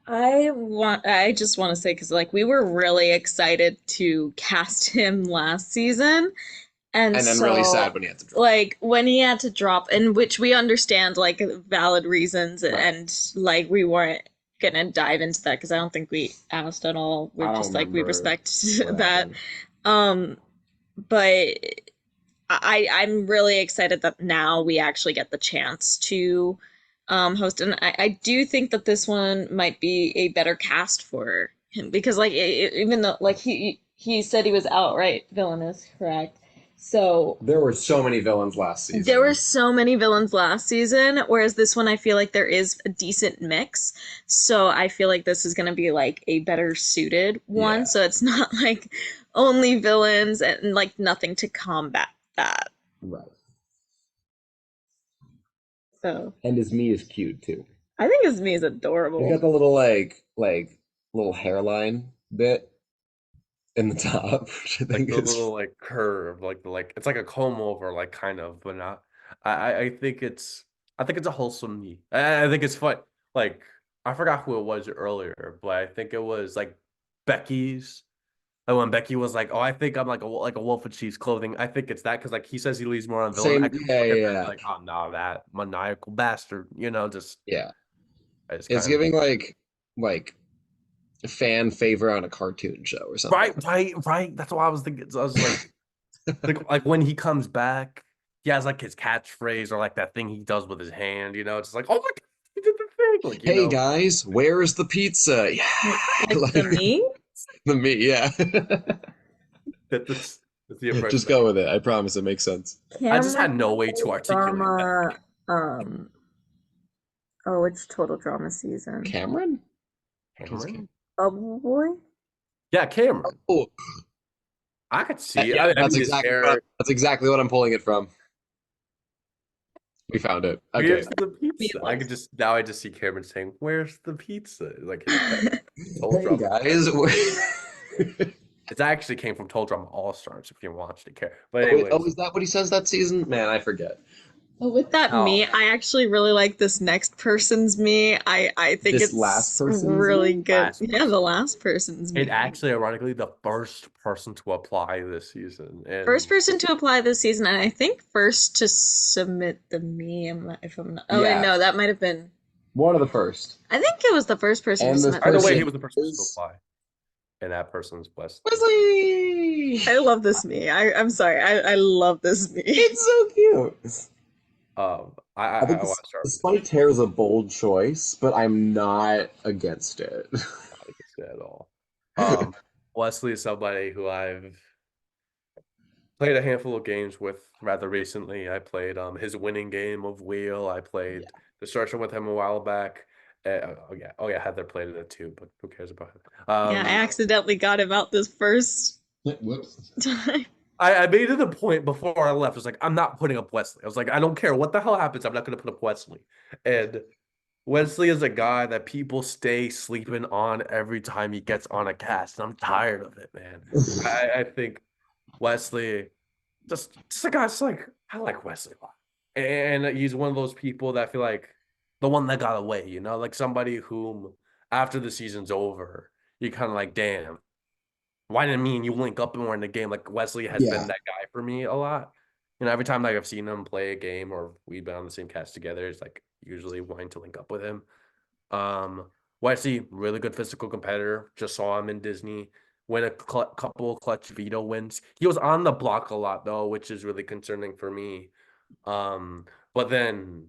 I just want to say because like we were really excited to cast him last season, and And then really so sad when he had to drop. like when he had to drop, in which we understand like valid reasons, Right. and like we weren't gonna dive into that because I don't think we asked at all. I We're don't just like we remember respect what that. happened. But I'm really excited that now we actually get the chance to host, and I do think that this one might be a better cast for him because like even though like he said he was outright villainous, correct? So There were so many villains last season. there were so many villains last season, whereas this one I feel like there is a decent mix. So I feel like this is gonna be like a better suited one. Yeah. So it's not like only villains and like nothing to combat that. Right. So And his me is cute too. I think his me is He's got adorable. the little little hairline bit in the top, which I Like think the is little like curve, like it's like a comb over, like kind of, but not. I think it's a wholesome knee. I think it's fun. Like I forgot who it was earlier, but I think it was like Becky's. And when Becky was like, "Oh, I think I'm like a wolf in sheep's clothing," I think it's that because like he says he leaves more on villain. same. I could Yeah, look at that and yeah, be like, "Oh no, that maniacal bastard," just yeah. it's It's kind of giving like a fan favor on a cartoon show or something. right. That's what I was thinking. So I was like when he comes back, he has like his catchphrase or like that thing he does with his hand. It's like, oh my god, he did the thing. Like Hey guys, where's the pizza? Yeah, Like the me? the meat. Yeah, that's the impression. just go with it. I promise it makes sense. I just had no way to articulate that. Drama, oh, it's total drama season. Cameron? Cameron? Bubble Boy? Yeah, Cameron. Oh, I could see. yeah, I that's mean, his exactly hair. that's exactly what I'm pulling it from. We found it. Okay. Where's the pizza? I just see Cameron saying, "Where's the pizza?" Like his pet. Toll Hey Drum. guys. It actually came from Toll Drum All Stars. If you watched it, but Oh, anyways, is that what he says that season? Man, I forget. But with that Oh. me, I actually really like this next person's me. I think This it's last person's really me? good. Last Yeah, the last person's me. it actually, ironically, the first person to apply this season. And First person to apply this season, and I think first to submit the meme. If I'm not, oh wait, Yeah. no, that might have been. One of the first. I think it was the first person And to this submit. either way, person he was the first person to is- apply, and that person's West. Wesley! I love this me. I'm sorry. I love this me. It's so cute. I I think want to start the spiked hair is a bold choice, but I'm not against it. with it at all. Wesley is somebody who I've played a handful of games with rather recently. I played his winning game of Wheel. I played Destruction with him a while back. Oh yeah, Heather played it too, but who cares about it? Yeah, I accidentally got him out this first Whoops. time. I made it a point before I left. I was like, I'm not putting up Wesley. I was like, I don't care what the hell happens. I'm not going to put up Wesley. And Wesley is a guy that people stay sleeping on every time he gets on a cast. And I'm tired of it, man. I think Wesley, just a guy. It's like I like Wesley a lot, and he's one of those people that I feel like the one that got away. Like somebody whom after the season's over, you kind of like, damn. Why didn't me and you link up more in the game? Like Wesley has been that guy for me a lot. Every time like I've seen him play a game or we've been on the same cast together, it's like usually wanting to link up with him. Wesley, really good physical competitor. Just saw him in Disney win a couple clutch veto wins. He was on the block a lot though, which is really concerning for me. But then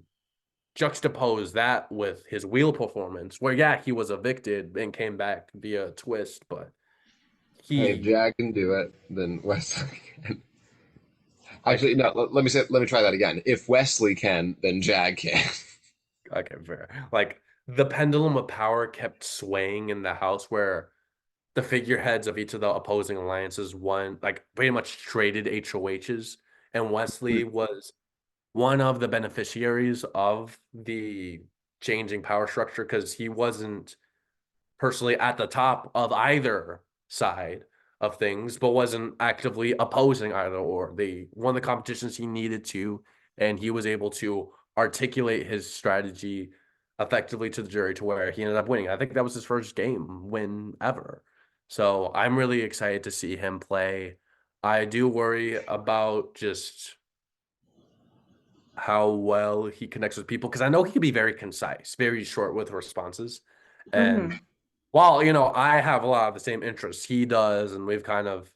juxtapose that with his wheel performance, where he was evicted and came back via twist, but If Jag can do it, then Wesley can. Actually, no. Let me try that again. If Wesley can, then Jag can. Okay, fair. Like the pendulum of power kept swaying in the house where the figureheads of each of the opposing alliances pretty much traded HOHs, and Wesley was one of the beneficiaries of the changing power structure because he wasn't personally at the top of either side of things, but wasn't actively opposing either or. They won the competitions he needed to, and he was able to articulate his strategy effectively to the jury to where he ended up winning. I think that was his first game win ever. So I'm really excited to see him play. I do worry about just how well he connects with people because I know he can be very concise, very short with responses. And while, I have a lot of the same interests he does, and we've kind of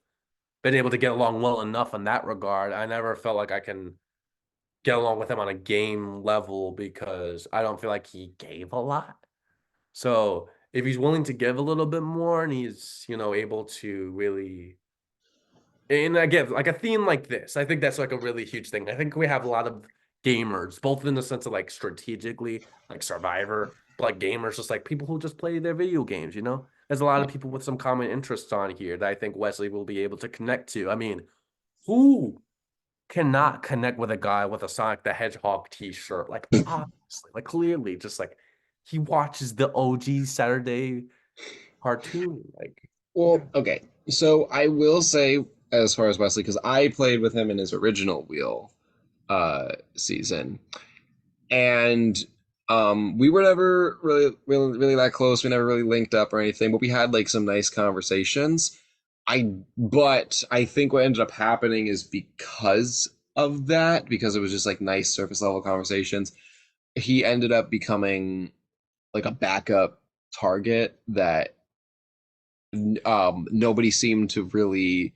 been able to get along well enough in that regard, I never felt like I can get along with him on a game level because I don't feel like he gave a lot. So if he's willing to give a little bit more and he's, able to really And again, like a theme like this, I think that's like a really huge thing. I think we have a lot of gamers, both in the sense of like strategically, like Survivor, but like gamers, just like people who just play their video games, you know? There's a lot of people with some common interests on here that I think Wesley will be able to connect to. I mean, who cannot connect with a guy with a Sonic the Hedgehog t-shirt? Like, obviously, like clearly, just like he watches the OG Saturday cartoon. Like, Well, okay. So I will say, as far as Wesley, because I played with him in his original Wheel season, and we were never really that close. We never really linked up or anything, but we had like some nice conversations. But I think what ended up happening is because of that, because it was just like nice surface level conversations, he ended up becoming like a backup target that nobody seemed to really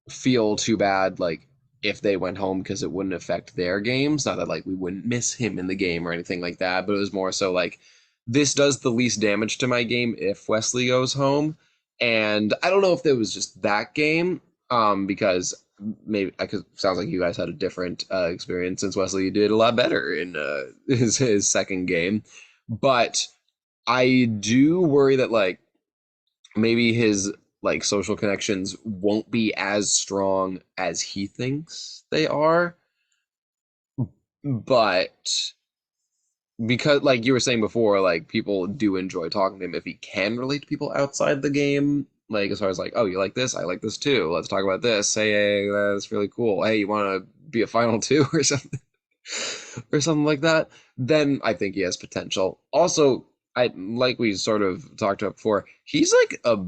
feel too bad like if they went home because it wouldn't affect their games. Not that like we wouldn't miss him in the game or anything like that, but it was more so like this does the least damage to my game if Wesley goes home. And I don't know if it was just that game, because maybe I could sounds like you guys had a different experience since Wesley did a lot better in his second game. But I do worry that like maybe his like social connections won't be as strong as he thinks they are, but because like you were saying before, like people do enjoy talking to him if he can relate to people outside the game, like as far as like, oh, you like this, I like this too, let's talk about this, hey, that's really cool, hey, you want to be a final two or something, or something like that, then I think he has potential. Also, I like we sort of talked about before, he's like a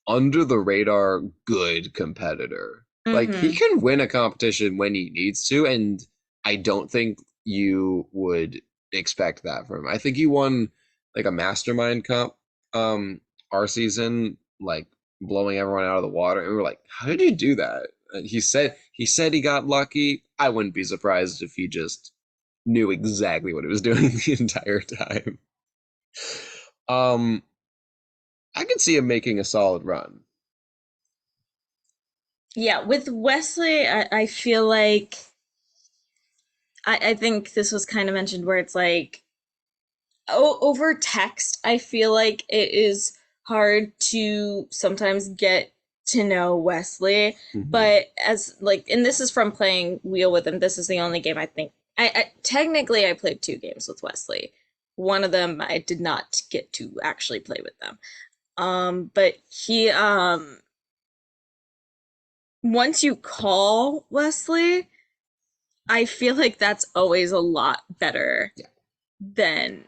under the radar good competitor. Like he Mhm. can win a competition when he needs to, and I don't think you would expect that from him. I think he won like a mastermind cup our season, like blowing everyone out of the water. And we were like, how did you do that? And he said he got lucky. I wouldn't be surprised if he just knew exactly what he was doing the entire time. Um I could see him making a solid run. Yeah, with Wesley, I feel like I think this was kind of mentioned where it's like over text, I feel like it is hard to sometimes get to know Wesley, Mhm. but as like, and this is from playing Wheel with him. This is the only game I think I technically I played two games with Wesley. One of them I did not get to actually play with them. But he once you call Wesley, I feel like that's always a lot better Yeah. than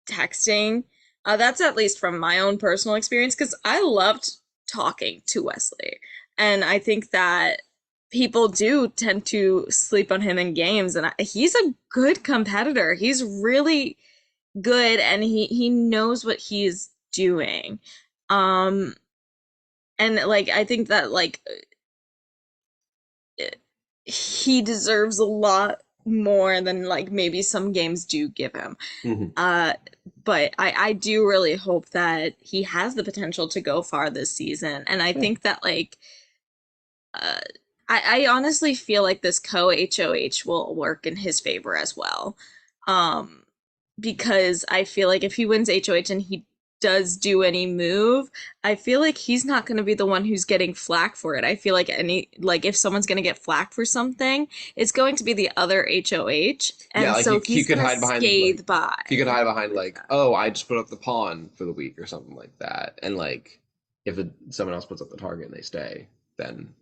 texting. That's at least from my own personal experience because I loved talking to Wesley. And I think that people do tend to sleep on him in games. And he's a good competitor. He's really good and he knows what he's doing. Um, and like, I think that like he deserves a lot more than like maybe some games do give him. Mhm. Uh, but I do really hope that he has the potential to go far this season. And I Yeah. think that like uh, I honestly feel like this co HOH will work in his favor as well. Um, because I feel like if he wins HOH and he does do any move, I feel like he's not going to be the one who's getting flack for it. I feel like if someone's going to get flack for something, it's going to be the other HOH, Yeah, and like so he he's could going to hide behind like scathe by. he could hide behind with like, that. oh, I just put up the pawn for the week or something like that. And like if someone else puts up the target and they stay, then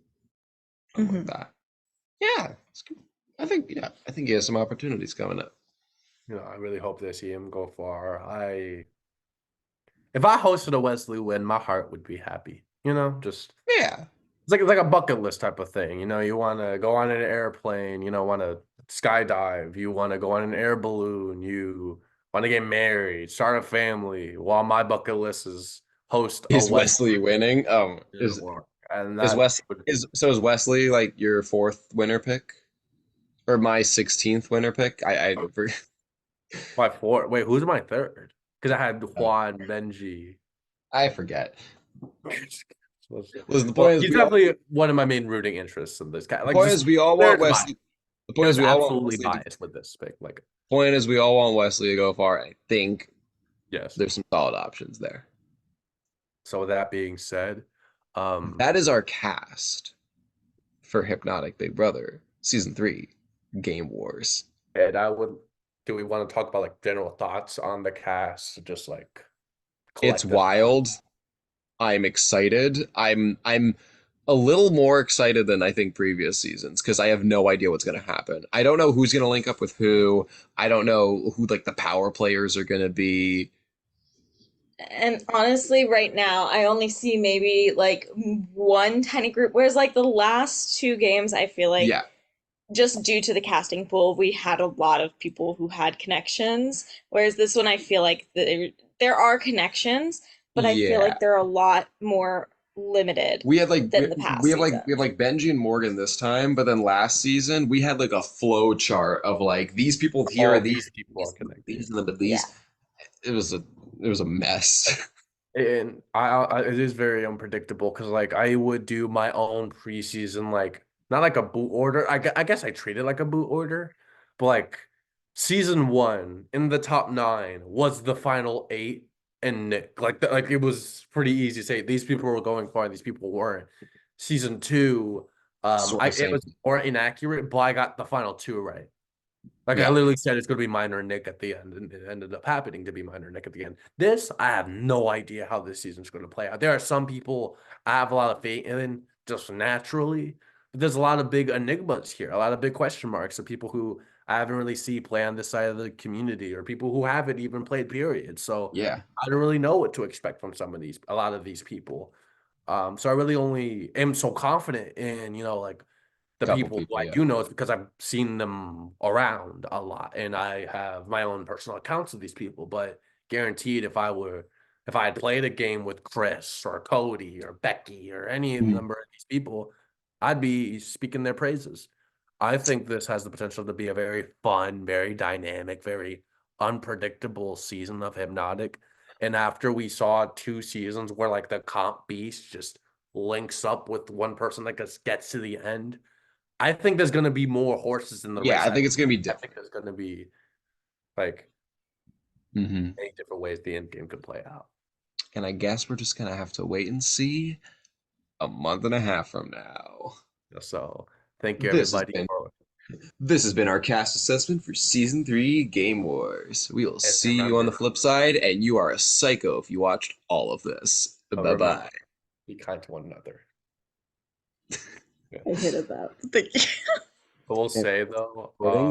something like Mhm. that. Yeah, it's good. I think he has some opportunities coming up. you know, I really hope they see him go far. If I hosted a Wesley win, my heart would be happy. You know, just Yeah. it's like a bucket list type of thing. You know, you want to go on an airplane. You know, want to skydive. You want to go on an air balloon. You want to get married, start a family. While my bucket list is host a Is Wesley Wesley winning? work, and Is that Wes would is Wesley like your fourth winner pick? Or my 16th winner pick? I forget. my fourth. Wait, who's my third? Because I had Juan, Benji. I forget. Listen, the Well, point is he's we all, definitely one of my main rooting interests in this guy. the Like, point just is we all want there's Wesley. bias. The point There's is we all want absolutely Wesley to, bias with this pick. Like, point is we all want Wesley to go far. I think yes. there's some solid options there. So with that being said, That is our cast for Hypnotic Big Brother Season 3 Game Wars. and do we want to talk about like general thoughts on the cast? Just like It's collective wild. thoughts? I'm excited. I'm a little more excited than I think previous seasons because I have no idea what's going to happen. I don't know who's going to link up with who. I don't know who like the power players are going to be. And honestly, right now, I only see maybe like one tiny group. Whereas like the last two games, I feel like Yeah, just due to the casting pool, we had a lot of people who had connections. Whereas this one, I feel like there are connections, but I feel yeah. like they're a lot more limited We had like than the past we have seasons. Benji and Morgan this time, but then last season we had like a flow chart of like these people here All and these people are these connected. and then Yeah. these. It was a mess. And it is very unpredictable because like I would do my own preseason, like not like a boot order. I guess I treat it like a boot order, but like season one in the top 9 was the final 8 and Nick. Like it was pretty easy to say these people were going far, these people weren't. Season 2, Sort of it same. was more inaccurate, but I got the final 2 right. Like I Yeah. literally said it's gonna be Minor and Nick at the end, and it ended up happening to be Minor and Nick at the end. This, I have no idea how this season's gonna play out. There are some people I have a lot of faith in just naturally, but there's a lot of big enigmas here, a lot of big question marks of people who I haven't really seen play on this side of the community, or people who haven't even played, period. So Yeah. I don't really know what to expect from a lot of these people. So I really only am so confident in, like the Couple people who people, I yeah. do know is because I've seen them around a lot and I have my own personal accounts of these people. But guaranteed, if I had played a game with Chris or Cody or Becky or any Mm. number of these people, I'd be speaking their praises. I think this has the potential to be a very fun, very dynamic, very unpredictable season of Hypnotic. And after we saw 2 seasons where like the comp beast just links up with one person that just gets to the end, I think there's going to be more horses in the Yeah, race. I think it's gonna be I different. think there's going to be like many different ways the end game could play out. And I guess we're just gonna have to wait and see a month and a half from now. So thank you This has everybody been for, this has been our cast assessment for season 3 Game Wars. We will and see you on the remember, flip side, and you are a psycho if you watched all of this. Bye remember, bye. be kind to one another. I hated that. Thank you. I will say though, Recording